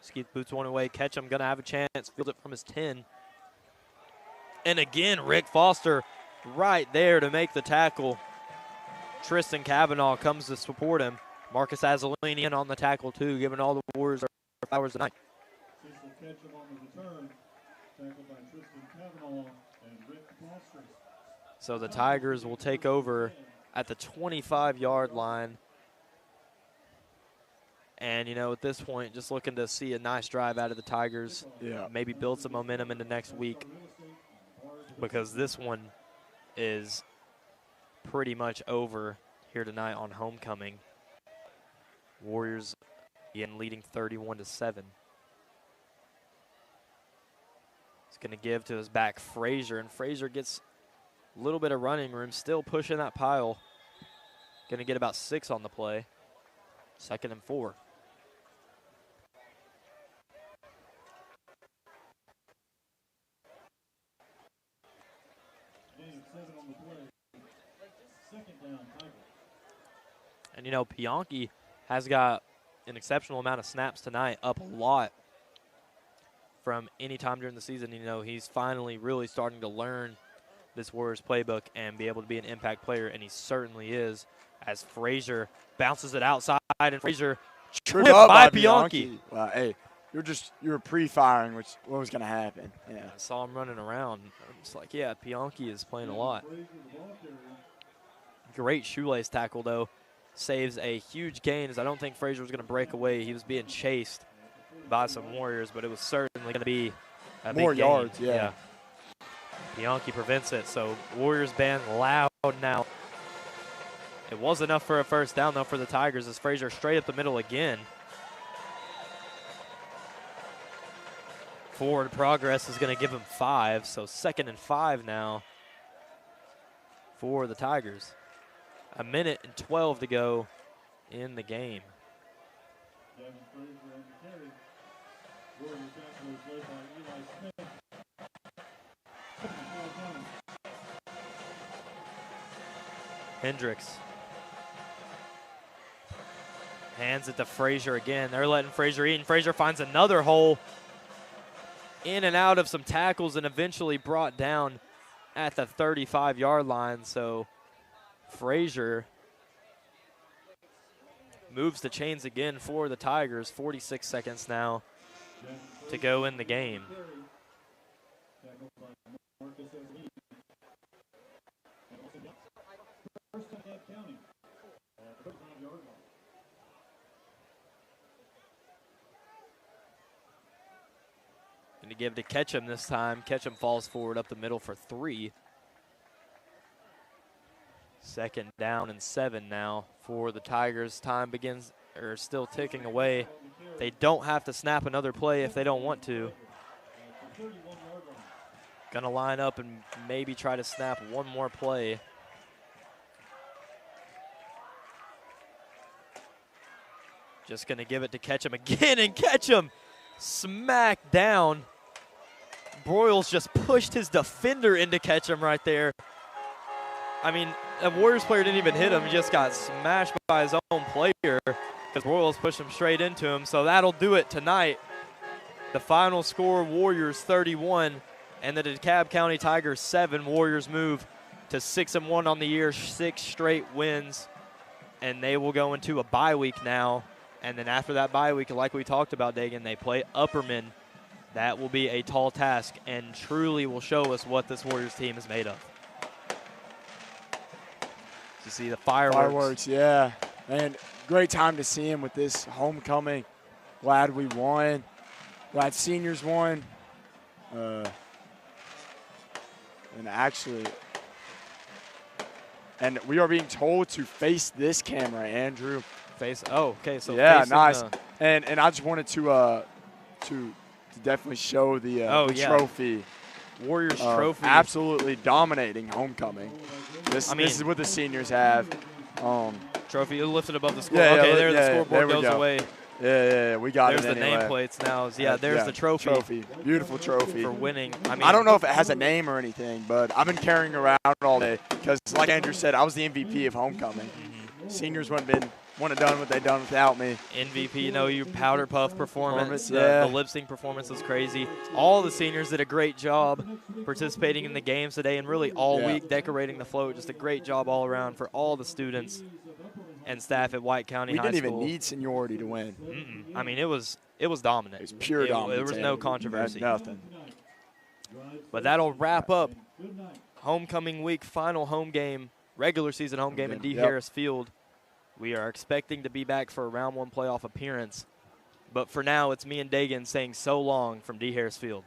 Skeeth boots one away. Ketchum going to have a chance. Fields it from his 10. And again, Rick Foster right there to make the tackle. Tristan Cavanaugh comes to support him. Marcus Azzolini in on the tackle too, giving all the Warriors their flowers tonight. Ketchum on the return, tackled by Tristan Cavanaugh and Rick Foster. So the Tigers will take over at the 25-yard line. And, you know, at this point, just looking to see a nice drive out of the Tigers. Yeah. Maybe build some momentum into next week, because this one is pretty much over here tonight on homecoming. Warriors again leading 31-7. Going to give to his back, Frazier, and Frazier gets a little bit of running room, still pushing that pile. Going to get about 6 on the play. 2nd and 4. And, you know, Pianki has got an exceptional amount of snaps tonight, up a lot from any time during the season. You know, he's finally really starting to learn this Warriors playbook and be able to be an impact player, and he certainly is, as Frazier bounces it outside, and Frazier tripped by Pianki. Wow, hey, you were pre-firing what was going to happen. Yeah. I saw him running around. I'm just like, yeah, Pianki is playing a lot. Great shoelace tackle, though. Saves a huge gain, as I don't think Frazier was going to break away. He was being chased by some Warriors, but it was certainly going to be a more big gain. yards. Yeah. Pianki prevents it, so Warriors band loud now. It was enough for a first down, though, for the Tigers, as Frazier straight up the middle again. Forward progress is going to give him 5, so 2nd and 5 now for the Tigers. 1:12 to go in the game. Hendricks hands it to Frazier again. They're letting Frazier eat, and Frazier finds another hole. In and out of some tackles and eventually brought down at the 35-yard line. So Frazier moves the chains again for the Tigers. 46 seconds now to go in the game. Going to give to Ketchum this time. Ketchum falls forward up the middle for 3. 2nd down and 7 now for the Tigers. Time begins, or still ticking away. They don't have to snap another play if they don't want to. Going to line up and maybe try to snap one more play. Just going to give it to Ketchum again, and Ketchum smacked down. Broyles just pushed his defender into Ketchum right there. I mean, a Warriors player didn't even hit him. He just got smashed by his own player because Broyles pushed him straight into him. So that'll do it tonight. The final score, Warriors 31 and the DeKalb County Tigers 7. Warriors move to 6-1 on the year, 6 straight wins, and they will go into a bye week now. And then after that bye week, like we talked about, Dagan, they play Upperman. That will be a tall task and truly will show us what this Warriors team is made of. You see the fireworks. Fireworks, yeah. And great time to see him with this homecoming. Glad we won. Glad seniors won. And actually, and we are being told to face this camera, Andrew. Face, oh, okay, so yeah, nice. And I just wanted to definitely show the trophy. Warriors trophy. Absolutely dominating homecoming. This is what the seniors have. Trophy lifted above the scoreboard. Okay, there the scoreboard goes away. Yeah, we got there's it anyway. There's the nameplates now. Yeah, there's the trophy. Beautiful trophy. For winning. I don't know if it has a name or anything, but I've been carrying around all day because, like Andrew said, I was the MVP of homecoming. Seniors wouldn't have done what they've done without me. MVP, your powder puff performance. Yeah. The lip sync performance was crazy. All the seniors did a great job participating in the games today and really all week decorating the float. Just a great job all around for all the students and staff at White County High School. We didn't even need seniority to win. I mean, it was dominant. It was pure dominance. There was no controversy. Nothing. But that'll wrap up homecoming week, final home game, regular season home game in D. Harris Field. We are expecting to be back for a round 1 playoff appearance. But for now, it's me and Dagan saying so long from D. Harris Field.